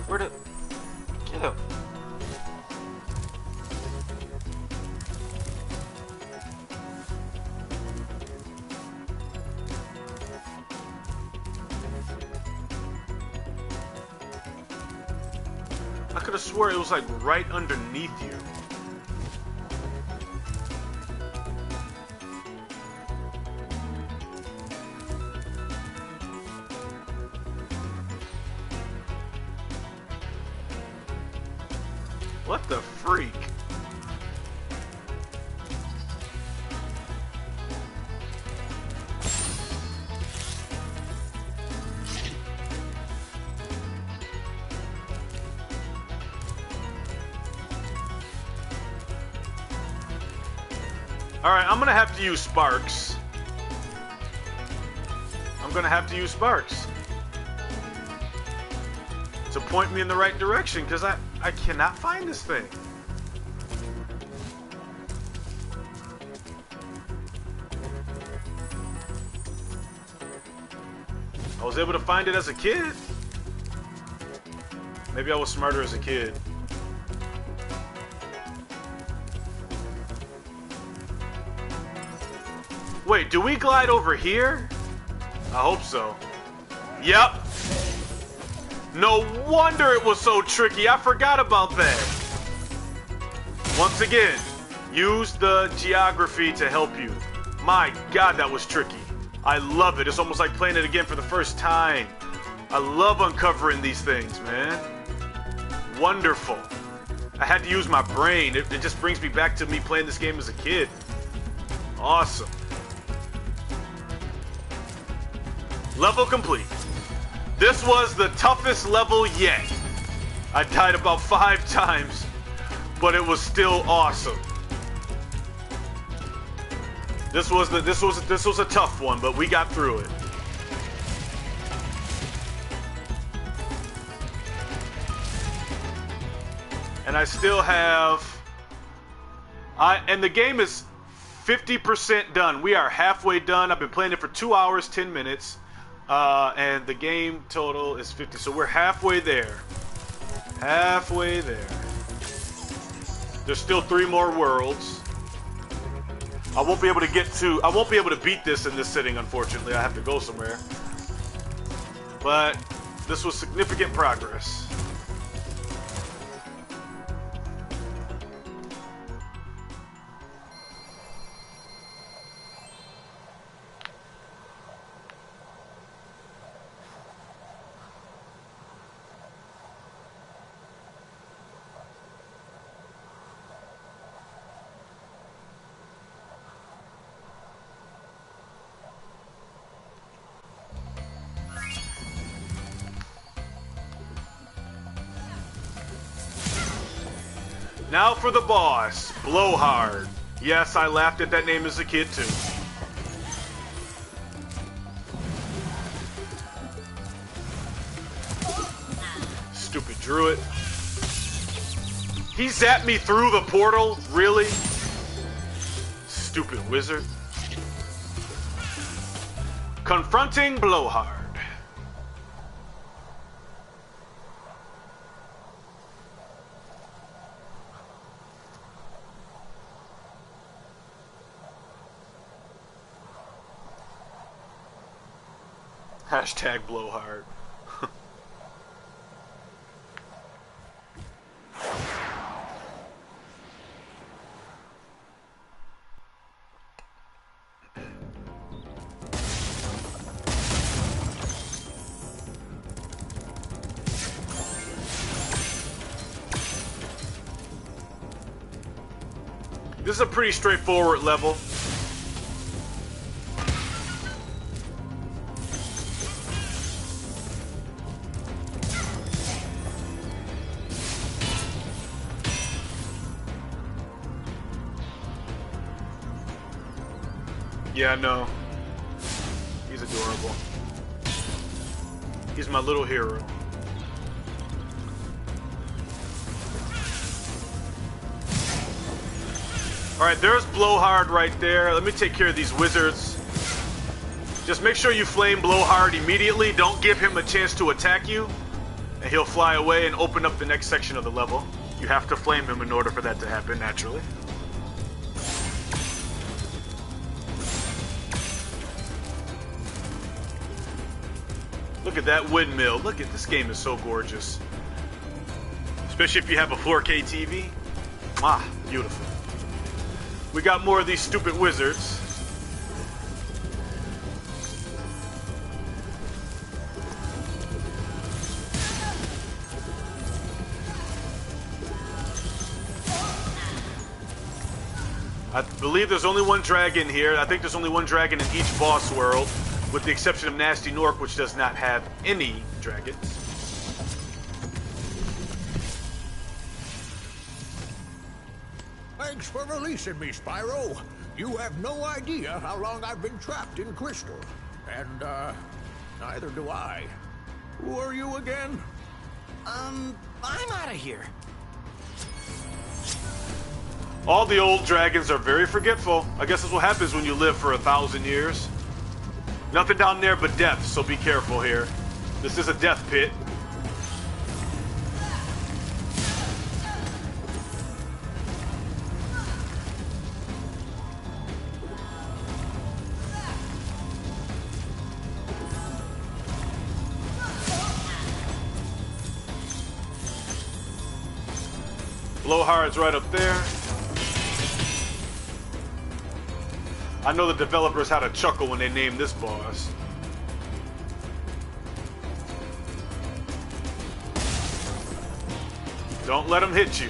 Speaker 1: where to get him. I could have swore it was like right underneath you. What the freak? Alright, I'm gonna have to use sparks. I'm gonna have to use sparks to point me in the right direction, because I cannot find this thing. I was able to find it as a kid. Maybe I was smarter as a kid. Wait, do we glide over here? I hope so. Yep. No wonder it was so tricky. I forgot about that. Once again, use the geography to help you. My God, that was tricky. I love it. It's almost like playing it again for the first time. I love uncovering these things, man. Wonderful. I had to use my brain. It just brings me back to me playing this game as a kid. Awesome. Level complete. This was the toughest level yet. I died about 5 times, but it was still awesome. This was a tough one, but we got through it. And I still have and the game is 50% done. We are halfway done. I've been playing it for 2 hours, 10 minutes. And the game total is 50. So we're halfway there. Halfway there. There's still 3 more worlds. I won't be able to beat this in this sitting, unfortunately. I have to go somewhere. But this was significant progress. Now for the boss, Blowhard. Yes, I laughed at that name as a kid too. Stupid druid. He zapped me through the portal? Really? Stupid wizard. Confronting Blowhard. Hashtag Blowhard. This is a pretty straightforward level. Yeah, I know. He's adorable. He's my little hero. Alright, there's Blowhard right there. Let me take care of these wizards. Just make sure you flame Blowhard immediately. Don't give him a chance to attack you. And he'll fly away and open up the next section of the level. You have to flame him in order for that to happen, naturally. Look at that windmill. Look at this game is so gorgeous. Especially if you have a 4K TV. Ah, beautiful. We got more of these stupid wizards. I believe there's only one dragon here. I think there's only one dragon in each boss world, with the exception of Nasty Nork, which does not have any dragons.
Speaker 17: Thanks for releasing me, Spyro. You have no idea how long I've been trapped in Crystal. And, neither do I. Who are you again?
Speaker 6: I'm out of here.
Speaker 1: All the old dragons are very forgetful. I guess that's what happens when you live for 1,000 years. Nothing down there but death, so be careful here. This is a death pit. Blowhard's right up there. I know the developers had a chuckle when they named this boss. Don't let him hit you.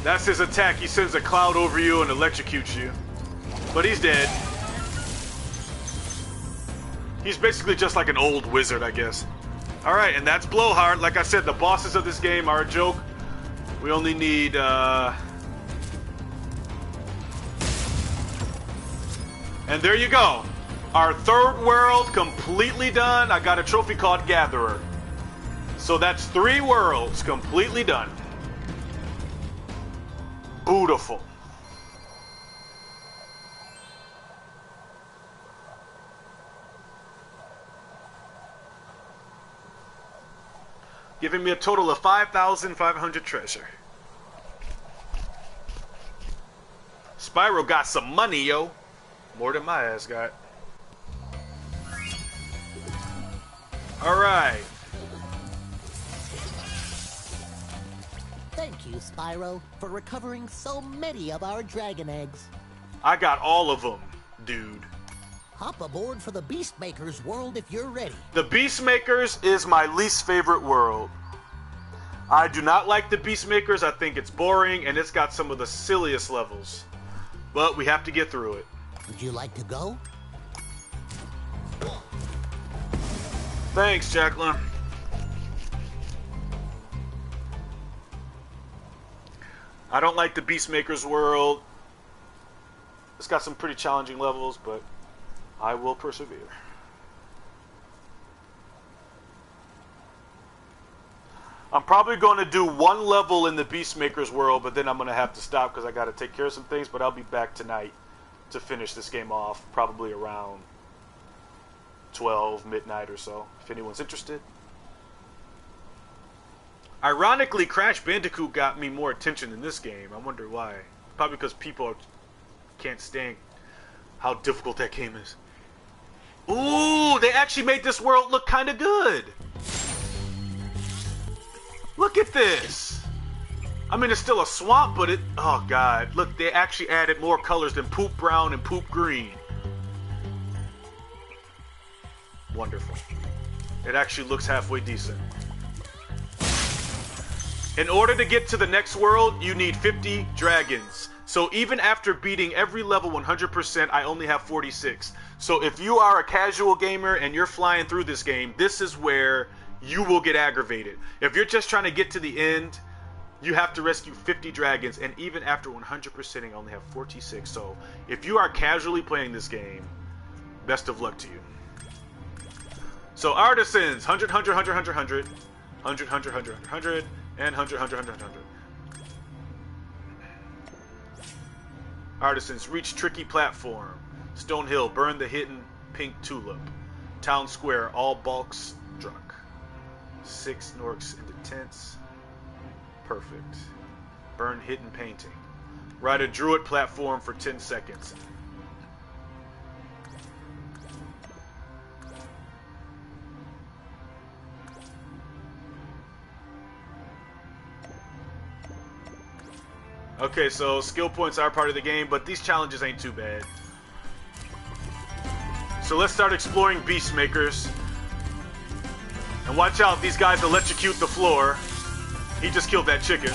Speaker 1: That's his attack. He sends a cloud over you and electrocutes you. But he's dead. He's basically just like an old wizard, I guess. Alright, and that's Blowhard. Like I said, the bosses of this game are a joke. We only need, And there you go. Our third world completely done. I got a trophy called Gatherer. So that's 3 worlds completely done. Beautiful. Giving me a total of 5,500 treasure. Spyro got some money, yo. More than my ass got. Alright.
Speaker 3: Thank you, Spyro, for recovering so many of our dragon eggs.
Speaker 1: I got all of them, dude.
Speaker 3: Hop aboard for the Beastmaker's world if you're ready.
Speaker 1: The Beastmakers is my least favorite world. I do not like the Beastmakers. I think it's boring, and it's got some of the silliest levels. But we have to get through it.
Speaker 3: Would you like to go?
Speaker 1: Thanks, Jacqueline. I don't like the Beastmaker's world. It's got some pretty challenging levels, but I will persevere. I'm probably going to do 1 level in the Beastmaker's world, but then I'm going to have to stop because I got to take care of some things, but I'll be back tonight to finish this game off, probably around 12 midnight or so, if anyone's interested. Ironically, Crash Bandicoot got me more attention in this game. I wonder why. Probably because people can't stand how difficult that game is. Ooh, they actually made this world look kind of good. Look at this. I mean, it's still a swamp, but it... Oh, God. Look, they actually added more colors than poop brown and poop green. wonderful. It actually looks halfway decent. In order to get to the next world, you need 50 dragons. So even after beating every level 100%, I only have 46. So if you are a casual gamer and you're flying through this game, this is where you will get aggravated. If you're just trying to get to the end, you have to rescue 50 dragons, and even after 100%ing, I only have 46. So if you are casually playing this game, best of luck to you. So artisans, 100, 100, 100, 100, 100, 100, 100, 100, 100, and 100, 100, 100, 100. Artisans, reach tricky platform. Stone Hill, burn the hidden pink tulip. Town Square, all bulks struck. 6 Norks into tents. Perfect. Burn hidden painting. Ride a druid platform for 10 seconds. Okay, so skill points are part of the game, but these challenges ain't too bad. So let's start exploring beast makers. And watch out, these guys electrocute the floor. He just killed that chicken.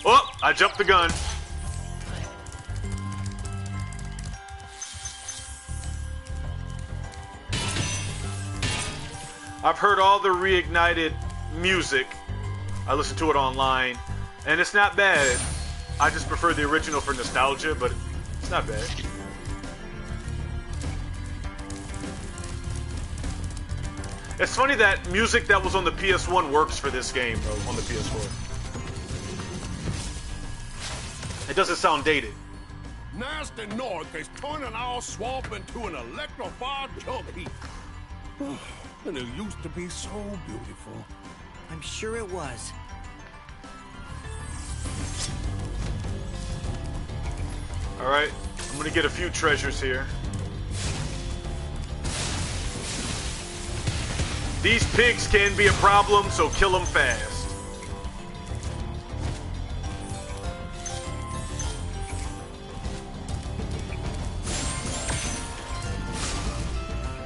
Speaker 1: Oh, I jumped the gun. I've heard all the Reignited music. I listened to it online, and it's not bad. I just prefer the original for nostalgia, but it's not bad. It's funny that music that was on the PS1 works for this game, though, on the PS4. It doesn't sound dated.
Speaker 19: Nasty North is turning our swamp into an electrified junk heap. And it used to be so beautiful.
Speaker 6: I'm sure it was.
Speaker 1: Alright, I'm gonna get a few treasures here. These pigs can be a problem, so kill them fast.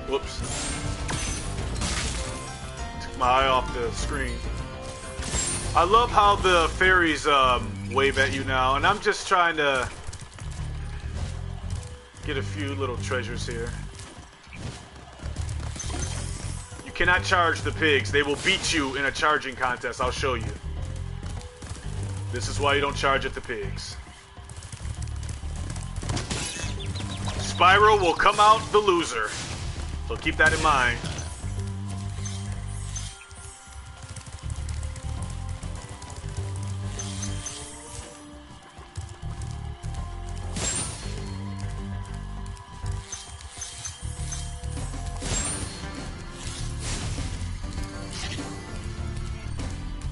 Speaker 1: Whoops. Took my eye off the screen. I love how the fairies wave at you now, and I'm just trying to get a few little treasures here. You cannot charge the pigs. They will beat you in a charging contest. I'll show you. This is why you don't charge at the pigs. Spyro will come out the loser. So keep that in mind.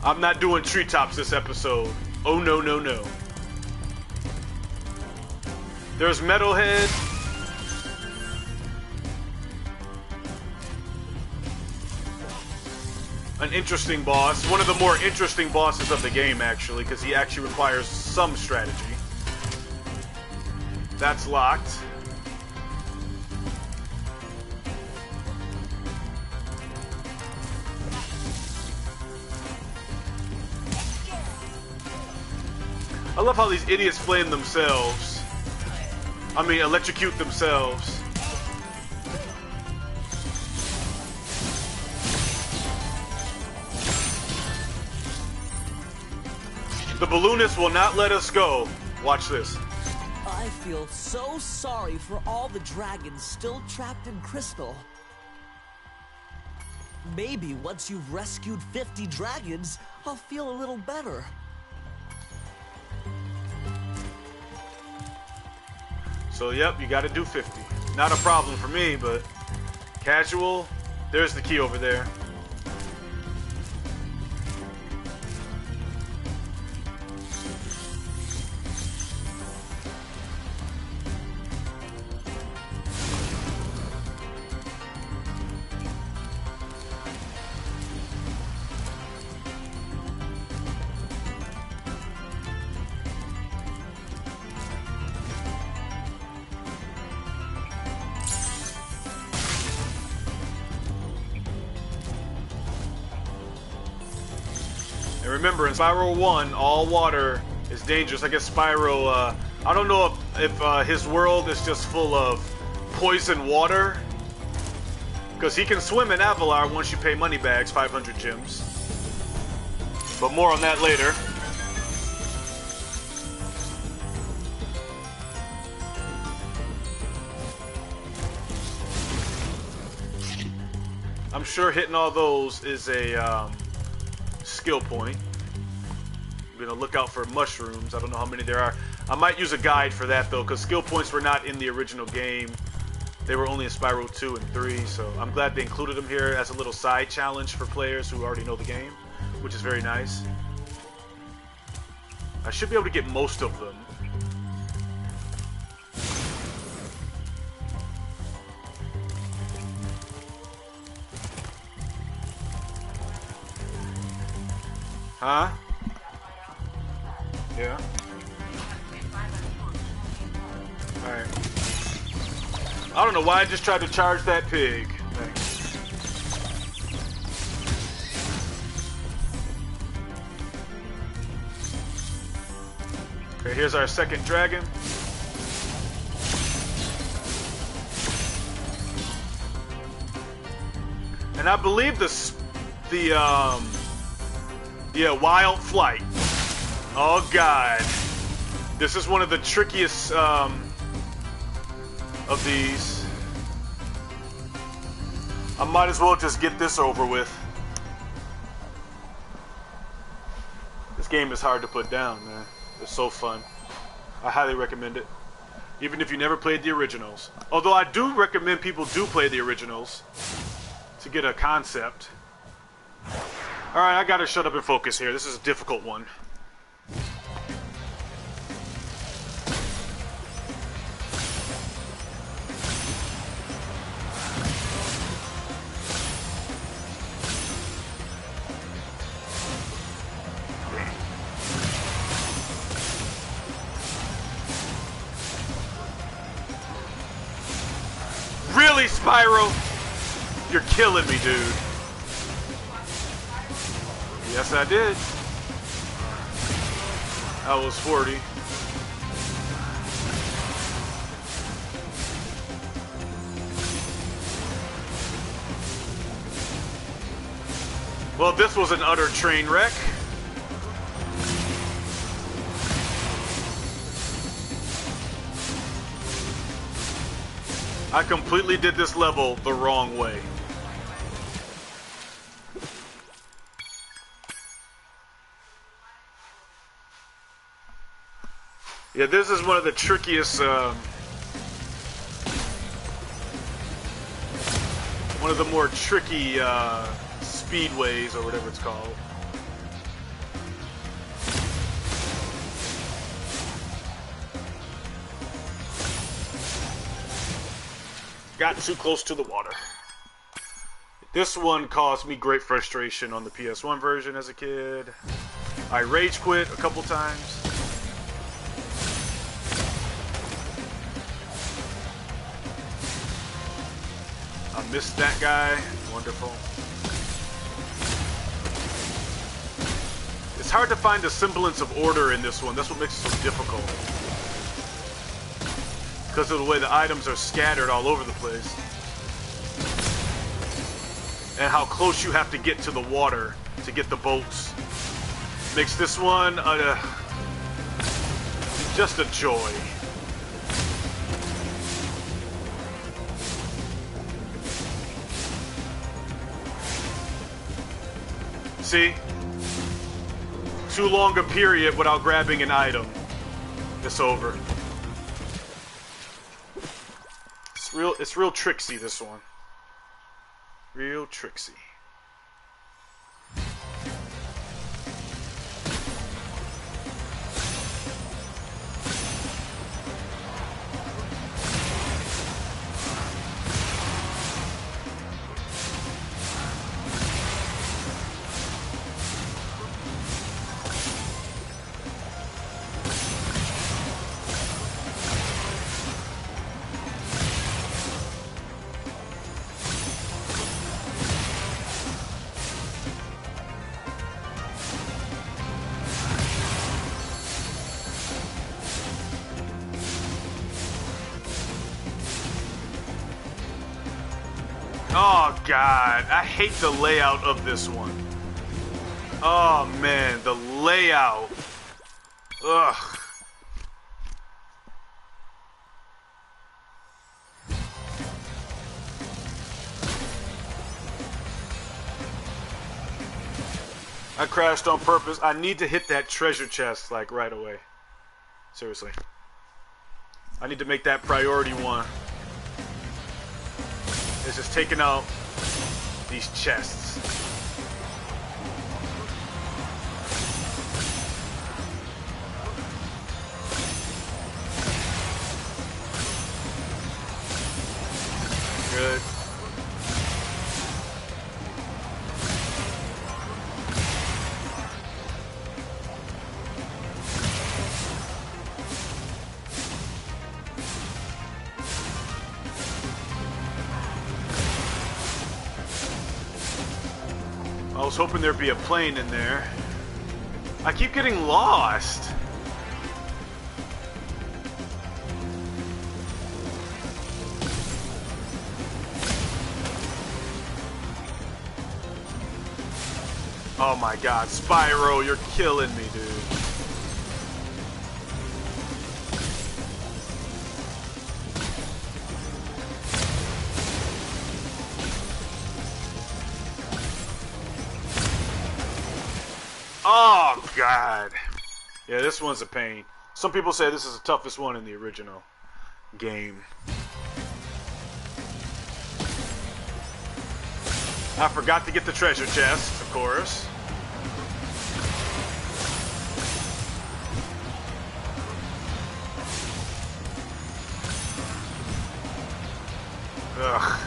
Speaker 1: I'm not doing treetops this episode. Oh no, no, no. There's Metalhead. An interesting boss. One of the more interesting bosses of the game, actually, because he actually requires some strategy. That's locked. I love how these idiots flame themselves. I mean, electrocute themselves. The balloonist will not let us go. Watch this.
Speaker 20: I feel so sorry for all the dragons still trapped in Crystal. Maybe once you've rescued 50 dragons, I'll feel a little better.
Speaker 1: So, yep, you gotta do 50. Not a problem for me, but casual, there's the key over there. And remember, in Spyro 1, all water is dangerous. I guess Spyro, I don't know if his world is just full of poison water. Because he can swim in Avalar once you pay money bags, 500 gems. But more on that later. I'm sure hitting all those is a skill point. I'm gonna look out for mushrooms. I don't know how many there are. I might use a guide for that though, because skill points were not in the original game. They were only in Spyro 2 and 3, so I'm glad they included them here as a little side challenge for players who already know the game, which is very nice. I should be able to get most of them. Huh? Yeah. Alright. I don't know why I just tried to charge that pig. Thanks. Okay, here's our second dragon. And I believe yeah, Wild Flight. Oh god. This is one of the trickiest of these. I might as well just get this over with. This game is hard to put down, man. It's so fun. I highly recommend it. Even if you never played the originals. Although I do recommend people do play the originals to get a concept. Alright, I gotta shut up and focus here. This is a difficult one. Really, Spyro? You're killing me, dude. Yes, I did. I was 40. Well, this was an utter train wreck. I completely did this level the wrong way. Yeah, this is one of the trickiest, one of the more tricky speedways, or whatever it's called. Got too close to the water. This one caused me great frustration on the PS1 version as a kid. I rage quit a couple times. I missed that guy. Wonderful. It's hard to find a semblance of order in this one. That's what makes it so difficult. Because of the way the items are scattered all over the place. And how close you have to get to the water to get the boats. Makes this one just a joy. See? Too long a period without grabbing an item. It's over. It's real tricksy, this one. Real tricksy. Oh god, I hate the layout of this one. Oh man, the layout. Ugh. I crashed on purpose. I need to hit that treasure chest like right away. Seriously. I need to make that priority one. It's just taking out these chests. Good. I was hoping there'd be a plane in there. I keep getting lost. Oh my god, Spyro, you're killing me, dude. Oh god. Yeah, this one's a pain. Some people say this is the toughest one in the original game. I forgot to get the treasure chest, of course. Ugh.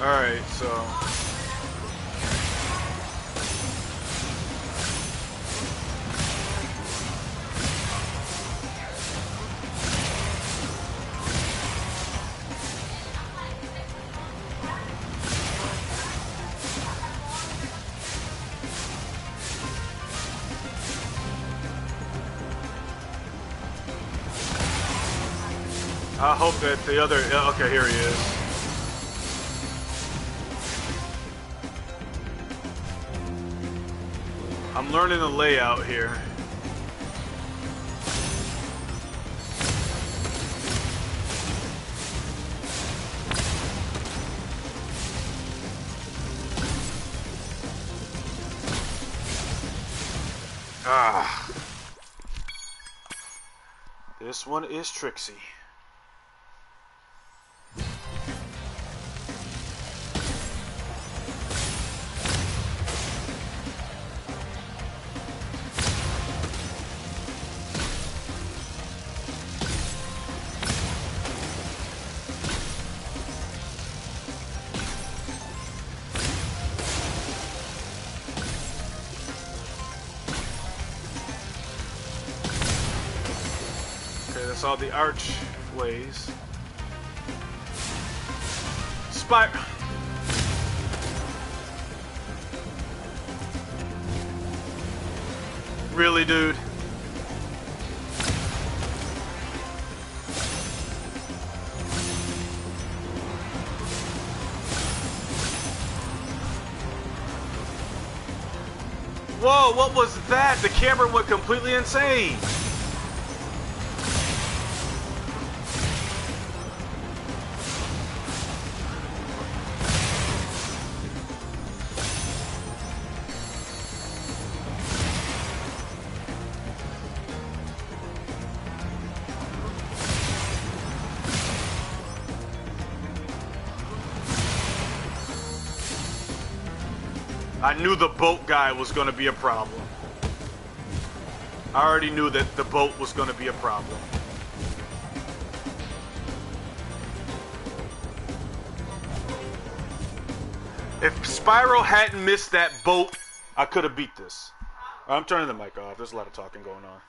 Speaker 1: Alright, so... I hope that the other... Okay, here he is. I'm learning the layout here. Ah. This one is Trixie. That's all the archways. Spyro. Really, dude? Whoa, what was that? The camera went completely insane. I knew the boat guy was going to be a problem. I already knew that the boat was going to be a problem. If Spyro hadn't missed that boat, I could have beat this. I'm turning the mic off. There's a lot of talking going on.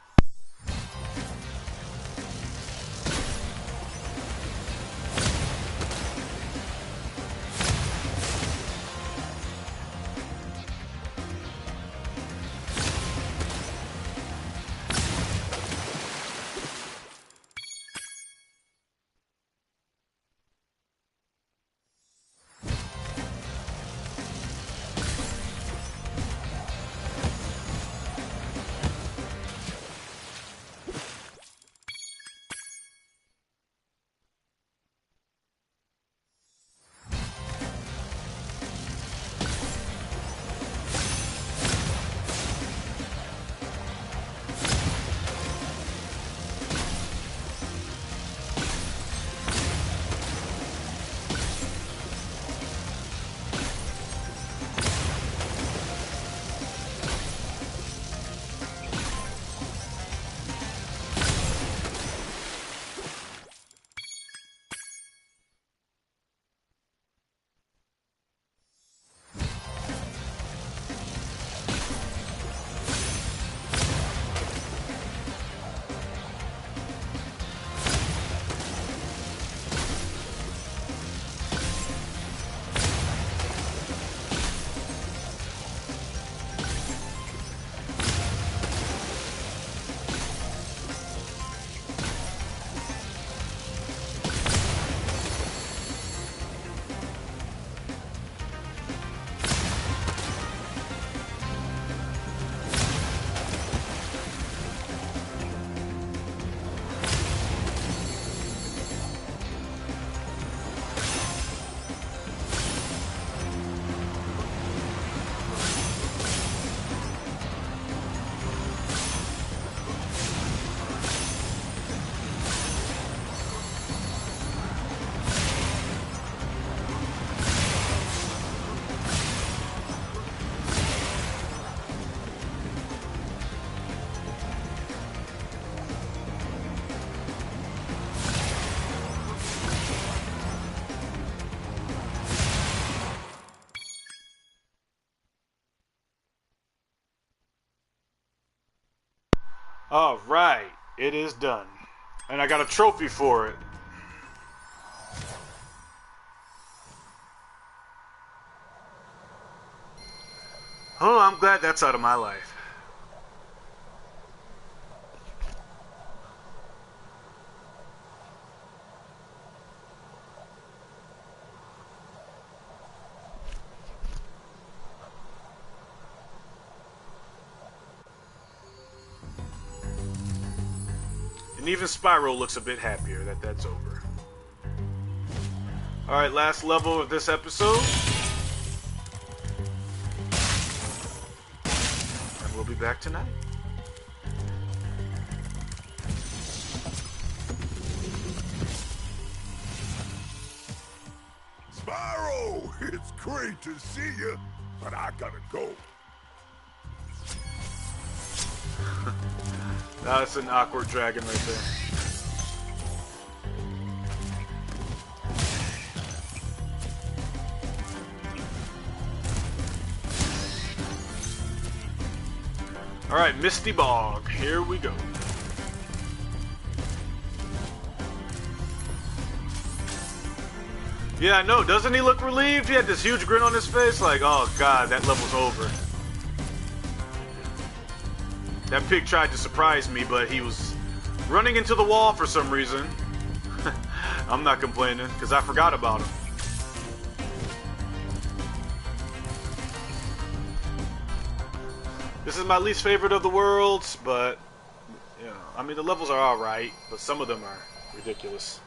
Speaker 1: Alright, it is done. And I got a trophy for it. Oh, I'm glad that's out of my life. And even Spyro looks a bit happier that that's over. Alright, last level of this episode. And we'll be back tonight.
Speaker 5: Spyro! It's great to see you, but I gotta go.
Speaker 1: That's an awkward dragon right there. Alright, Misty Bog. Here we go. Yeah, I know. Doesn't he look relieved? He had this huge grin on his face like, oh god, that level's over. That pig tried to surprise me, but he was running into the wall for some reason. I'm not complaining, because I forgot about him. This is my least favorite of the worlds, but, you know, I mean, the levels are alright, but some of them are ridiculous.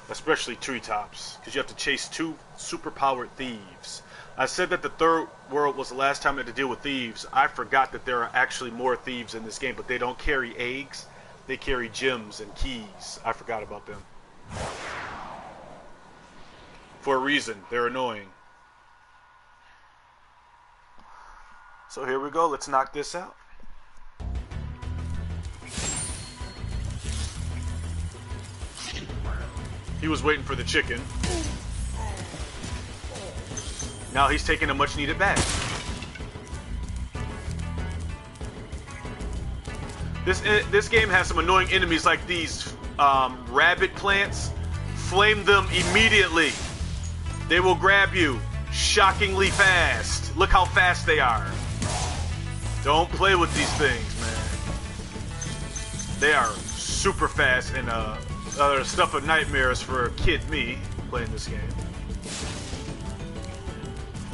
Speaker 1: Especially treetops, because you have to chase two super-powered thieves. I said that the third world was the last time I had to deal with thieves. I forgot that there are actually more thieves in this game, but they don't carry eggs. They carry gems and keys. I forgot about them. For a reason. They're annoying. So here we go. Let's knock this out. He was waiting for the chicken. Now he's taking a much needed bath. This game has some annoying enemies like these rabbit plants. Flame them immediately. They will grab you shockingly fast. Look how fast they are. Don't play with these things, man. They are super fast and stuff of nightmares for kid me playing this game.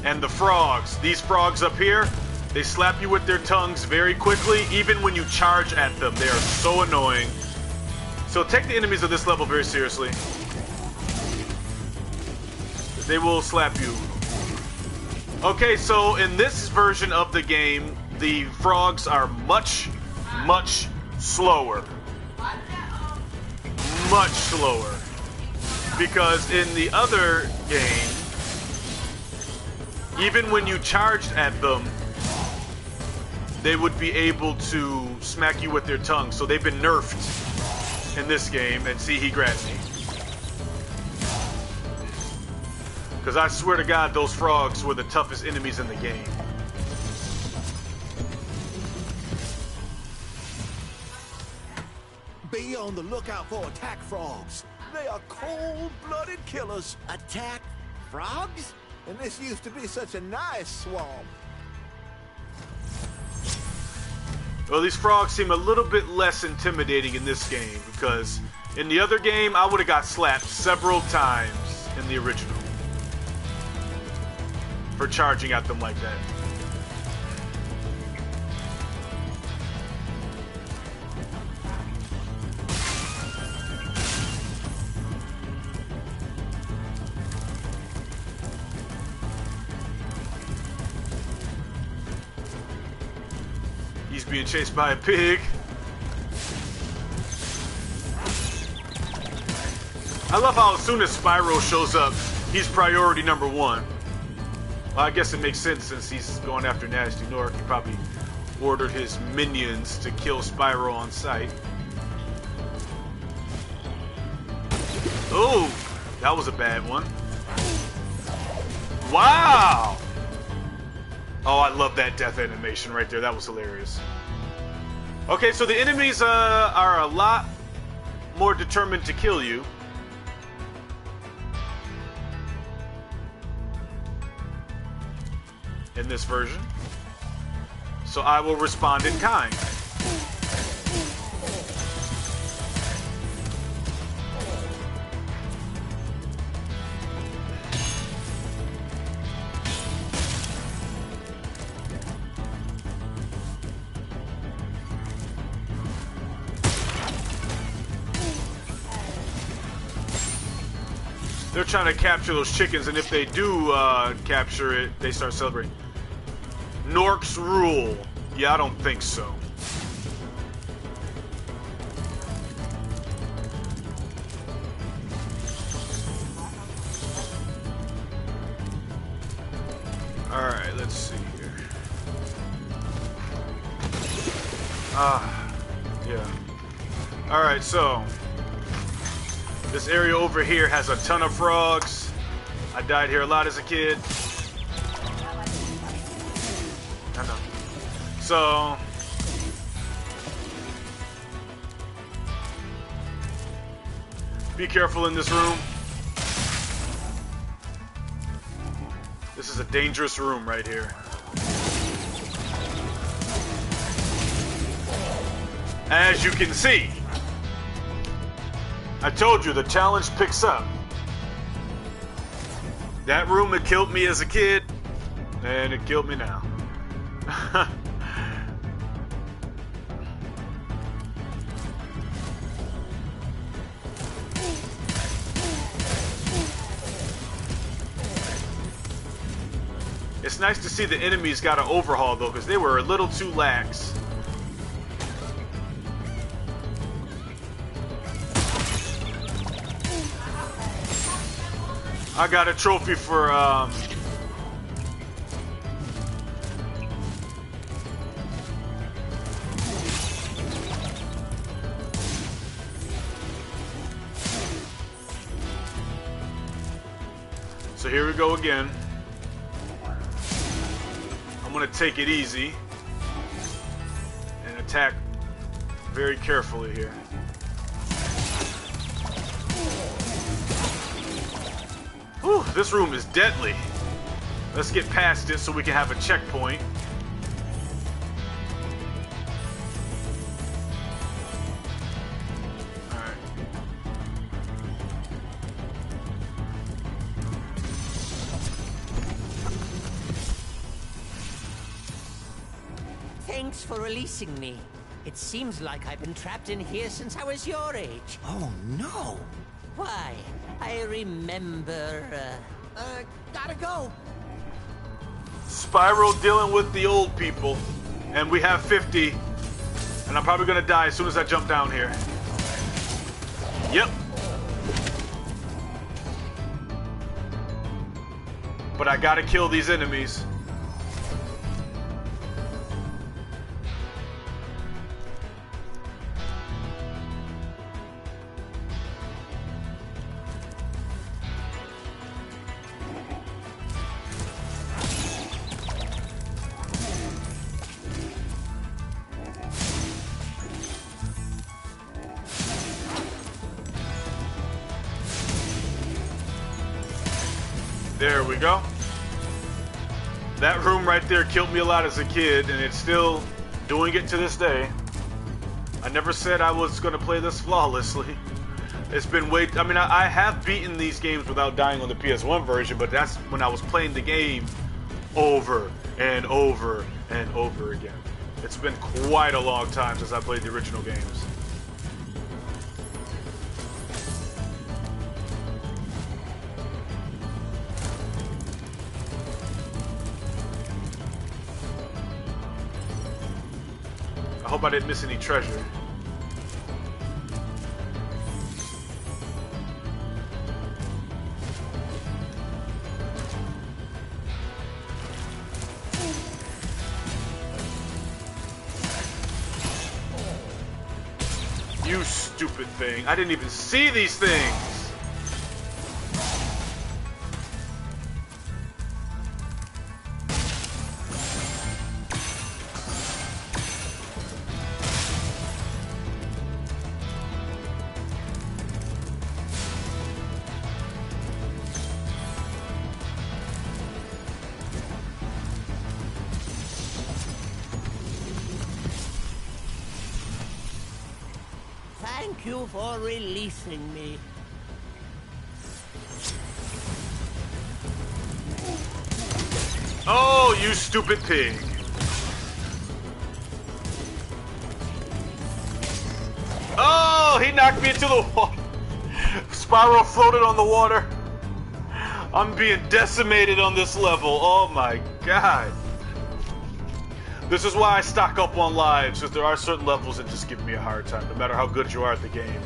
Speaker 1: And the frogs. These frogs up here, they slap you with their tongues very quickly, even when you charge at them. They are so annoying. So take the enemies of this level very seriously. They will slap you. Okay, so in this version of the game, the frogs are much, much slower. Much slower. Because in the other game, even when you charged at them, they would be able to smack you with their tongue. So they've been nerfed in this game. And see, he grabbed me. Because I swear to God, those frogs were the toughest enemies in the game.
Speaker 19: Be on the lookout for attack frogs. They are cold-blooded killers.
Speaker 6: Attack frogs?
Speaker 19: And this used to be such a nice swamp.
Speaker 1: Well, these frogs seem a little bit less intimidating in this game, because in the other game, I would have got slapped several times in the original for charging at them like that. He's being chased by a pig. I love how as soon as Spyro shows up, he's priority number one. Well, I guess it makes sense since he's going after Nasty Nork. He probably ordered his minions to kill Spyro on sight. Oh, that was a bad one. Wow! Oh, I love that death animation right there. That was hilarious. Okay, so the enemies are a lot more determined to kill you. In this version. So I will respond in kind. They're trying to capture those chickens, and if they do capture it, they start celebrating. Norks rule. Yeah, I don't think so. Alright, let's see here. Yeah. Alright, so this area over here has a ton of frogs. I died here a lot as a kid. I know. So be careful in this room. This is a dangerous room right here. As you can see, I told you the challenge picks up. That room had killed me as a kid, and it killed me now. It's nice to see the enemies got an overhaul though, because they were a little too lax. I got a trophy for so here we go again. I'm gonna take it easy and attack very carefully here. Whew, this room is deadly. Let's get past it so we can have a checkpoint. Alright.
Speaker 13: Thanks for releasing me. It seems like I've been trapped in here since I was your age.
Speaker 6: Oh, no.
Speaker 13: Why, I remember, gotta go.
Speaker 1: Spyro dealing with the old people. And we have 50. And I'm probably gonna die as soon as I jump down here. Yep. But I gotta kill these enemies. There we go. That room right there killed me a lot as a kid, and it's still doing it to this day. I never said I was going to play this flawlessly. It's been way... I mean, I have beaten these games without dying on the PS1 version, but that's when I was playing the game over and over and over again. It's been quite a long time since I played the original games. I hope I didn't miss any treasure. You stupid thing. I didn't even see these things.
Speaker 13: Thank you for releasing me.
Speaker 1: Oh, you stupid pig. Oh, he knocked me into the water. Spyro floated on the water. I'm being decimated on this level. Oh my god. This is why I stock up on lives, because there are certain levels that just give me a hard time, no matter how good you are at the game.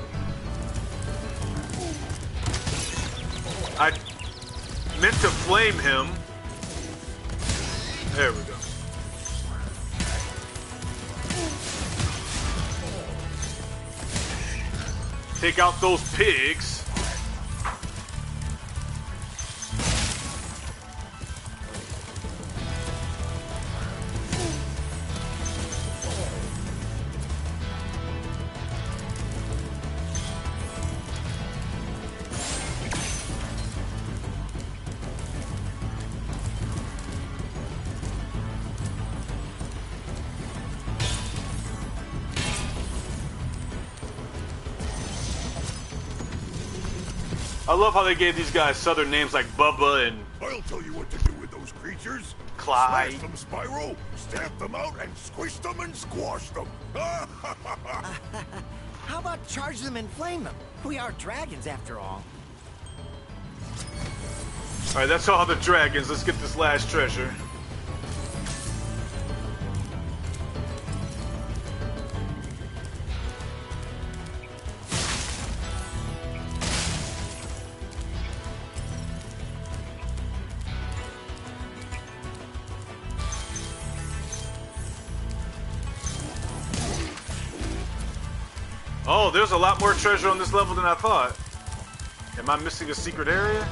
Speaker 1: I meant to flame him. There we go. Take out those pigs. I love how they gave these guys southern names like Bubba and...
Speaker 5: I'll tell you what to do with those creatures.
Speaker 1: Clyde.
Speaker 5: Smash them, Spyro, stamp them out, and squish them and squash them.
Speaker 6: How about charge them and flame them? We are dragons, after all.
Speaker 1: Alright, that's all the dragons. Let's get this last treasure. Oh, there's a lot more treasure on this level than I thought. Am I missing a secret area?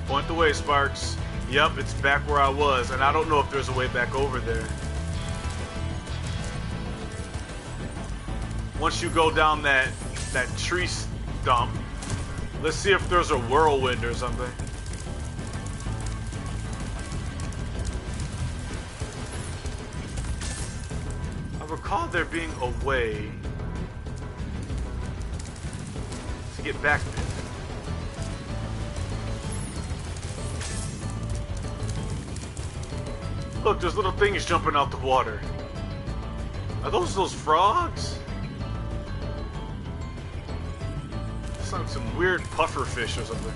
Speaker 1: Point the way, Sparks. Yep, it's back where I was, and I don't know if there's a way back over there. Once you go down that tree stump, let's see if there's a whirlwind or something. I recall there being a way to get back there. Look, there's little things jumping out the water. Are those frogs? It's like some weird puffer fish or something.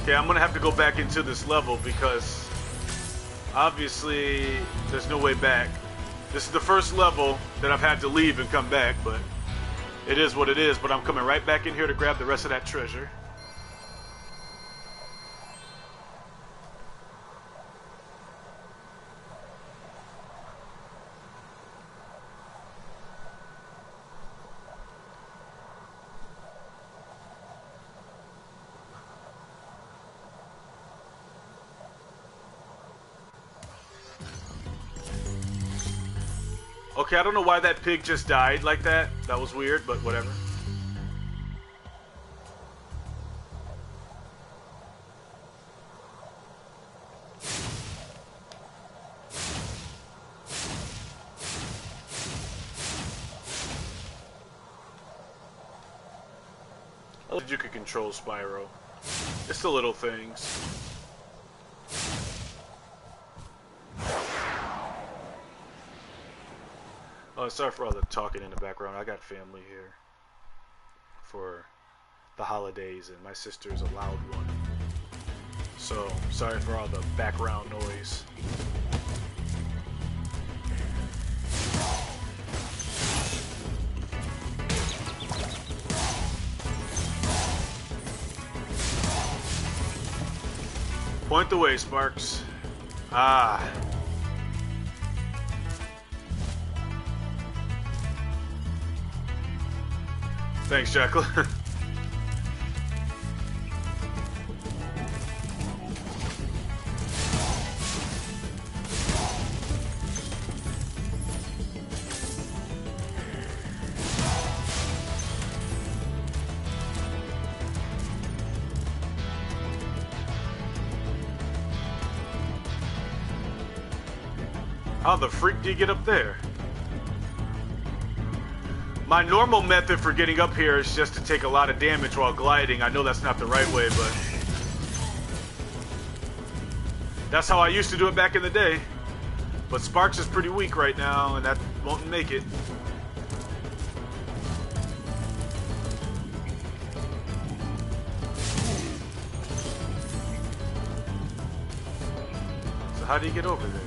Speaker 1: Okay, I'm gonna have to go back into this level because obviously there's no way back. This is the first level that I've had to leave and come back, but it is what it is. But I'm coming right back in here to grab the rest of that treasure. Okay, I don't know why that pig just died like that. That was weird, but whatever. You could control Spyro. It's the little things. Oh, sorry for all the talking in the background. I got family here for the holidays, and my sister's a loud one. So, sorry for all the background noise. Point the way, Sparks. Ah. Thanks, Jacqueline. How the freak do you get up there? My normal method for getting up here is just to take a lot of damage while gliding. I know that's not the right way, but that's how I used to do it back in the day. But Sparks is pretty weak right now, and that won't make it. So how do you get over there?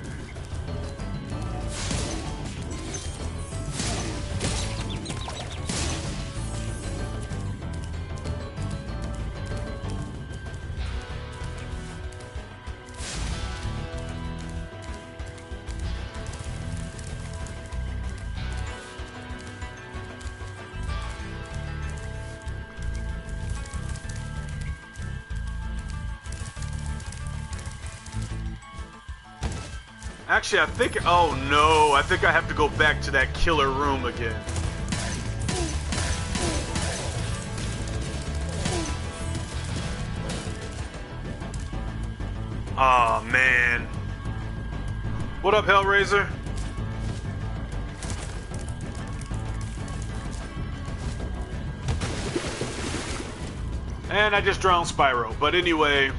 Speaker 1: Actually, I think, oh no, I think I have to go back to that killer room again. Aw, man. What up, Hellraiser? And I just drowned Spyro, but anyway,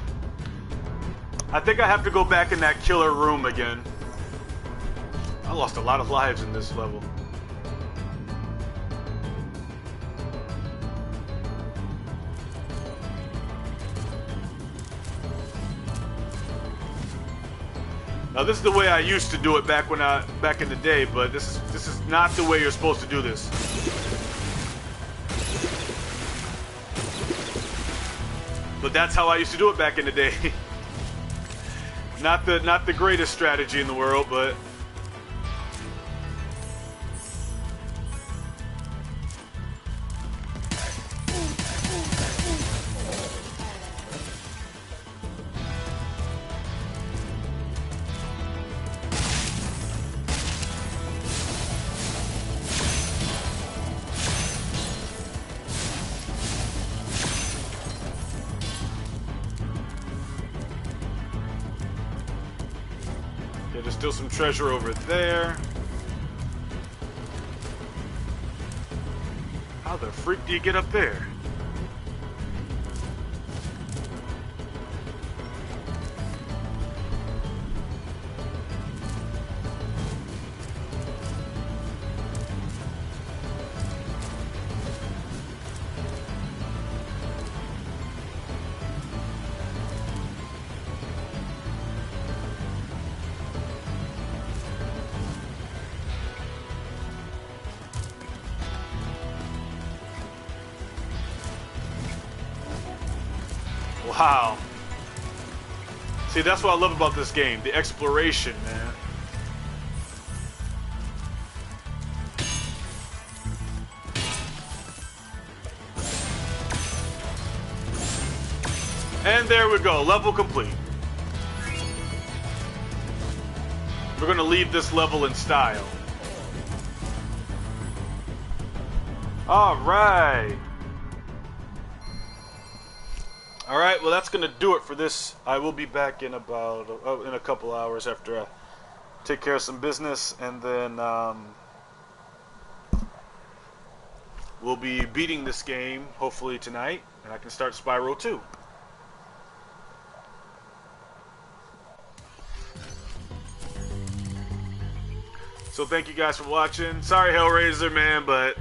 Speaker 1: I think I have to go back in that killer room again. I lost a lot of lives in this level. Now this is the way I used to do it back in the day, but this is not the way you're supposed to do this. But that's how I used to do it back in the day. Not the greatest strategy in the world, but there's still some treasure over there. How the freak do you get up there? Wow. See, that's what I love about this game, the exploration, man. And there we go, level complete. We're gonna leave this level in style. All right. All right, well, that's going to do it for this. I will be back in about in a couple hours after I take care of some business, and then we'll be beating this game hopefully tonight, and I can start Spyro 2. So thank you guys for watching. Sorry, Hellraiser, man, but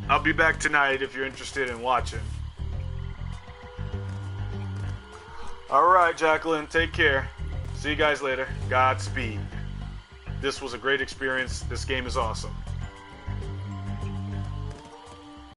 Speaker 1: I'll be back tonight if you're interested in watching. Alright, Jacqueline, take care. See you guys later. Godspeed. This was a great experience. This game is awesome.